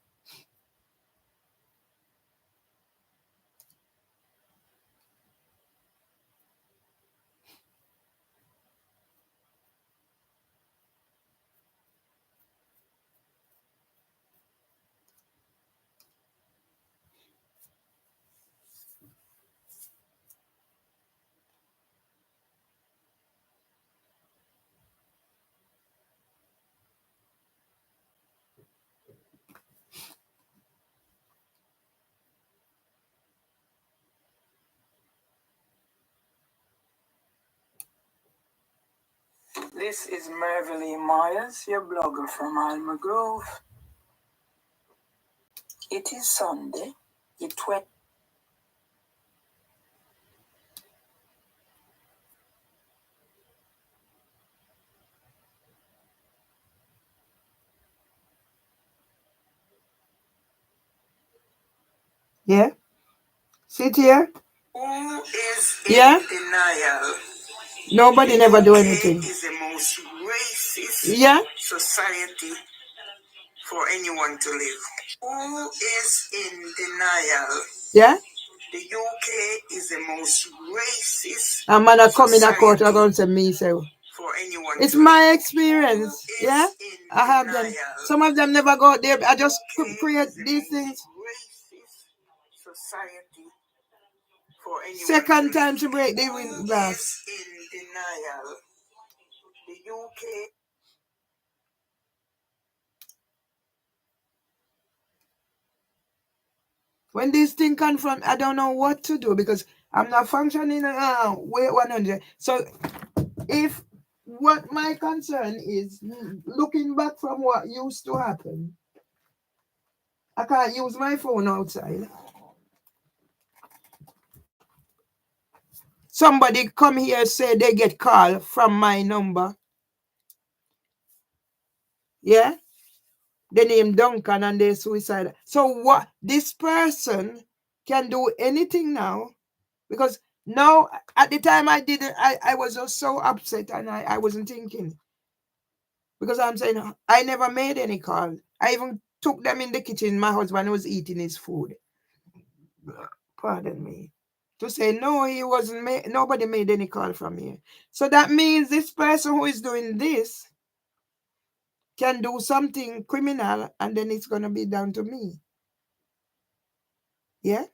[SPEAKER 3] This is Mervelee Myers, your blogger from Alma Grove. It is Sunday, the 20th.
[SPEAKER 1] Yeah? Sit here.
[SPEAKER 3] Who is in
[SPEAKER 1] Yeah?
[SPEAKER 3] denial?
[SPEAKER 1] Nobody never do anything.
[SPEAKER 3] Is the most racist
[SPEAKER 1] Yeah?
[SPEAKER 3] society for anyone to live. Who is in denial?
[SPEAKER 1] Yeah?
[SPEAKER 3] The UK is the most racist.
[SPEAKER 1] I'm gonna come in a court, I'm gonna say me, so.
[SPEAKER 3] For anyone.
[SPEAKER 1] It's
[SPEAKER 3] to
[SPEAKER 1] my
[SPEAKER 3] it.
[SPEAKER 1] experience.
[SPEAKER 3] Who
[SPEAKER 1] Yeah,
[SPEAKER 3] is in
[SPEAKER 1] I have them.
[SPEAKER 3] denial?
[SPEAKER 1] Some of them never go there. I just create
[SPEAKER 3] Is the
[SPEAKER 1] these
[SPEAKER 3] most
[SPEAKER 1] things.
[SPEAKER 3] racist society for anyone.
[SPEAKER 1] Second
[SPEAKER 3] to
[SPEAKER 1] time
[SPEAKER 3] live.
[SPEAKER 1] to break the
[SPEAKER 3] Who
[SPEAKER 1] wind glass.
[SPEAKER 3] is in denial? The UK.
[SPEAKER 1] When this thing confront, I don't know what to do because I'm not functioning way 100. So if what my concern is looking back from what used to happen, I can't use my phone outside. Somebody come here say they get call from my number. Yeah, they name Duncan and they suicide. So what this person can do anything now because now at the time I didn't I was just so upset and I wasn't thinking because I'm saying I never made any call. I even took them in the kitchen. My husband was eating his food. Pardon me. To say no, he wasn't made. Nobody made any call from here. So that means this person who is doing this can do something criminal, and then it's gonna be down to me. Yeah.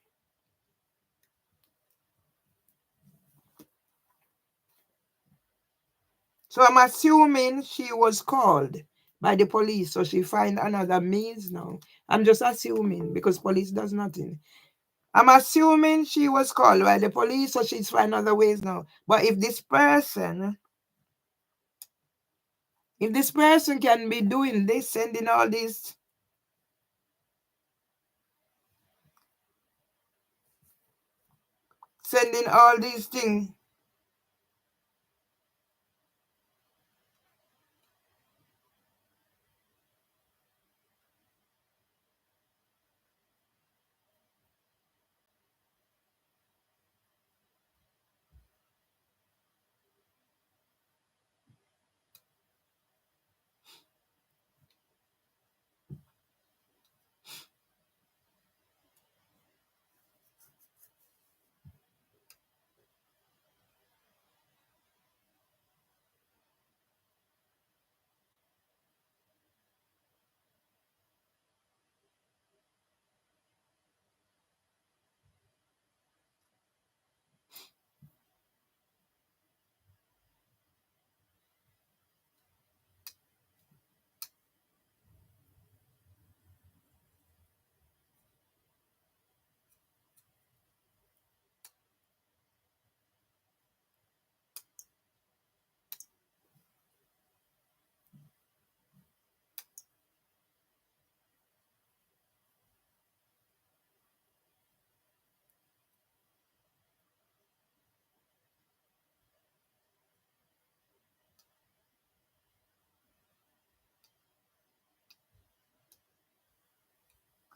[SPEAKER 1] So I'm assuming she was called by the police, so she find another means now. I'm just assuming because police does nothing. I'm assuming she was called by the police, so she's find other ways now. But if this person can be doing this, sending all these, things.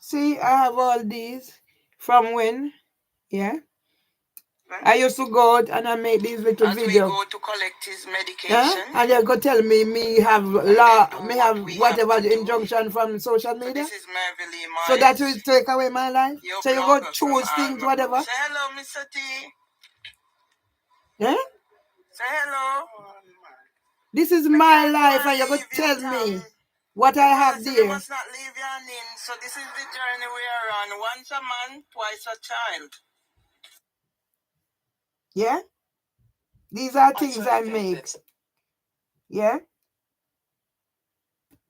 [SPEAKER 1] See, I have all these from when, yeah. I used to go out and I make these little
[SPEAKER 3] As
[SPEAKER 1] videos.
[SPEAKER 3] we go to collect his medication.
[SPEAKER 1] And they go tell me have law, me have whatever the injunction from social
[SPEAKER 3] So
[SPEAKER 1] media.
[SPEAKER 3] this is Mervelee,
[SPEAKER 1] So that will take away my life.
[SPEAKER 3] your
[SPEAKER 1] So you go
[SPEAKER 3] blogger
[SPEAKER 1] choose
[SPEAKER 3] from
[SPEAKER 1] things,
[SPEAKER 3] Alma.
[SPEAKER 1] whatever.
[SPEAKER 3] Say hello, Mr. T.
[SPEAKER 1] Yeah?
[SPEAKER 3] Say hello.
[SPEAKER 1] This is
[SPEAKER 3] Me
[SPEAKER 1] my
[SPEAKER 3] can't go
[SPEAKER 1] life,
[SPEAKER 3] and
[SPEAKER 1] and you go
[SPEAKER 3] leave you,
[SPEAKER 1] tell
[SPEAKER 3] Tom.
[SPEAKER 1] me what I have
[SPEAKER 3] Because you
[SPEAKER 1] there.
[SPEAKER 3] must not leave your name. So this is the journey we are on. Once a man, twice a child.
[SPEAKER 1] Yeah? These are things I make. Yeah?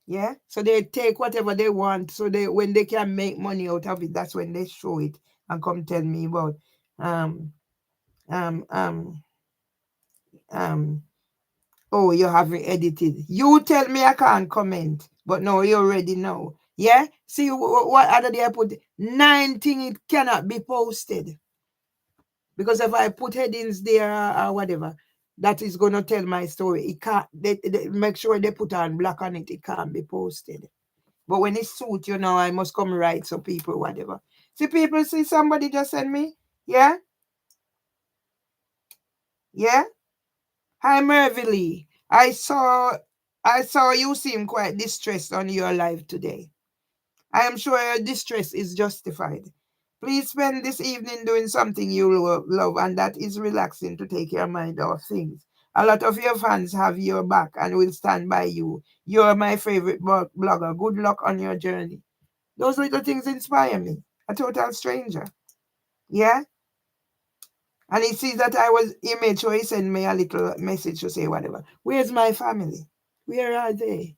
[SPEAKER 1] Yeah? So they take whatever they want. So they when they can make money out of it, that's when they show it and come tell me about um oh, you haven't edited. You tell me I can't comment, but no, you already know. Yeah? See what other day I put 9 things it cannot be posted. Because if I put headings there or whatever, that is gonna tell my story. It can't they make sure they put on black on it, it can't be posted. But when it's suit, I must come right so people, whatever. See, people see somebody just send me, yeah? Yeah? Hi Mervelee. I saw you seem quite distressed on your live today. I am sure your distress is justified. Please spend this evening doing something you love, and that is relaxing to take your mind off things. A lot of your fans have your back and will stand by you. You're my favorite blogger. Good luck on your journey. Those little things inspire me. A total stranger. Yeah? And he sees that he made sure he sent me a little message to say whatever. Where's my family? Where are they?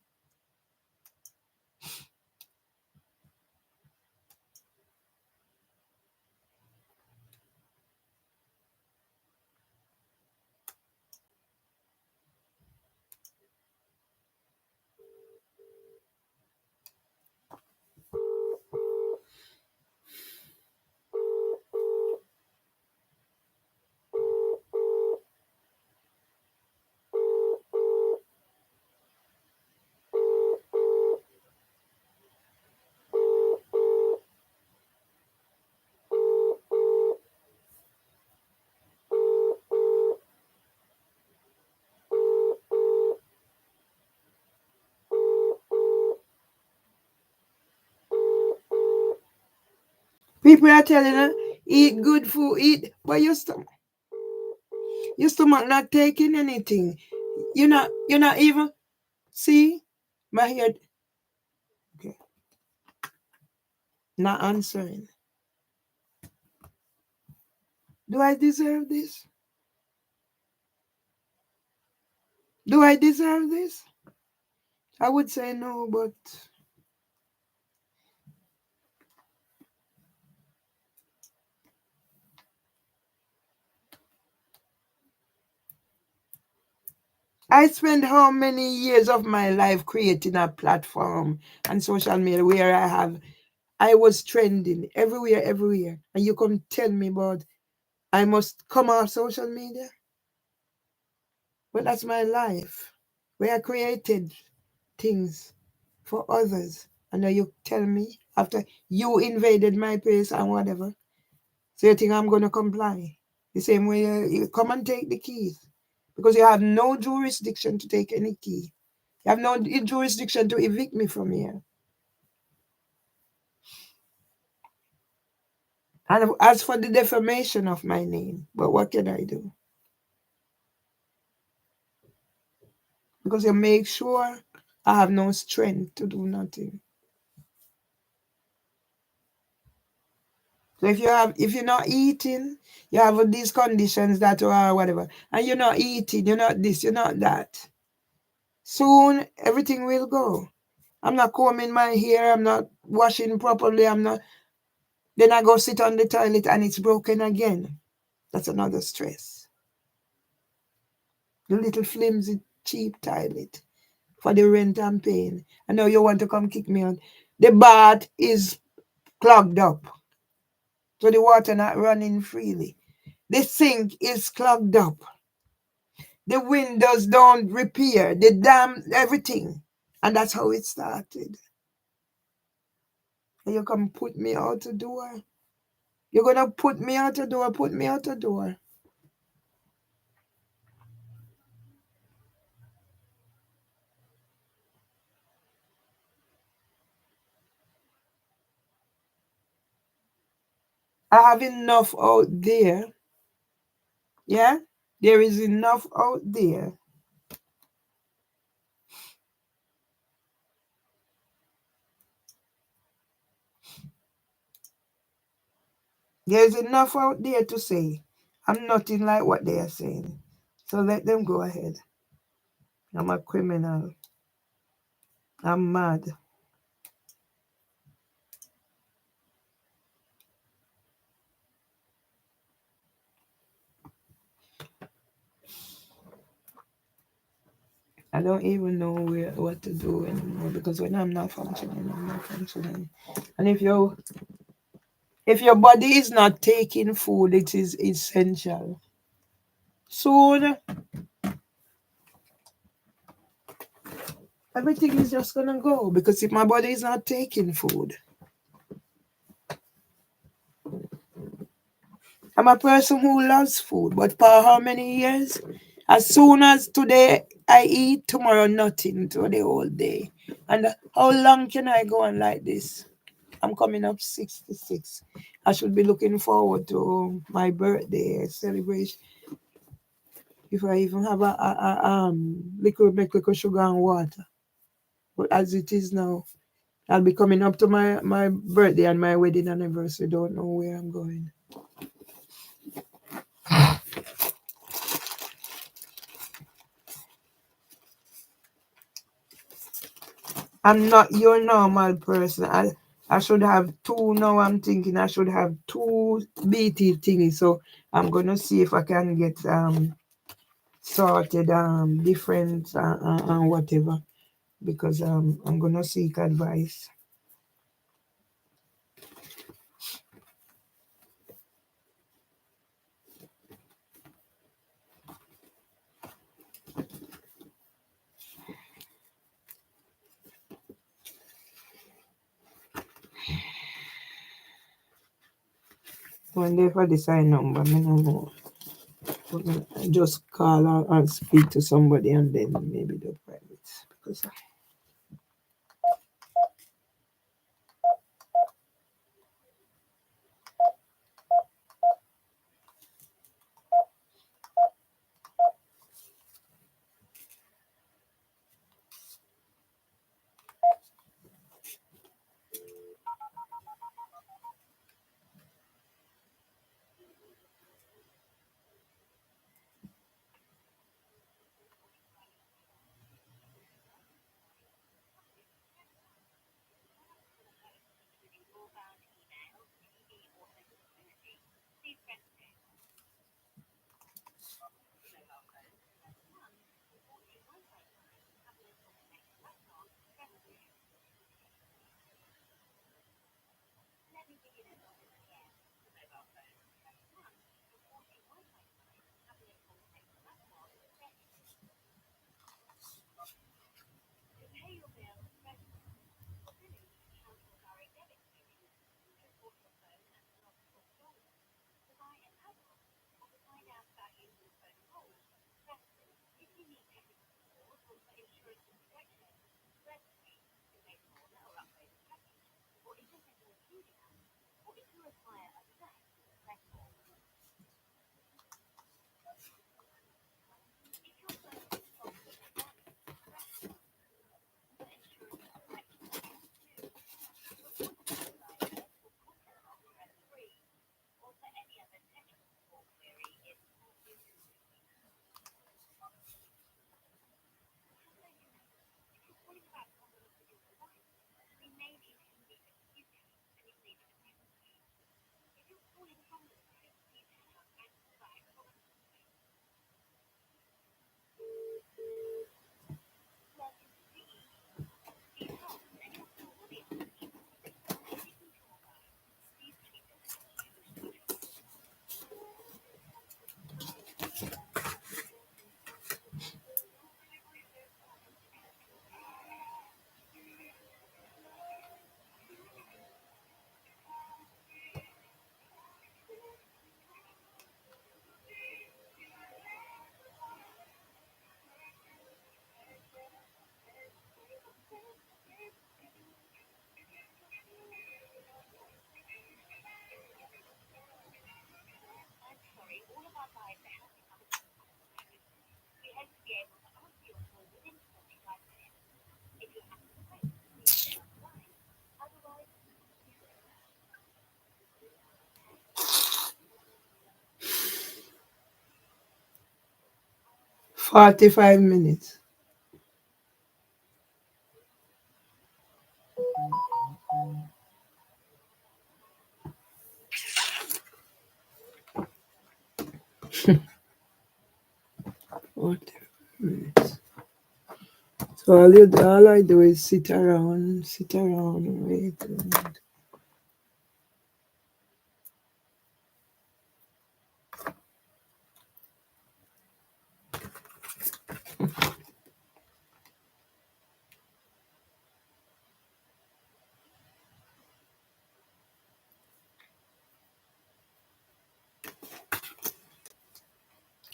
[SPEAKER 1] People are telling her, eat good food, but your stomach not taking anything. You're not even, see, my head, okay, not answering. Do I deserve this? Do I deserve this? I would say no, but I spent how many years of my life creating a platform and social media where I was trending everywhere. And you come tell me about I must come off social media? But that's my life. Where I created things for others. And now you tell me after you invaded my place and whatever. So you think I'm going to comply? The same way you come and take the keys. Because you have no jurisdiction to take any key. You have no jurisdiction to evict me from here. And as for the defamation of my name, but what can I do? Because you make sure I have no strength to do nothing. So if you're not eating, you have these conditions that or whatever, and you're not eating, you're not this, you're not that. Soon everything will go. I'm not combing my hair, I'm not washing properly, then I go sit on the toilet and it's broken again. That's another stress. The little flimsy cheap toilet for the rent I'm paying. I know you want to come kick me out. The bath is clogged up. So the water not running freely. The sink is clogged up. The windows don't repair. The dam, everything. And that's how it started. And you come put me out the door. You're going to put me out the door, put me out the door. I have enough out there. Yeah? There is enough out there. There's enough out there to say, I'm nothing like what they are saying. So let them go ahead. I'm a criminal. I'm mad. I don't even know what to do anymore because when I'm not functioning, I'm not functioning. And if your body is not taking food, it is essential. Soon, everything is just gonna go because if my body is not taking food, I'm a person who loves food, but for how many years? As soon as today I eat, tomorrow nothing for the whole day. And how long can I go on like this? I'm coming up 66. I should be looking forward to my birthday celebration. if I even have little sugar and water. But as it is now, I'll be coming up to my birthday and my wedding anniversary. Don't know where I'm going. I'm not your normal person. I should have two now. I'm thinking I should have two BT thingies. So I'm gonna see if I can get sorted different and whatever, because I'm gonna seek advice. One day for the sign number, I don't know. Just call or speak to somebody and then maybe the private. Because $45. What minutes? So all I do is sit around, wait.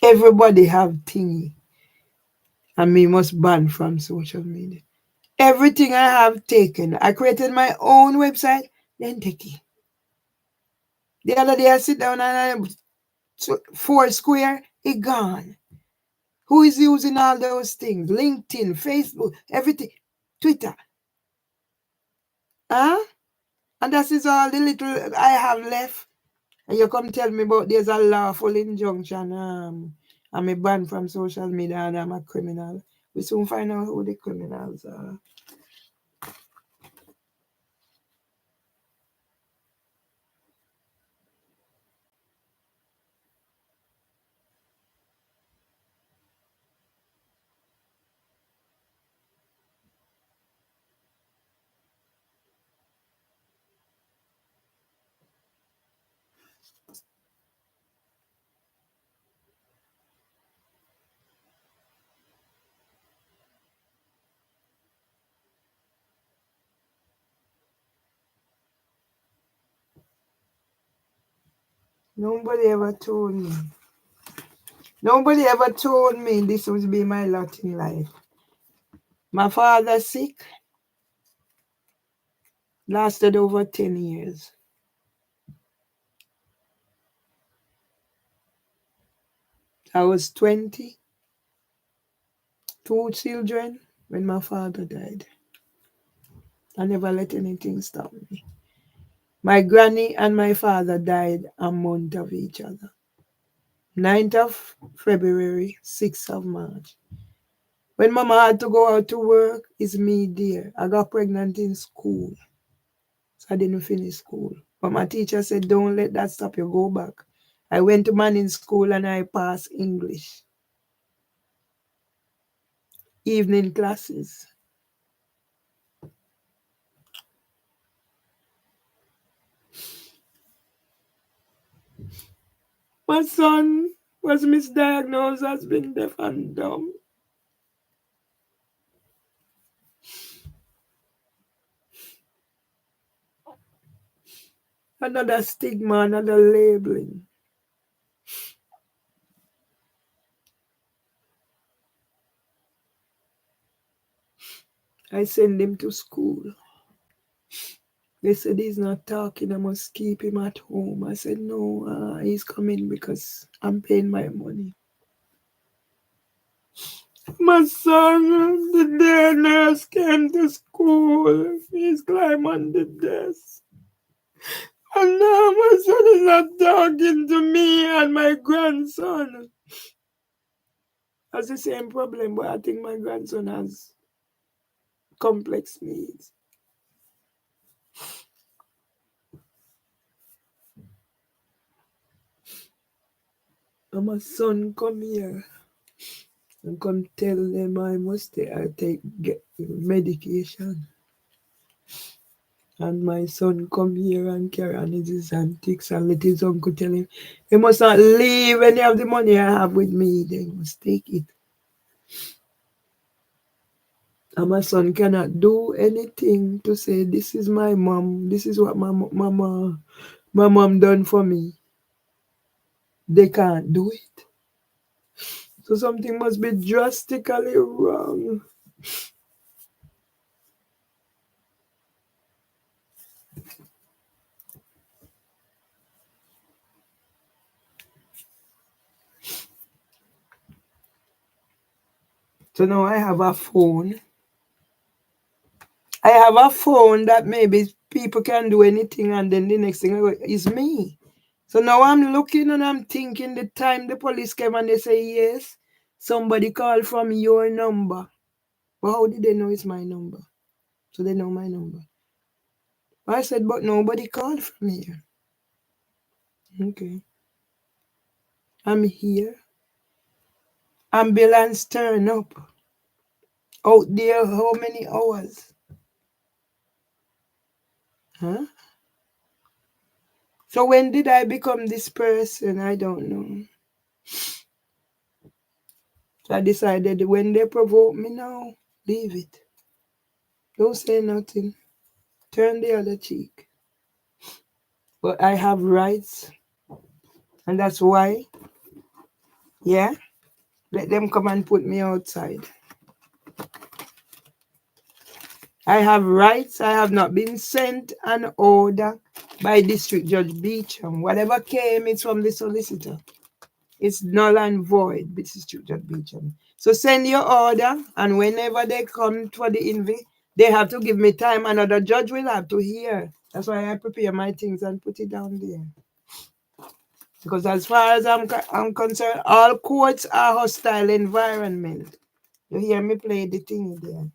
[SPEAKER 1] Everybody have thingy, and me must ban from social media. Everything I have taken. I created my own website, then take it. The other day I sit down and I 4 square, it gone. Who is using all those things? LinkedIn, Facebook, everything, Twitter. Huh? And that is all the little I have left. And you come tell me about there's a lawful injunction. I'm a banned from social media and I'm a criminal. We soon find out who the criminals are. Nobody ever told me. Nobody ever told me this would be my lot in life. My father sick, lasted over 10 years. I was 20, 2 children when my father died. I never let anything stop me. My granny and my father died a month of each other. 9th of February, 6th of March. When mama had to go out to work, it's me there. I got pregnant in school. So I didn't finish school. But my teacher said, don't let that stop you, go back. I went to Manning School and I passed English. Evening classes. My son was misdiagnosed as being deaf and dumb. Another stigma, another labeling. I send him to school. They said he's not talking, I must keep him at home. I said, no, he's coming because I'm paying my money. My son, the day nurse came to school, he's climbing on the desk. And now my son is not talking to me and my grandson. Has the same problem, but I think my grandson has complex needs. And my son come here and come tell them I must get medication. And my son come here and carry on his antics and let his uncle tell him he must not leave any of the money I have with me. They must take it. And my son cannot do anything to say, this is my mom. This is what my mom done for me. They can't do it. So something must be drastically wrong. So now I have a phone. I have a phone that maybe people can do anything and then the next thing is me. So now I'm looking and I'm thinking the time the police came and they say, yes, somebody called from your number. But how did they know it's my number? So they know my number. I said, but nobody called from here. Okay. I'm here. Ambulance turn up. Out there, how many hours? Huh? So when did I become this person? I don't know. So I decided when they provoke me now, leave it. Don't say nothing. Turn the other cheek. But I have rights. And that's why, yeah, let them come and put me outside. I have rights. I have not been sent an order by District Judge Beecham. Whatever came, it's from the solicitor. It's null and void, District Judge Beecham. So send your order, and whenever they come for the invi, they have to give me time. Another judge will have to hear. That's why I prepare my things and put it down there. Because as far as I'm concerned, all courts are hostile environment. You hear me play the thing there.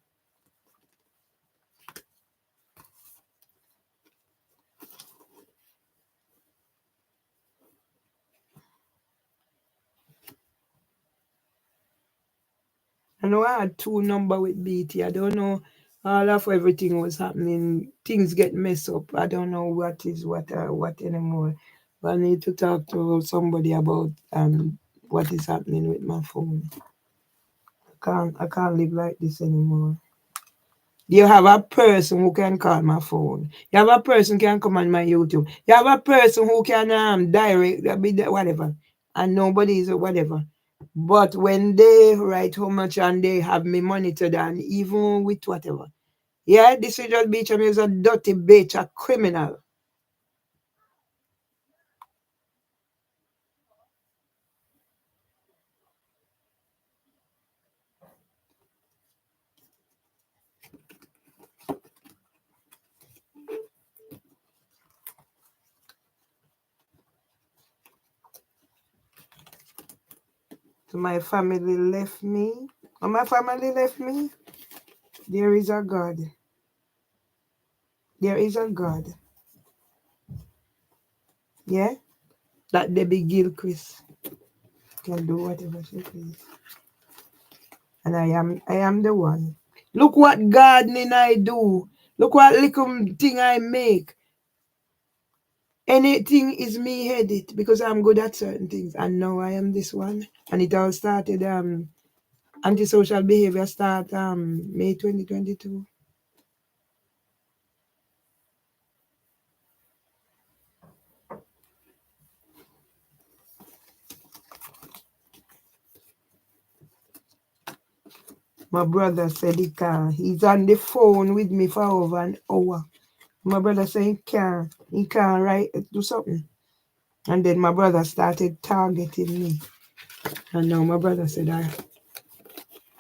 [SPEAKER 1] I know I had 2 numbers with BT. I don't know. All of everything was happening. Things get messed up. I don't know what is what anymore. But I need to talk to somebody about what is happening with my phone. I can't live like this anymore. You have a person who can call my phone. You have a person who can come on my YouTube. You have a person who can direct whatever. And nobody is whatever. But when they write how much and they have me monitored and even with whatever. Yeah, this is just Beecham is a dirty bitch, a criminal. So my family left me. When my family left me, there is a God. There is a God. Yeah? That Debbie Gilchrist can do whatever she please. And I am the one. Look what gardening I do. Look what little thing I make. Anything is me headed because I'm good at certain things. And now I am this one. And it all started antisocial behavior start May 2022. My brother said he's on the phone with me for over an hour. My brother said he can't write, do something. And then my brother started targeting me. And now my brother said I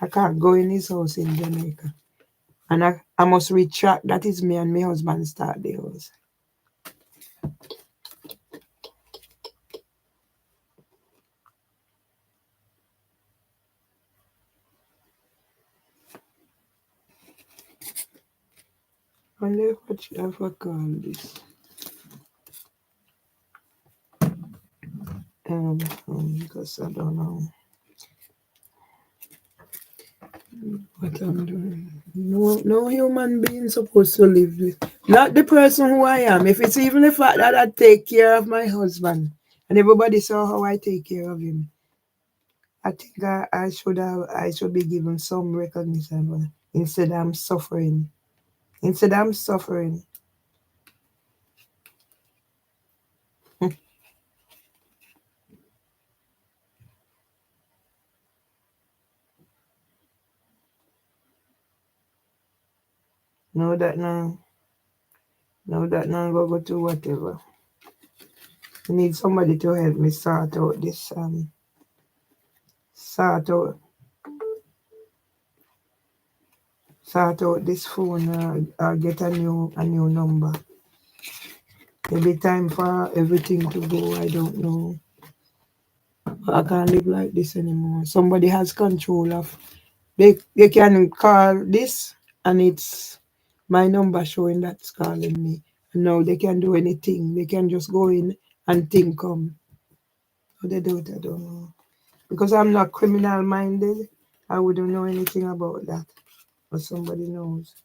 [SPEAKER 1] can't go in his house in Jamaica. And I must retract that is me and my husband start the house. And what should I call this? Because I don't know what I'm doing. No human being supposed to live with. Not the person who I am. If it's even the fact that I take care of my husband and everybody saw how I take care of him, I think I should be given some recognition. But instead I'm suffering. Know that now I'm gonna go to whatever. I need somebody to help me sort out this sort out this phone or get a new number. Maybe time for everything to go, I don't know. But I can't live like this anymore. Somebody has control of they can call this and it's my number showing that's calling me. And now they can do anything. They can just go in and thing come. How they do it, I don't know. Because I'm not criminal minded, I wouldn't know anything about that. But somebody knows.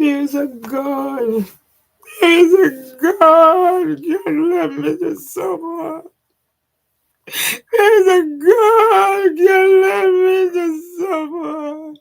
[SPEAKER 1] There's a God. There's a God. Can let me just suffer. There's a God. Can let me just suffer.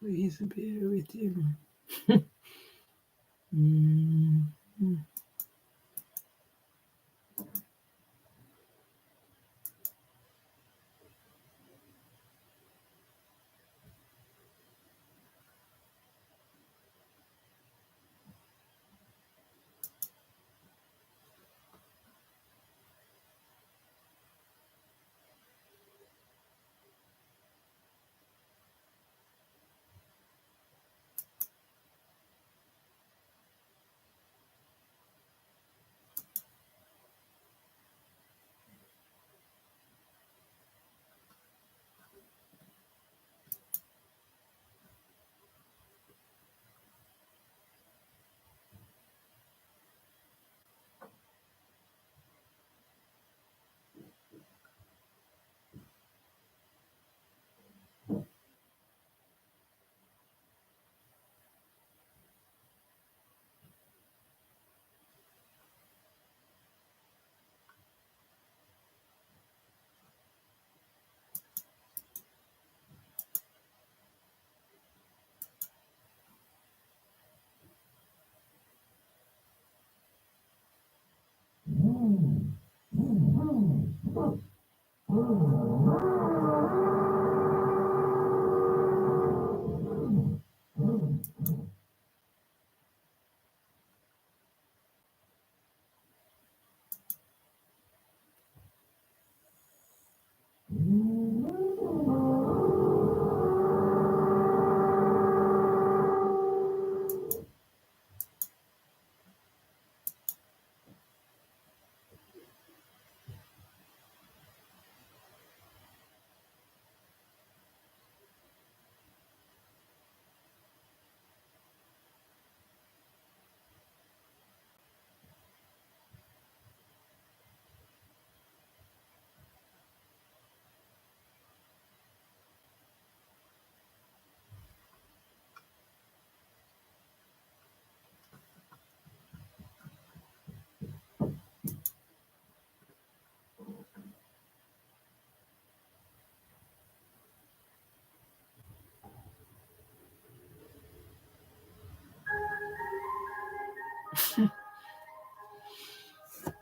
[SPEAKER 1] Please bear with him.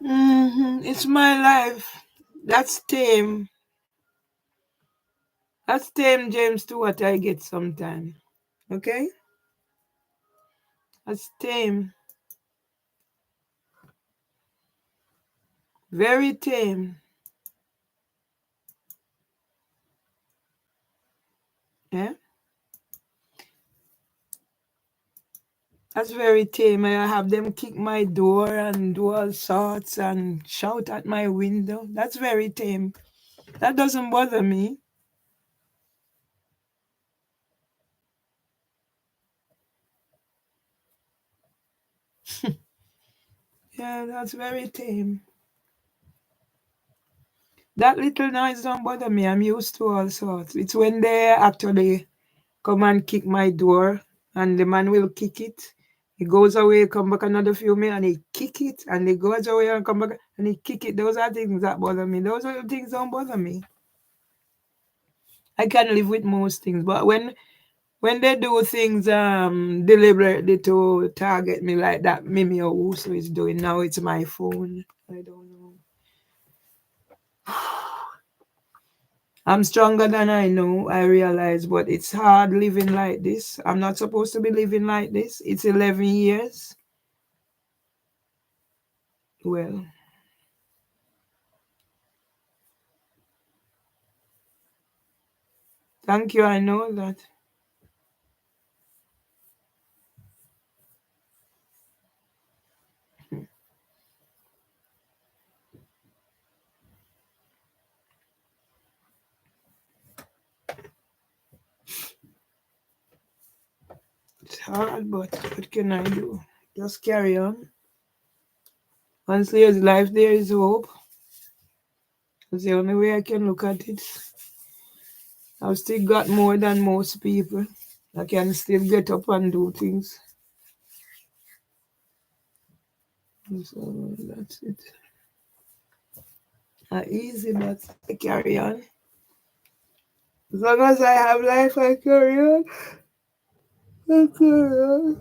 [SPEAKER 1] Mm. It's my life. That's tame. That's tame, James, to what I get sometimes. Okay? That's tame. Very tame. Yeah? That's very tame. I have them kick my door and do all sorts and shout at my window. That's very tame. That doesn't bother me. Yeah, that's very tame. That little noise don't bother me. I'm used to all sorts. It's when they actually come and kick my door and the man will kick it. He goes away, come back another few minutes and he kick it and he goes away and come back and he kick it. Those are things that bother me. Those are things don't bother me. I can live with most things, but when they do things deliberately to target me like that Mimi Owusu is doing now, it's my phone. I don't know. I'm stronger than I know, I realize, but it's hard living like this. I'm not supposed to be living like this. It's 11 years. Well, thank you, I know that. It's hard, but what can I do? Just carry on. Once there's life, there is hope. That's the only way I can look at it. I've still got more than most people. I can still get up and do things. So that's it. Not easy, but I carry on. As long as I have life, I carry on. Okay.